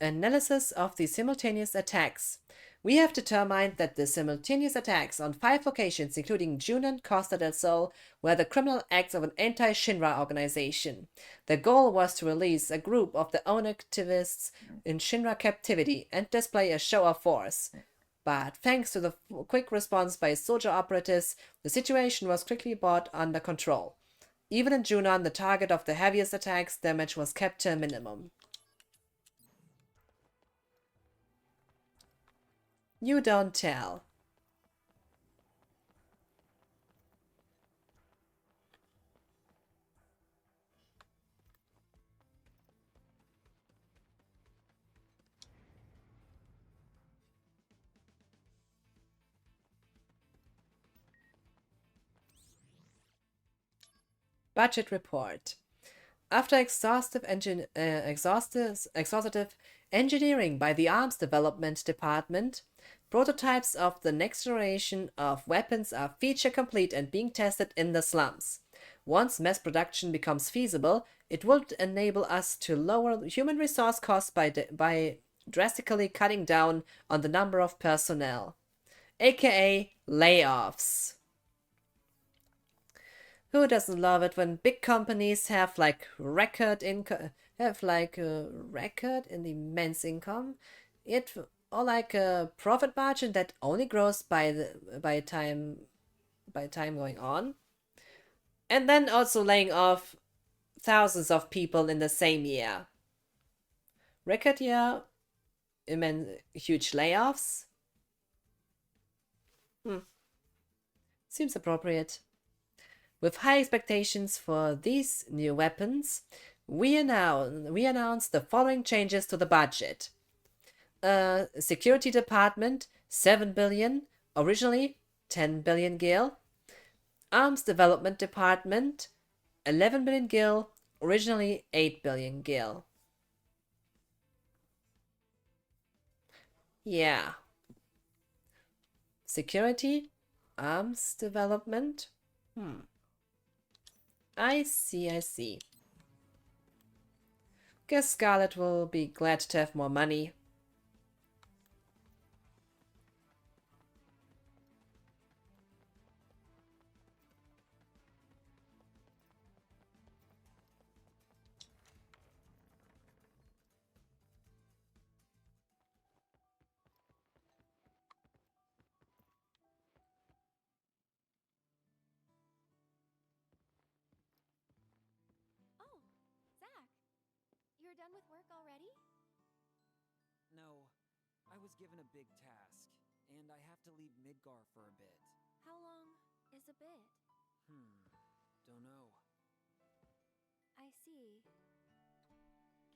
Analysis of the simultaneous attacks. We have determined that the simultaneous attacks on 5 locations, including Junon, Costa del Sol, were the criminal acts of an anti-Shinra organization. The goal was to release a group of the own activists in Shinra captivity and display a show of force. But thanks to the quick response by soldier operatives, the situation was quickly brought under control. Even in Junon, the target of the heaviest attacks, damage was kept to a minimum. You don't tell. Budget report. After exhaustive engineering by the Arms Development Department, prototypes of the next generation of weapons are feature complete and being tested in the slums. Once mass production becomes feasible, it will enable us to lower human resource costs by drastically cutting down on the number of personnel, aka layoffs. Who doesn't love it when big companies have record income, record in immense income, or like a profit margin that only grows by time by time going on. And then also laying off thousands of people in the same year. Record year, huge layoffs. Seems appropriate. With high expectations for these new weapons, we announced the following changes to the budget. Security Department, 7 billion, originally 10 billion gil. Arms Development Department, 11 billion gil, originally 8 billion gil. Yeah. Security, arms development. I see. Guess Scarlet will be glad to have more money. Oh, Zach. You're done with work already? No, I was given a big task, and I have to leave Midgar for a bit. How long is a bit? Don't know. I see.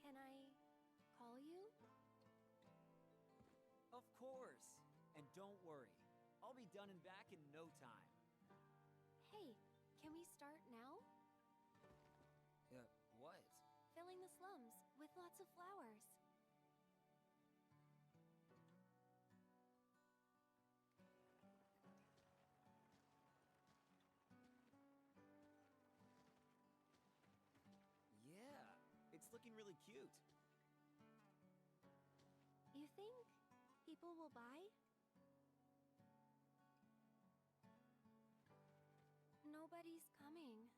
Can I call you? Of course! And don't worry, I'll be done and back in no time. Hey, can we start now? What? Filling the slums with lots of flowers. Yeah, it's looking really cute. You think people will buy? Nobody's coming.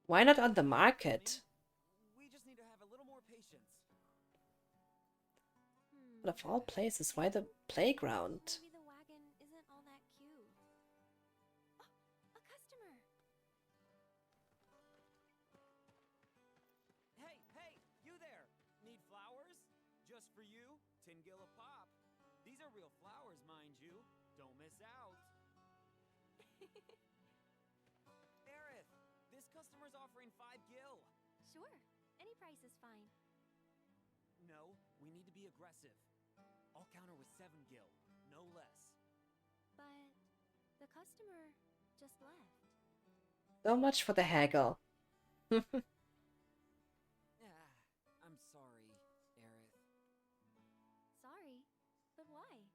Why not on the market? We just need to have a little more patience. But of all places, why the playground? Maybe the wagon isn't all that cute. Oh, a customer! Hey, you there! Need flowers? Just for you, 10 gil a pop. These are real flowers, mind you. Don't miss out. Aerith, this customer's offering 5 gil. Sure, any price is fine. No, we need to be aggressive. I'll counter with 7 gil, no less. But the customer just left. So much for the haggle. I'm sorry, Aerith. Sorry, but why?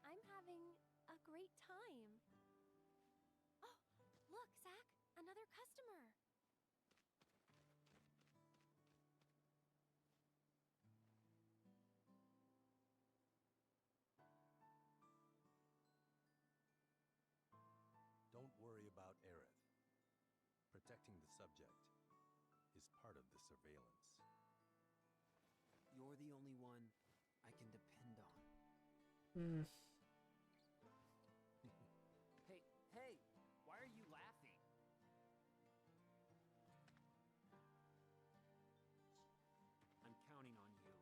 I'm having a great time. Oh, look, Zach, another customer. Don't worry about Aerith. Protecting the subject is part of the surveillance. You're the only one I can depend on. Hey, why are you laughing? I'm counting on you.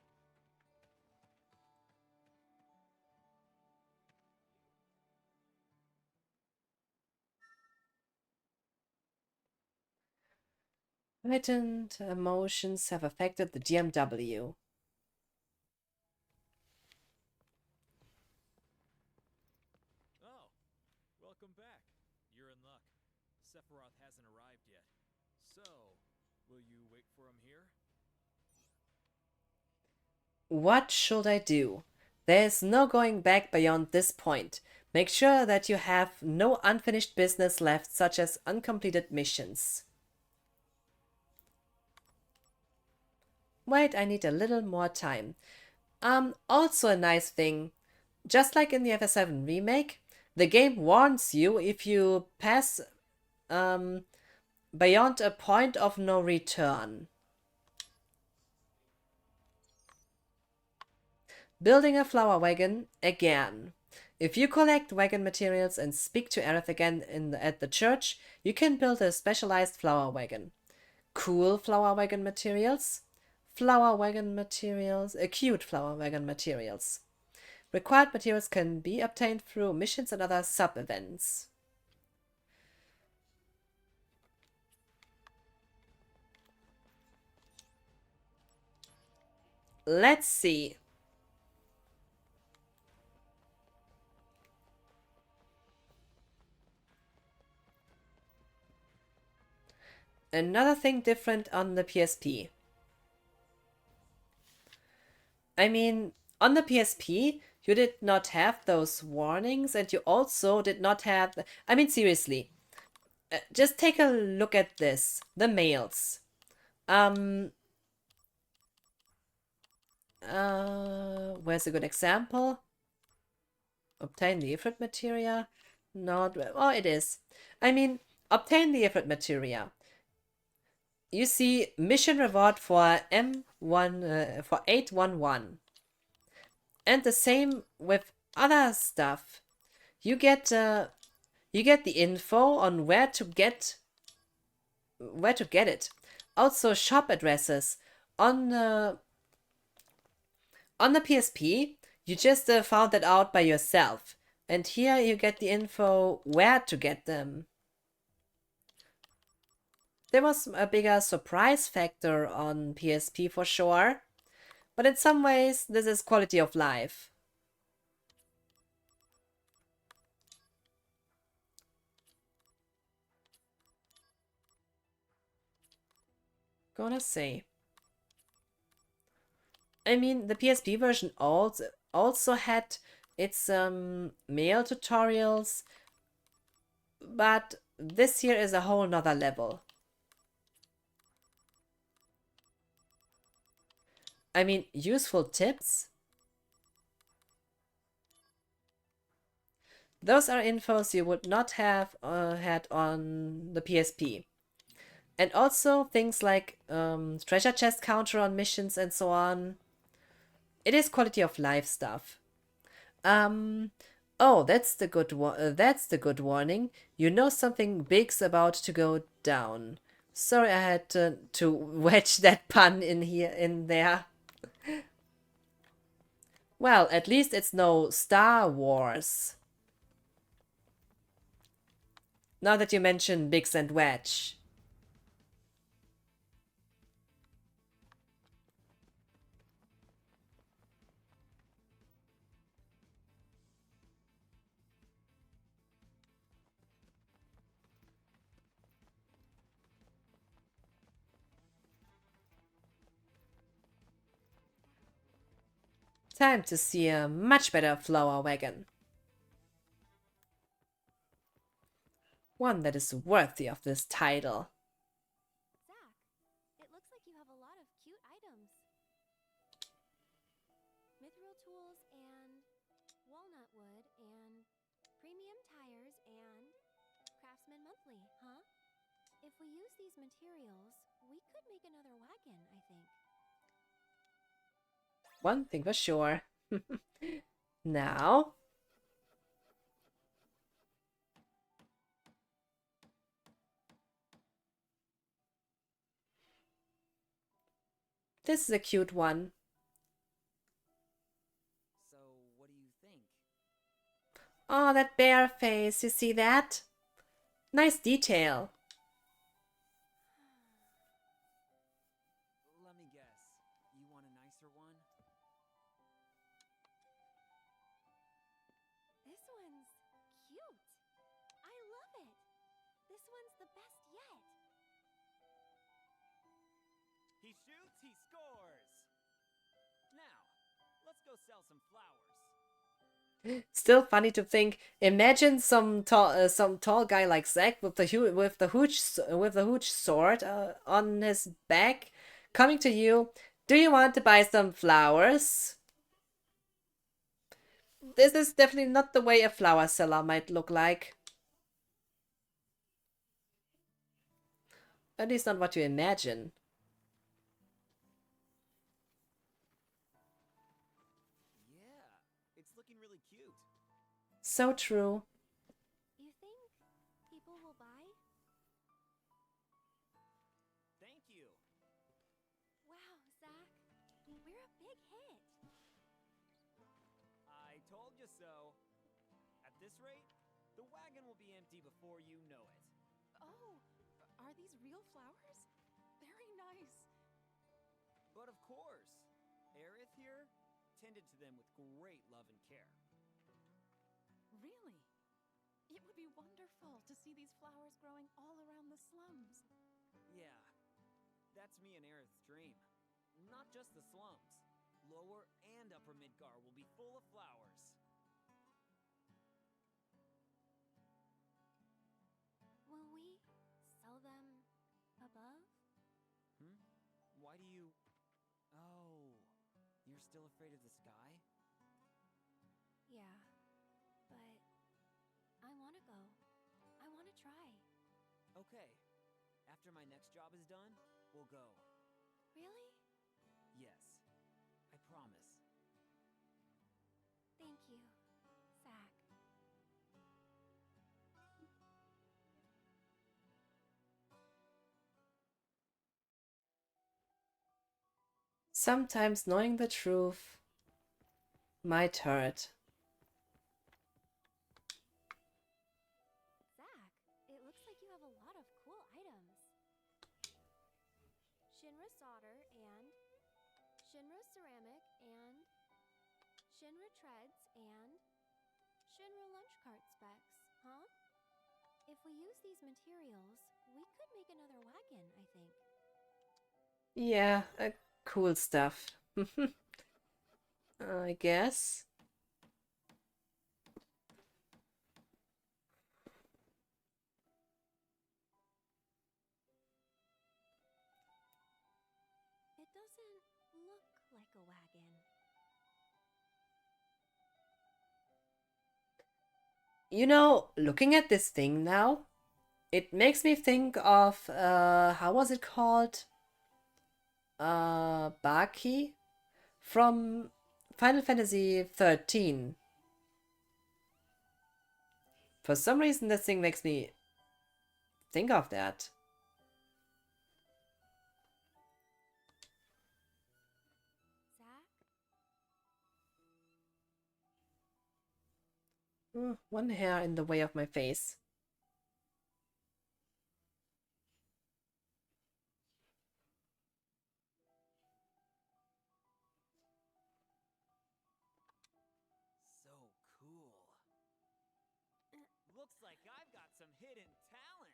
Heightened emotions have affected the DMW. Oh, welcome back. You're in luck. Sephiroth hasn't arrived yet. So, will you wait for him here? What should I do? There's no going back beyond this point. Make sure that you have no unfinished business left, such as uncompleted missions. Wait, I need a little more time. Also a nice thing. Just like in the FS7 remake, the game warns you if you pass beyond a point of no return. Building a flower wagon again. If you collect wagon materials and speak to Aerith again at the church, you can build a specialized flower wagon. Cool flower wagon materials. Flower wagon materials. Cute flower wagon materials. Required materials can be obtained through missions and other sub-events. Let's see. Another thing different on the PSP. I mean, on the PSP, you did not have those warnings, and you also did not have... I mean, seriously. Just take a look at this. The mails. Where's a good example? Obtain the Ifrit materia. Not... Oh, it is. I mean, obtain the Ifrit materia. You see mission reward for M1 for 811. And the same with other stuff. You get the info on where to get it. Also shop addresses on the PSP. You just found that out by yourself. And here you get the info where to get them. There was a bigger surprise factor on PSP for sure. But in some ways, this is quality of life. Gonna say. I mean, the PSP version also had its mail tutorials, but this here is a whole nother level. I mean, useful tips. Those are infos you would not have had on the PSP. And also things like treasure chest counter on missions and so on. It is quality of life stuff. Oh, that's the good warning. You know something big's about to go down. Sorry, I had to wedge that pun in there. Well, at least it's no Star Wars. Now that you mention Biggs and Wedge. Time to see a much better flower wagon. One that is worthy of this title. Zach, it looks like you have a lot of cute items. Mithril tools and walnut wood and premium tires and Craftsman Monthly, huh? If we use these materials, we could make another wagon, I think. One thing for sure. Now. This is a cute one. So, what do you think? Oh, that bear face, you see that? Nice detail. Let me guess. You want a nicer one? This one's cute. I love it. This one's the best yet. He shoots, he scores! Now, let's go sell some flowers. Still funny to think. Imagine some tall guy like Zack with the huge sword on his back, coming to you. Do you want to buy some flowers? This is definitely not the way a flower seller might look like. At least not what you imagine. Yeah, it's looking really cute. So true. You think people will buy? Thank you. Wow, Zach, we're a big hit. I told you so. At this rate, the wagon will be empty before you know it. Oh, are these real flowers? Very nice. But of course, Aerith here tended to them with great love and care. Really? It would be wonderful to see these flowers growing all around the slums. Yeah, that's me and Aerith's dream. Not just the slums. Lower and Upper Midgar will be full of flowers. Will we sell them above? Why do you... Oh, you're still afraid of the sky? Yeah, but I want to go. I want to try. Okay, after my next job is done, we'll go. Really? Yes, I promise. Thank you, Zach. Sometimes knowing the truth might hurt. Zach, it looks like you have a lot of cool items. Shinra solder and Shinra ceramic and Shinra treads and Shinra lunch cart specs, huh? If we use these materials, we could make another wagon, I think. Yeah, cool stuff. I guess. It doesn't look like a wagon. You know, looking at this thing now, it makes me think of, how was it called? Baki from Final Fantasy 13. For some reason, this thing makes me think of that. Zach? One hair in the way of my face. So cool. Looks like I've got some hidden talent.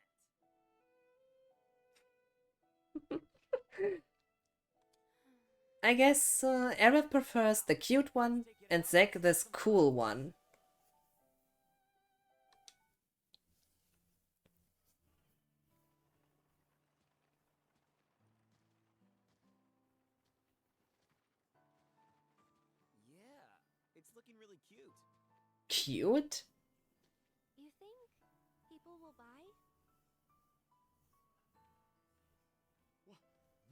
I guess Aerith prefers the cute one and Zack this cool one. Yeah, it's looking really cute. Cute? You think people will buy?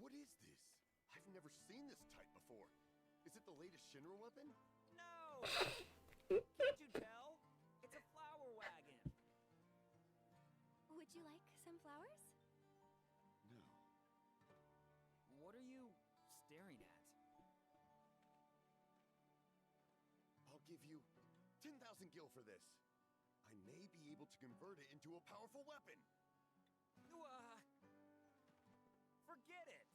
What is this? I've never seen this type before. Is it the latest Shinra weapon? No! Can't you tell? It's a flower wagon. Would you like some flowers? No. What are you staring at? I'll give you 10,000 gil for this. I may be able to convert it into a powerful weapon. Forget it!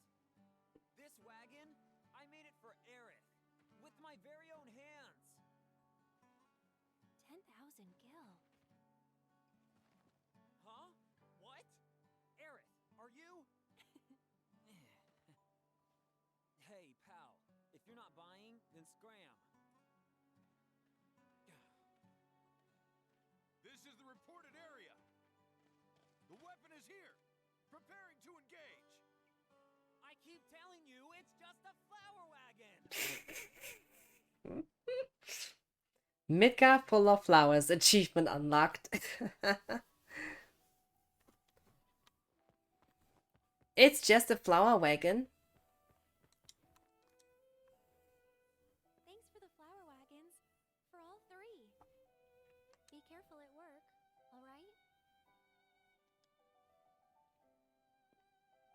This wagon, I made it for Aerith, with my very own hands. 10,000 gil. Huh? What? Aerith, are you? Hey, pal, if you're not buying, then scram. This is the reported area. The weapon is here, preparing to engage. I keep telling you, it's just a flower wagon. Midgar full of flowers, achievement unlocked. It's just a flower wagon. Thanks for the flower wagons. For all three.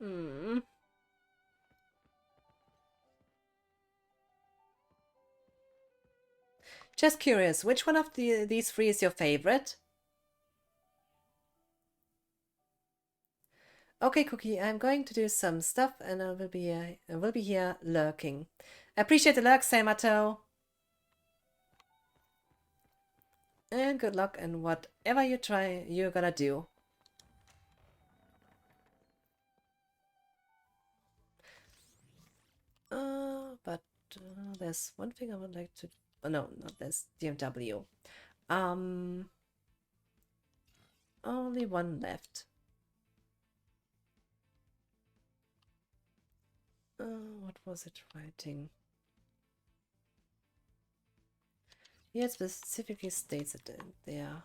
Hmm. Just curious, which one of these three is your favorite? Okay, Cookie, I'm going to do some stuff and I will be here lurking. Appreciate the lurk, Samato. And good luck in whatever you're gonna do. But there's one thing I would like to... Oh, no, not this. DMW. Only one left. What was it writing? Yeah, it specifically states it there.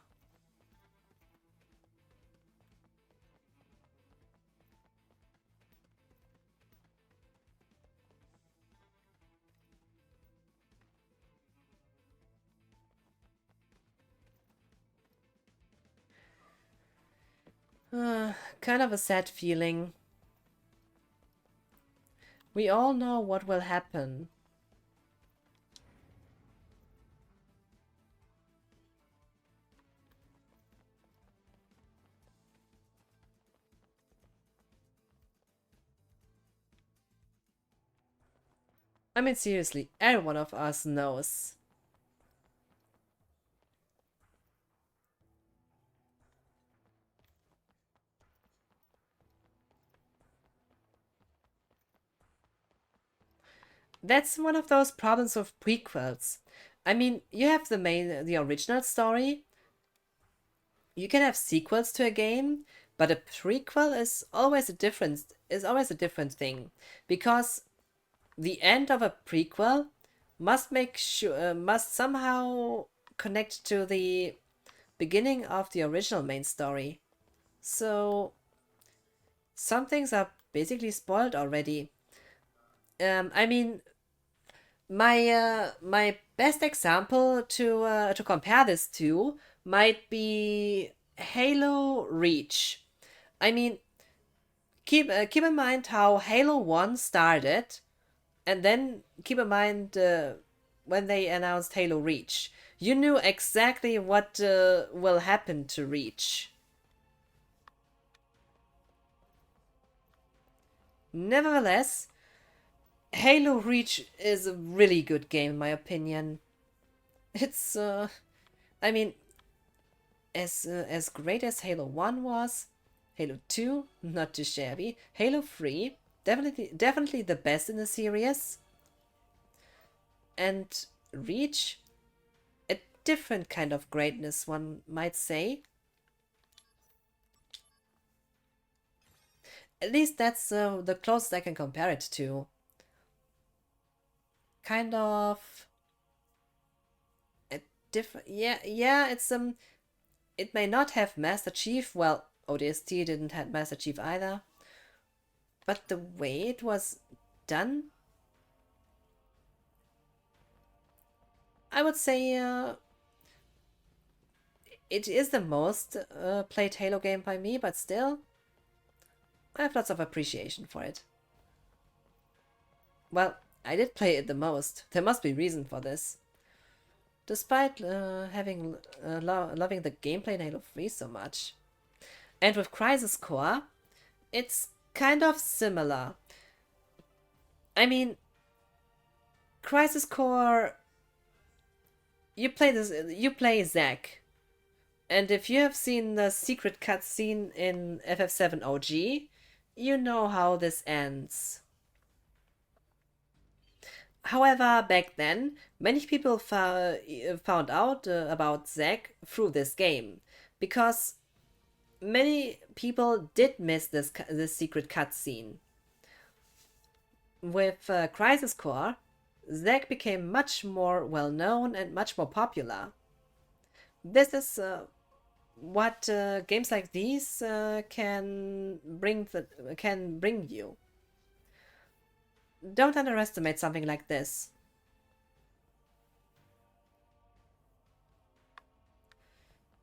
Kind of a sad feeling. We all know what will happen. I mean, seriously, every one of us knows. That's one of those problems with prequels. I mean, you have the original story. You can have sequels to a game, but a prequel is always a different thing, because the end of a prequel must somehow connect to the beginning of the original main story. So some things are basically spoiled already. I mean, my best example to compare this to might be Halo Reach. I mean, keep in mind how Halo 1 started, and then keep in mind when they announced Halo Reach. You knew exactly what will happen to Reach. Nevertheless, Halo Reach is a really good game in my opinion. It's I mean, as great as Halo 1 was, Halo 2 not too shabby, Halo 3 definitely the best in the series, and Reach a different kind of greatness, one might say. At least that's the closest I can compare it to. Kind of a different, yeah. It may not have Master Chief. Well, ODST didn't have Master Chief either. But the way it was done, I would say it is the most played Halo game by me, but still, I have lots of appreciation for it. Well, I did play it the most. There must be reason for this. Despite loving the gameplay in Halo 3 so much. And with Crisis Core, it's kind of similar. I mean, Crisis Core, you play Zack. And if you have seen the secret cutscene in FF7 OG, you know how this ends. However, back then, many people found out about Zack through this game, because many people did miss this secret cutscene. With Crisis Core, Zack became much more well known and much more popular. This is what games like these can bring you. Don't underestimate something like this.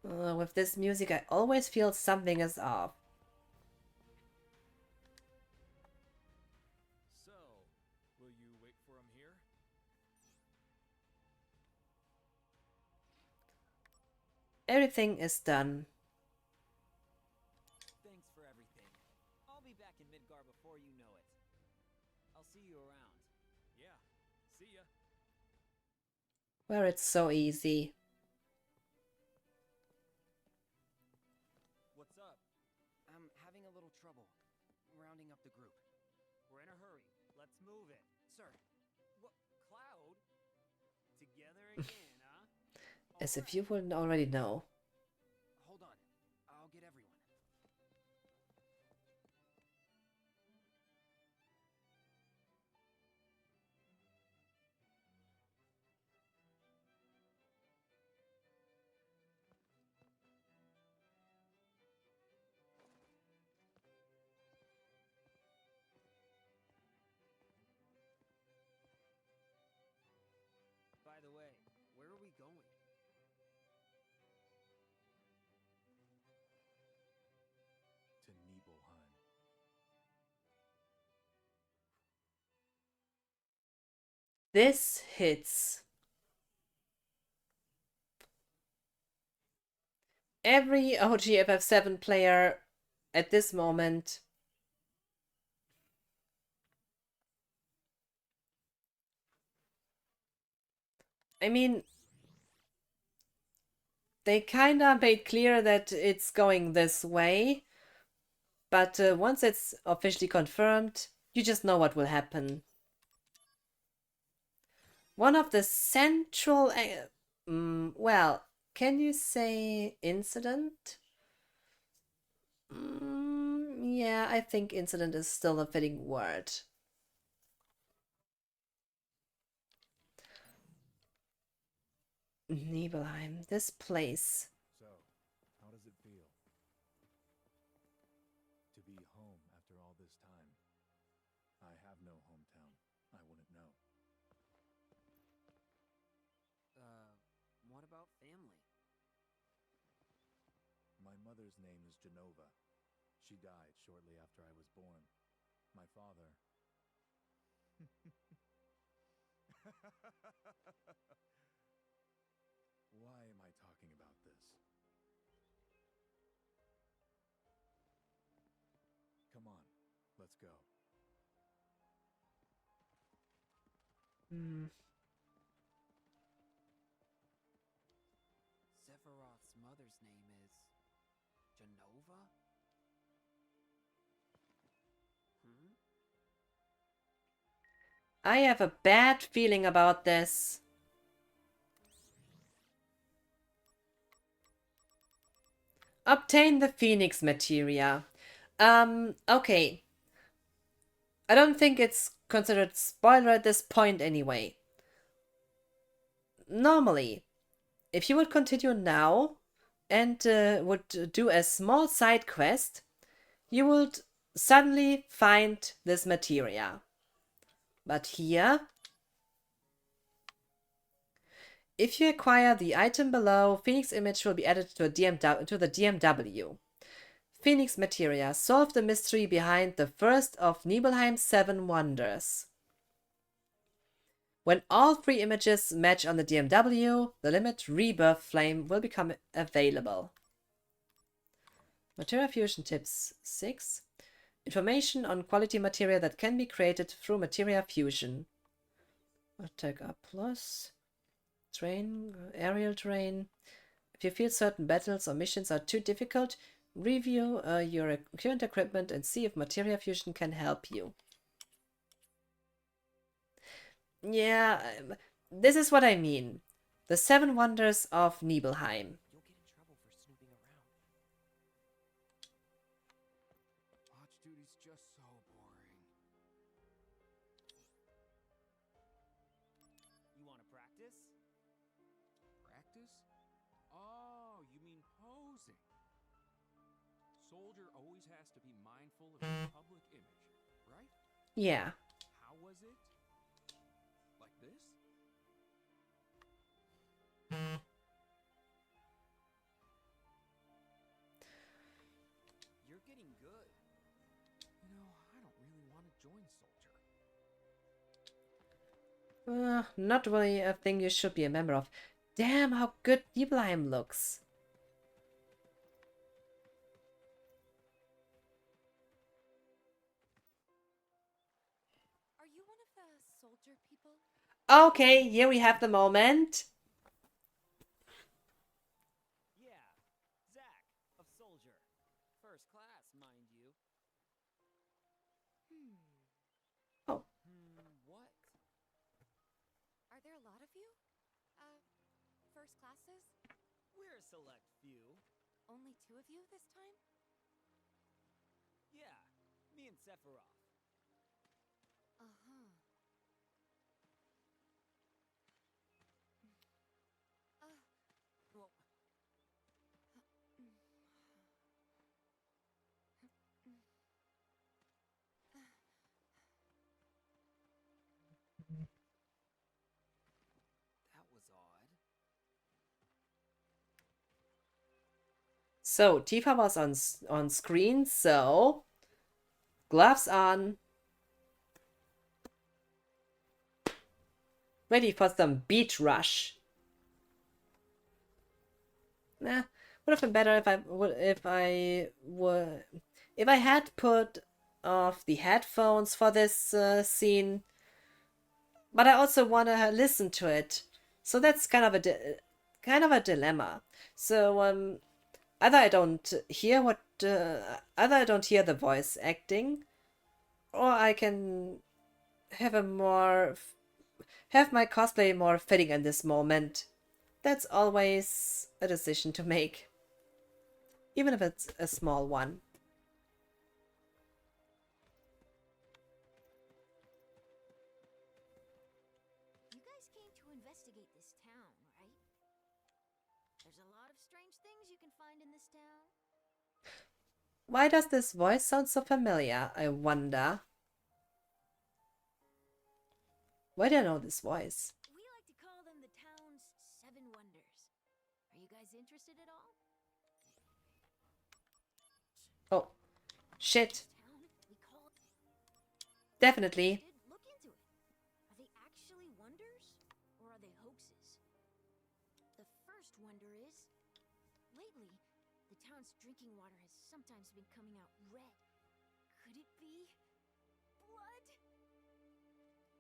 With this music, I always feel something is off. for him here. Everything is done. Thanks for everything. I'll be back in Midgar before you know it. I'll see you around. Yeah, see ya. Where it's so easy. What's up? I'm having a little trouble rounding up the group. We're in a hurry. Let's move it. Sir. What? Cloud? Together again, huh? As if you wouldn't already know. Hold on. I'll get everyone. By the way, where are we going? To Nibelheim. This hits. Every OGFF7 player at this moment I mean, they kinda made clear that it's going this way, but once it's officially confirmed, you just know what will happen. One of the central, well, can you say incident? Yeah, I think incident is still a fitting word. Nibelheim, this place. So, how does it feel? To be home after all this time. I have no hometown. I wouldn't know. What about family? My mother's name is Genova. She died shortly after I was born. My father... Why am I talking about this? Come on, let's go. Sephiroth's mother's name is Genova? I have a bad feeling about this. Obtain the Phoenix materia. Okay. I don't think it's considered spoiler at this point anyway. Normally, if you would continue now and would do a small side quest, you would suddenly find this materia. But here, if you acquire the item below, Phoenix image will be added to the DMW. Phoenix materia. Solve the mystery behind the first of Nibelheim's 7 wonders. When all 3 images match on the DMW, the limit rebirth flame will become available. Materia fusion tips 6. Information on quality materia that can be created through materia fusion. Attack up plus. Terrain, aerial terrain. If you feel certain battles or missions are too difficult, review your current equipment and see if materia fusion can help you. Yeah, this is what I mean. The 7 wonders of Nibelheim. You'll get in trouble for snooping around. Watch duty's just so boring. You want to practice? Practice? Oh, you mean posing. Soldier always has to be mindful of his public image, right? Yeah. How was it? Like this? You're getting good. You know, I don't really want to join Soldier. Not really a thing you should be a member of. Damn, how good Nibelheim looks. Are you one of the soldier people? Okay, here we have the moment. Yeah, Zach, of Soldier. First class, mind you. Oh. What? Are there a lot of you? First classes? We're a select few. Only 2 of you this time? Yeah, me and Sephiroth. Uh-huh. Well, that was odd. So, Tifa was on screen, so gloves on. Ready for some beach rush. Nah, would have been better if I had put off the headphones for this scene, but I also want to listen to it. So that's kind of a dilemma. So either I don't hear either I don't hear the voice acting, or I can have have my cosplay more fitting in this moment. That's always a decision to make, even if it's a small one. You guys came to investigate this town, right? There's a lot of strange things you can find in this town. Why does this voice sound so familiar, I wonder? Why do I know this voice? We like to call them the town's 7 wonders. Are you guys interested at all? Oh, shit. Town, we call it... Definitely. Look into it. Are they actually wonders? Or are they hoaxes? The first wonder is... Lately, the town's drinking water has sometimes been coming out red. Could it be... blood?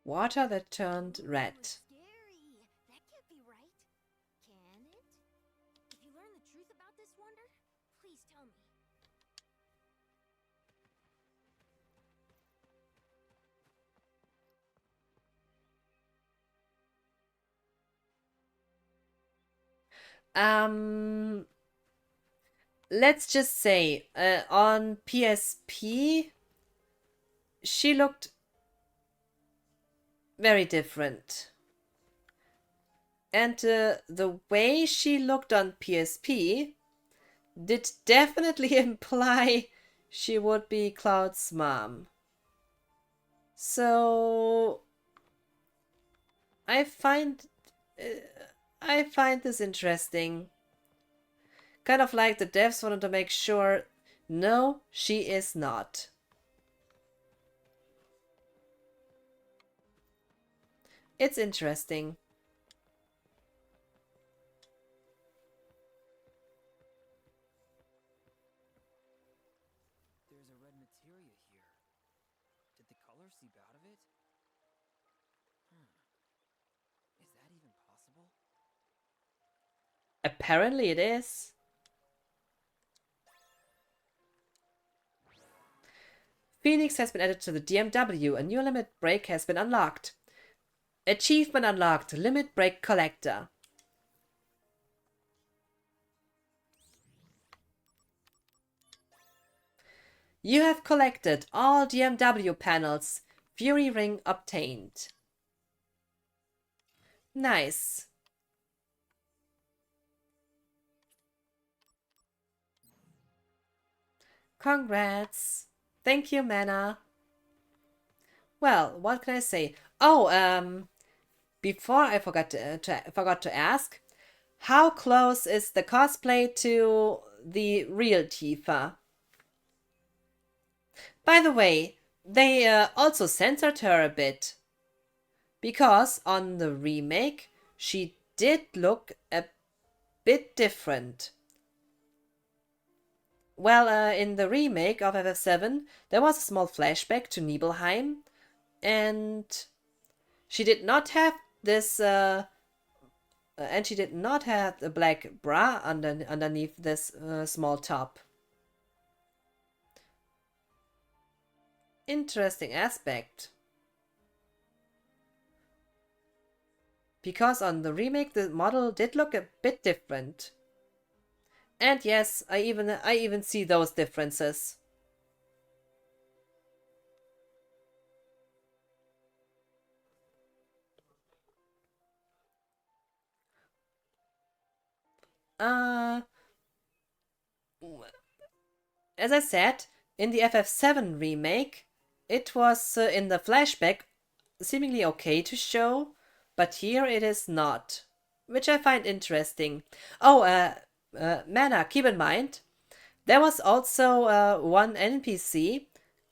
Water that turned red. Scary. That can't be right. Can it? If you learn the truth about this wonder, please tell me. Let's just say, on PSP, she looked very different. And the way she looked on PSP did definitely imply she would be Cloud's mom. So I find this interesting. Kind of like the devs wanted to make sure, no, she is not. It's interesting. There's a red materia here. Did the color seep out of it? Is that even possible? Apparently it is. Phoenix has been added to the DMW. A new limit break has been unlocked. Achievement unlocked. Limit break collector. You have collected all DMW panels. Fury ring obtained. Nice. Congrats. Thank you, Mana. Well, what can I say? Oh, before I forgot to ask, how close is the cosplay to the real Tifa? By the way, they also censored her a bit. Because on the remake, she did look a bit different. Well, in the remake of FF7, there was a small flashback to Nibelheim, and she did not have this, and she did not have a black bra underneath this small top. Interesting aspect. Because on the remake, the model did look a bit different. And yes, I even see those differences. As I said, in the FF7 remake, it was in the flashback seemingly okay to show, but here it is not, which I find interesting. Oh, Mana, keep in mind, there was also one NPC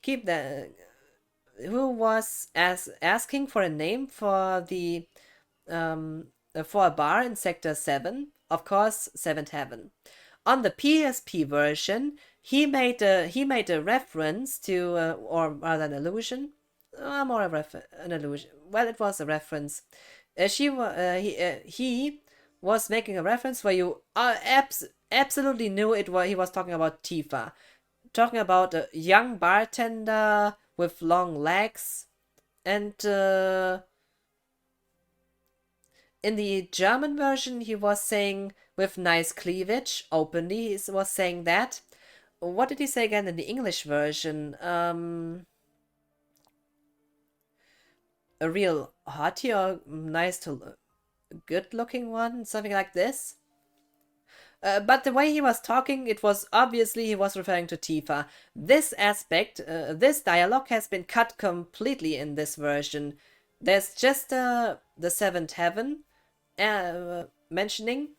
who was asking for a name for the for a bar in Sector 7, of course, Seventh Heaven. On the PSP version, he made a reference to, or rather an allusion, an allusion. Well, it was a reference. He was making a reference where you absolutely knew he was talking about Tifa, talking about a young bartender with long legs, and in the German version, he was saying with nice cleavage openly. He was saying that. What did he say again in the English version? A real hottie or nice to good looking one, something like this. But the way he was talking, it was obviously he was referring to Tifa. This aspect, this dialogue has been cut completely in this version. There's just the Seventh Heaven mentioning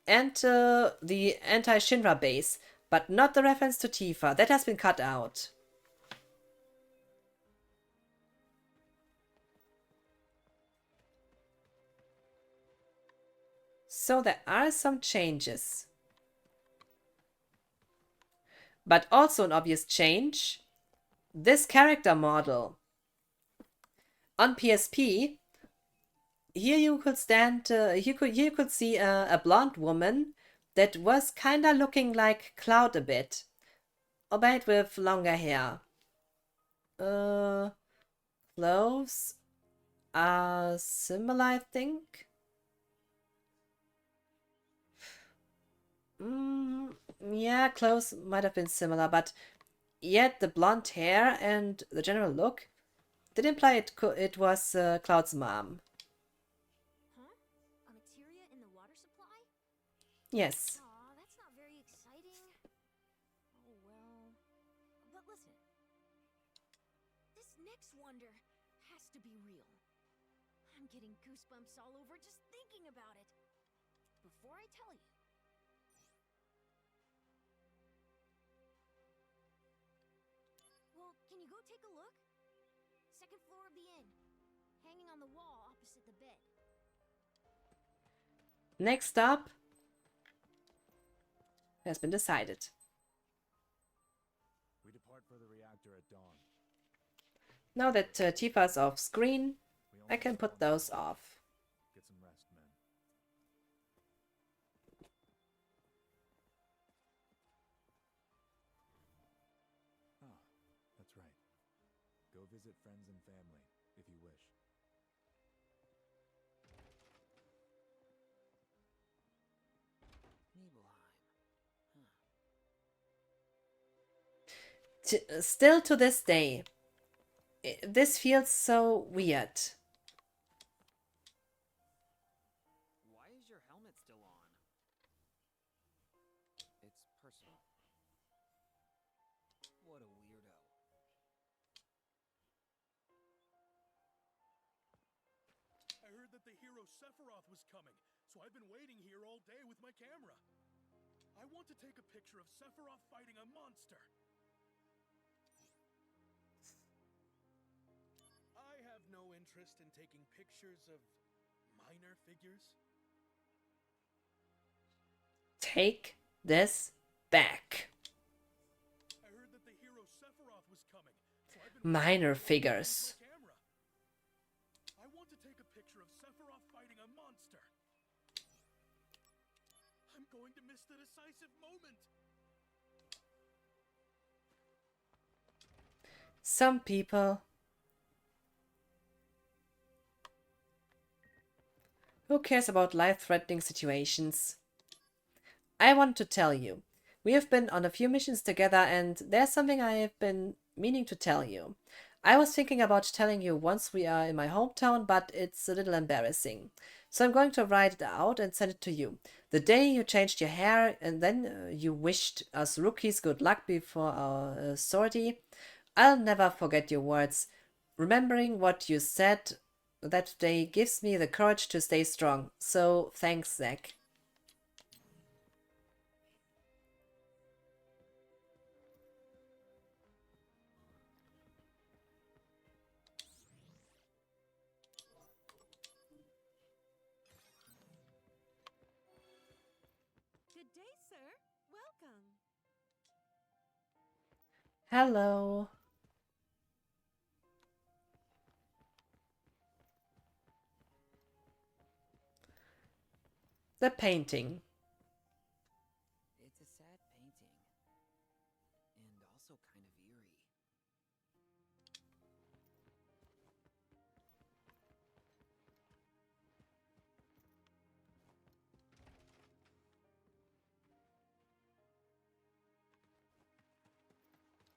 and the anti-Shinra base, but not the reference to Tifa. That has been cut out. So there are some changes. But also an obvious change, this character model. On PSP, here you could you could see a blonde woman that was kinda looking like Cloud a bit, albeit with longer hair. Clothes are similar, I think. Yeah, clothes might have been similar, but yet the blonde hair and the general look did imply it was Cloud's mom. Huh? A materia in the water supply? Yes. Aw, that's not very exciting. Oh well. But listen. This next wonder has to be real. I'm getting goosebumps all over just thinking about it. Before I tell you. Well, can you go take a look? Second floor of the inn. Hanging on the wall opposite the bed. Next up has been decided. We depart for the reactor at dawn. Now that Tifa's off screen, I can put those off. Get some rest, men. Ah, that's right. Go visit friends and family, if you wish. Nibelheim. Still to this day, this feels so weird. Why is your helmet still on? It's personal. What a weirdo. I heard that the hero Sephiroth was coming, so I've been waiting here all day with my camera. I want to take a picture of Sephiroth fighting a monster. I have no interest in taking pictures of minor figures? Take this back. I heard that the hero Sephiroth was coming, so I've been Minor waiting figures. for a camera. I want to take a picture of Sephiroth fighting a monster. I'm going to miss the decisive moment. Some people who cares about life-threatening situations? I want to tell you, we have been on a few missions together and there's something I have been meaning to tell you. I was thinking about telling you once we are in my hometown, but it's a little embarrassing. So I'm going to write it out and send it to you. The day you changed your hair and then you wished us rookies good luck before our sortie, I'll never forget your words. Remembering what you said that day gives me the courage to stay strong. So thanks, Zach. Good day, sir. Welcome. Hello. The painting. It's a sad painting. And also kind of eerie.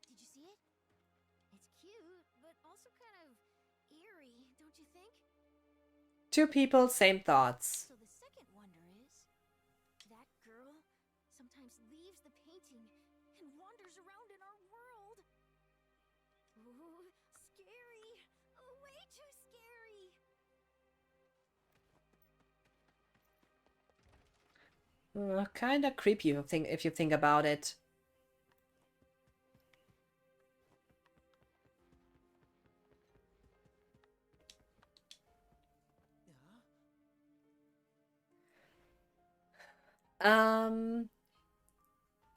Did you see it? It's cute, but also kind of eerie, don't you think? Two people, same thoughts. So the second wonder is, that girl sometimes leaves the painting and wanders around in our world. Ooh, scary. Way too scary. Kinda creepy if you think about it.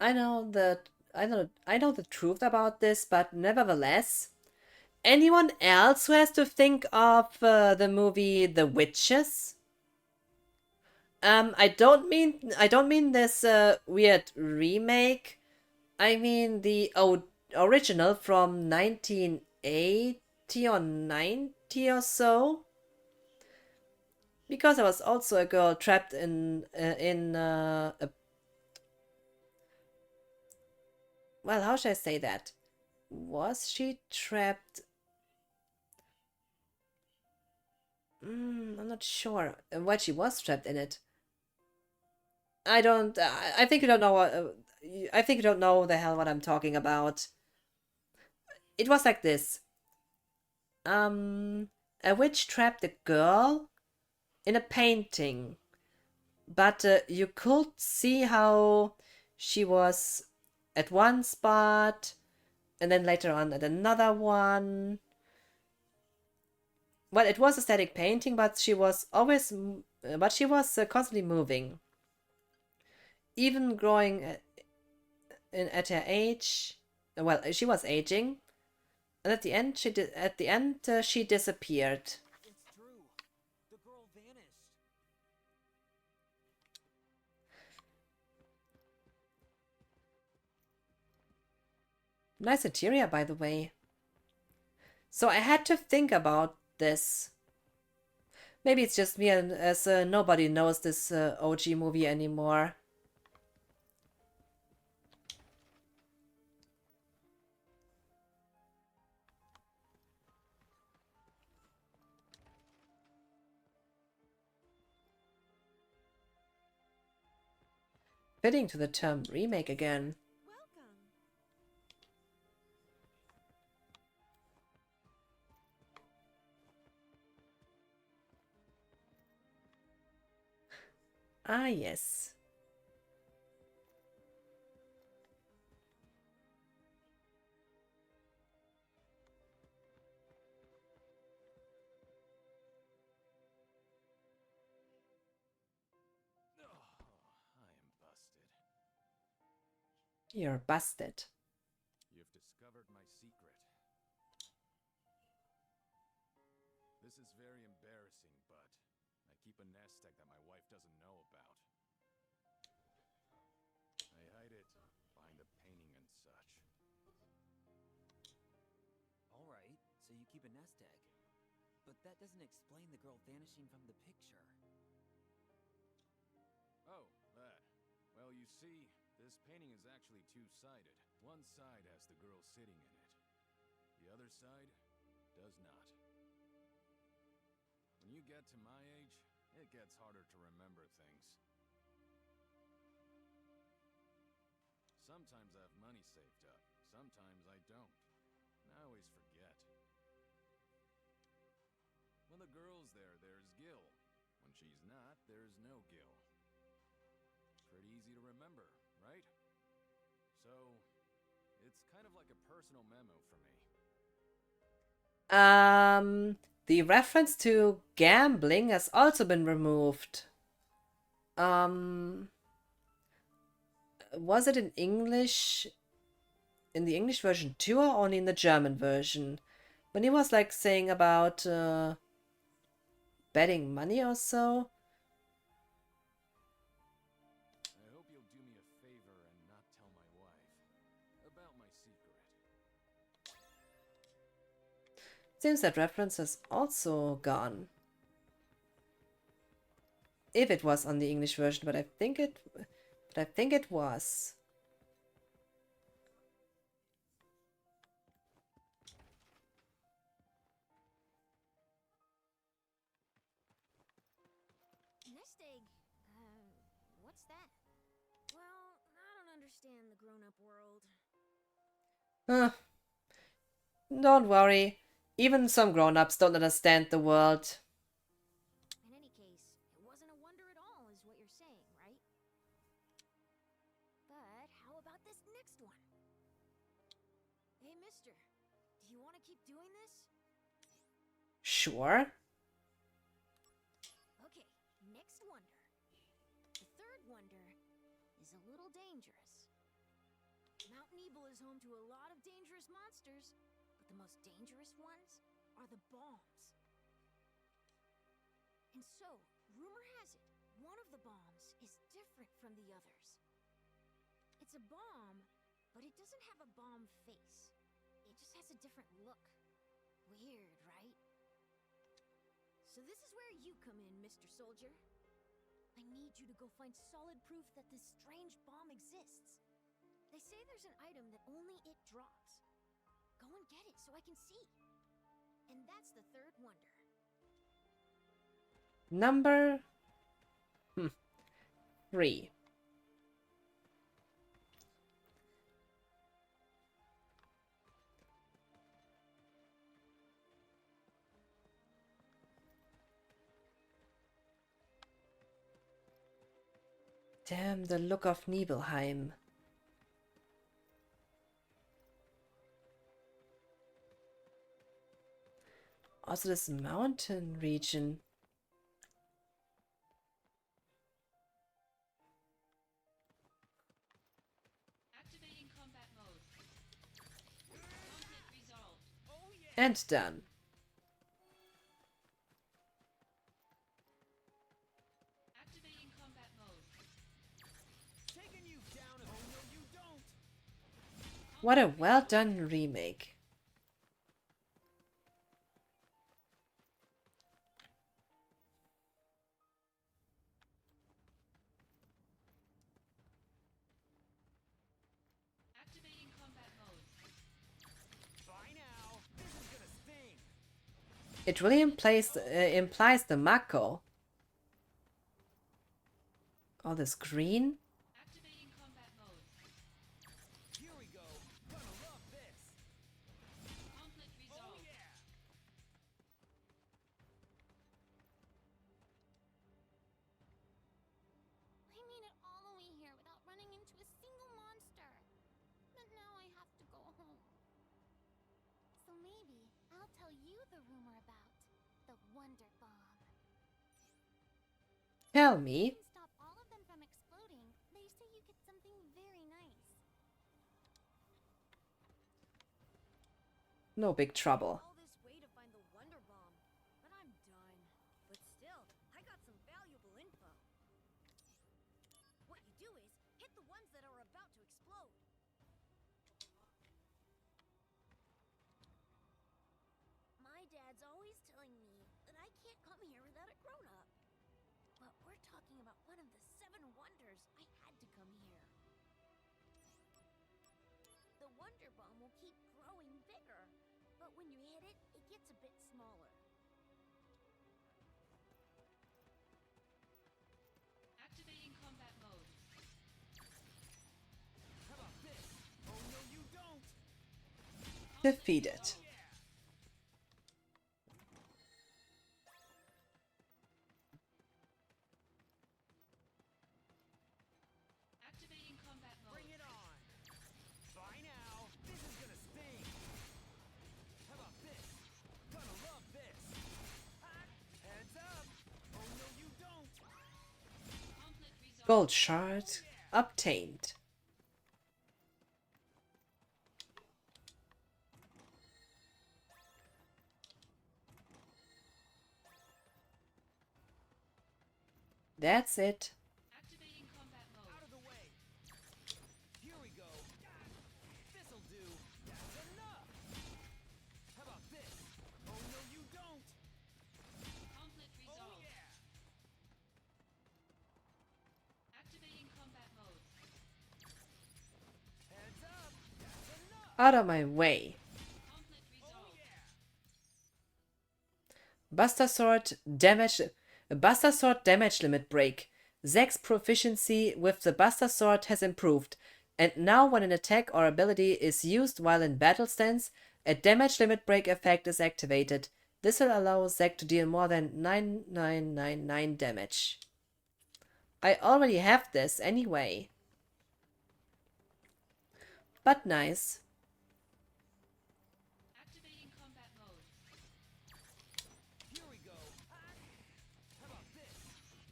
I know that I know the truth about this, but nevertheless, anyone else who has to think of the movie The Witches? I don't mean this weird remake. I mean the original from 1980 or 90 or so. Because I was also a girl trapped in a, well, how should I say that? Was she trapped? I'm not sure why she was trapped in it. I don't. I think you don't know what. I think you don't know the hell what I'm talking about. It was like this. A witch trapped a girl in a painting, but you could see how she was at one spot and then later on at another one. Well, it was a static painting, but she was constantly moving. Even growing at her age, well, she was aging, and at the end she disappeared. It's true. The girl vanished. Nice interior, by the way. So I had to think about this. Maybe it's just me, and as nobody knows this OG movie anymore. Fitting to the term remake again. Welcome. Ah, yes. You're busted. You've discovered my secret. This is very embarrassing, but I keep a nest egg that my wife doesn't know about. I hide it behind a painting and such. Alright, so you keep a nest egg. But that doesn't explain the girl vanishing from the picture. Oh, that. Well, you see, this painting is actually two-sided. One side has the girl sitting in it. The other side does not. When you get to my age, it gets harder to remember things. Sometimes I have money saved up, sometimes I don't. And I always forget. When the girl's there, there's Gil. When she's not, there's no Gil. Pretty easy to remember, right? So, it's kind of like a personal memo for me. The reference to gambling has also been removed. Was it in English, in the English version too, or only in the German version? When he was like saying about betting money or so. I hope you'll do me a favor and not tell my wife about my secret. Seems that reference is also gone. If it was on the English version, but I think it was. Nest egg. What's that? Well, I don't understand the grown-up world. Don't worry. Even some grown-ups don't understand the world. In any case, it wasn't a wonder at all, is what you're saying, right? But how about this next one? Hey, mister, do you want to keep doing this? Sure. Okay, next wonder. The third wonder is a little dangerous. Mount Nibel is home to a lot of dangerous monsters, but the most dangerous ones are the bombs. And so, rumor has it, one of the bombs is different from the others. It's a bomb, but it doesn't have a bomb face. It just has a different look. Weird, right? So this is where you come in, Mr. Soldier. I need you to go find solid proof that this strange bomb exists. They say there's an item that only it drops. Go and get it so I can see. And that's the third wonder. Number 3. Damn the look of Nibelheim. Also this mountain region. Activating combat mode. Conflict resolved. And done. Activating combat mode. Taking you down if I know you don't. What a well done remake. Activating combat mode. Bye now. This is gonna sting. It really implies the Mako. All this green. Activating combat mode. Here we go. Gonna love this. Conflict resolved. Yeah. I made it all the way here without running into a single monster. But now I have to go home. So maybe I'll tell you the rumor about the Wonder Bomb. Tell If me. you can stop all of them from exploding, they say you get something very nice. No big trouble. All this way to find the Wonder Bomb, but I'm done. But still, I got some valuable info. What you do is hit the ones that are about to explode. My dad's always telling me that I can't come here without a grown-up. But we're talking about one of the 7 wonders. I had to come here. The Wonder Bomb will keep growing bigger, but when you hit it, it gets a bit smaller. Activating combat mode. How about this? Oh no, you don't! Defeated. Activating combat mode. Bring it on! Bye now! This is gonna sting! How about this? Gonna love this! Hot! Heads up! Oh no, you don't! Conflict resolved. Gold shard obtained. That's it. Activating combat mode. Out of the way! Here we go! This'll do! That's enough! How about this? Oh no, you don't! Conflict Oh resolved. yeah! Activating combat mode. Heads up! That's enough! Out of my way. Conflict Oh resolved. yeah! Buster Sword damage. Buster Sword damage limit break. Zack's proficiency with the Buster Sword has improved, and now when an attack or ability is used while in battle stance, a damage limit break effect is activated. This will allow Zack to deal more than 9999 damage. I already have this anyway. But nice. Activating combat mode. Here we go! Hot! How about this?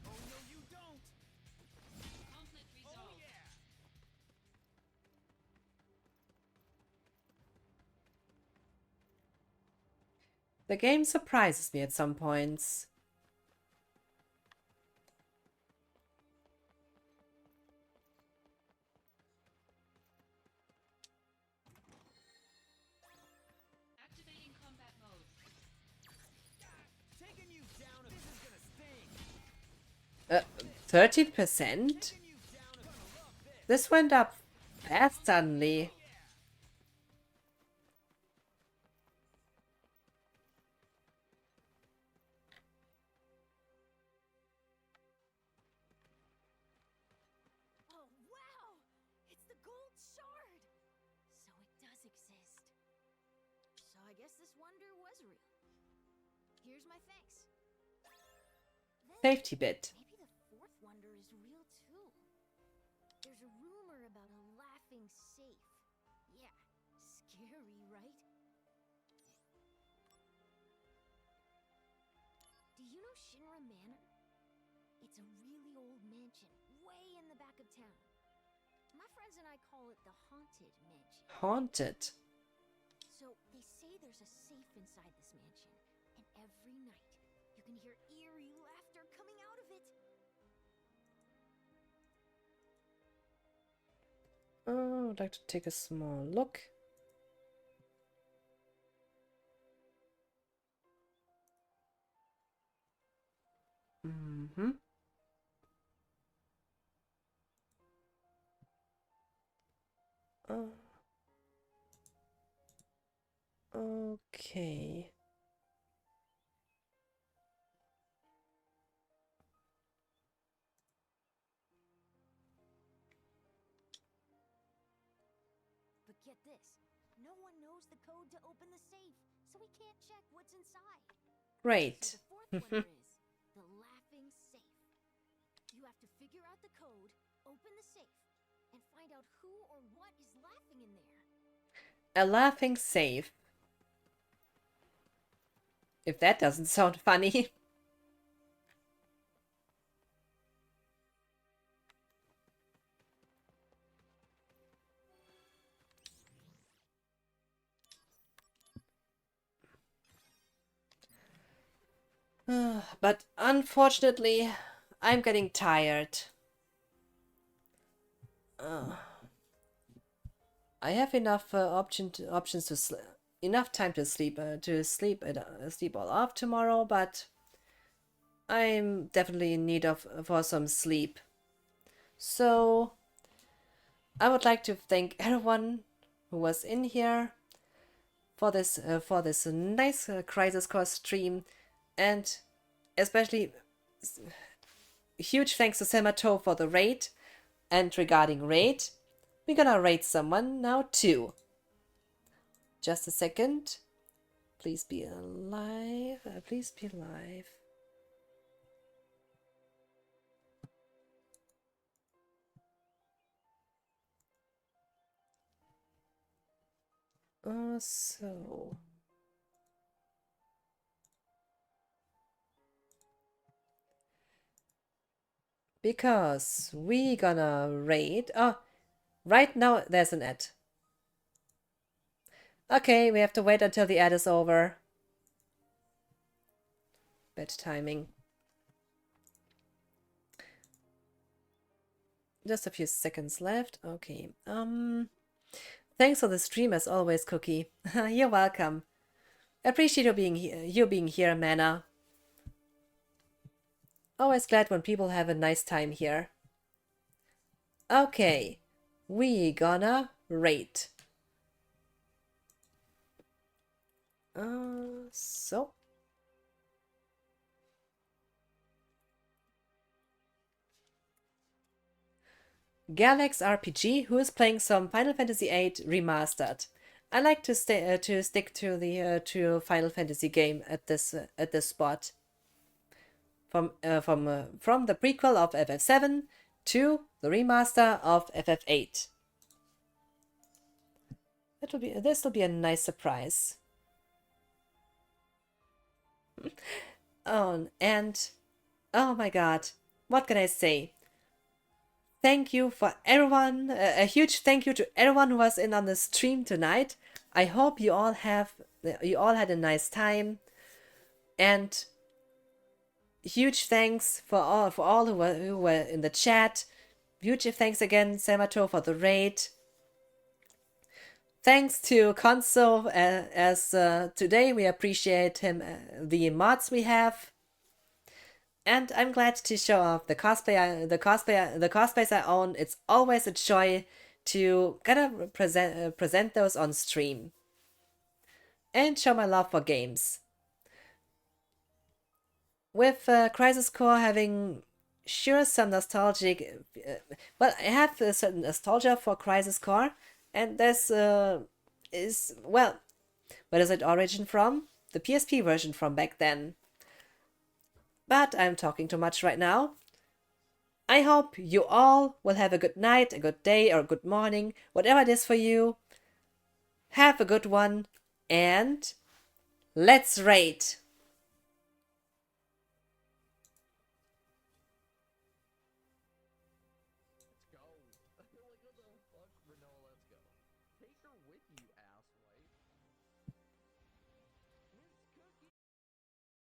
Oh no, you don't! Conflict Oh resolved. yeah! The game surprises me at some points. Activating combat mode. Taking you down! This is gonna sting! 13%? Taking you down! Gonna love this! This went up fast suddenly. Oh, wow! It's the gold shard! So it does exist. So I guess this wonder was real. Here's my thanks. Then Safety bit. maybe the 4th wonder is real too. There's a rumor about a laughing safe. Yeah, scary, right? Do you know Shinra Manor? It's a really old mansion, way in the back of town. My friends and I call it the Haunted Mansion. Haunted. So they say there's a safe inside this mansion, and every night you can hear eerie laughter coming out of it. Oh, I'd like to take a small look. Mm-hmm. Okay. But get this, no one knows the code to open the safe, so we can't check what's inside. Great. So the 4th wonder is the laughing safe. You have to figure out the code, open the safe, and find out who or what is laughing in there. A laughing safe. If that doesn't sound funny. But unfortunately, I'm getting tired. I have enough options to enough time to sleep all off tomorrow, but I'm definitely in need of for some sleep. So I would like to thank everyone who was in here for this nice Crisis Core stream, and especially huge thanks to Semato for the raid. And regarding raid, we're gonna raid someone now too. Just a second. Please be alive. Please be alive. So because we gonna raid. Oh, right now there's an ad. Okay, we have to wait until the ad is over. Bad timing. Just a few seconds left. Okay. Thanks for the stream as always, Cookie. You're welcome. Appreciate you being here, Mana. Always glad when people have a nice time here. Okay, we gonna rate. So Galax RPG, who is playing some Final Fantasy VIII Remastered. I like to stick to the to Final Fantasy game at this spot. From the prequel of FF7 to the remaster of FF8. This will be a nice surprise. Oh, and oh my god, what can I say? Thank you for everyone. A huge thank you to everyone who was in on the stream tonight. I hope you all had a nice time, and huge thanks for all who were in the chat. Huge thanks again, Samato, for the raid. Thanks to Konso, as today we appreciate him, the mods we have. And I'm glad to show off the cosplays I own. It's always a joy to kind of present those on stream and show my love for games. With Crisis Core having sure some nostalgic, well, I have a certain nostalgia for Crisis Core, and this is, well, where does it origin from? The PSP version from back then. But I'm talking too much right now. I hope you all will have a good night, a good day, or a good morning, whatever it is for you. Have a good one, and let's raid! Let's go. Like, what the fuck? No, let's go. Take her with you,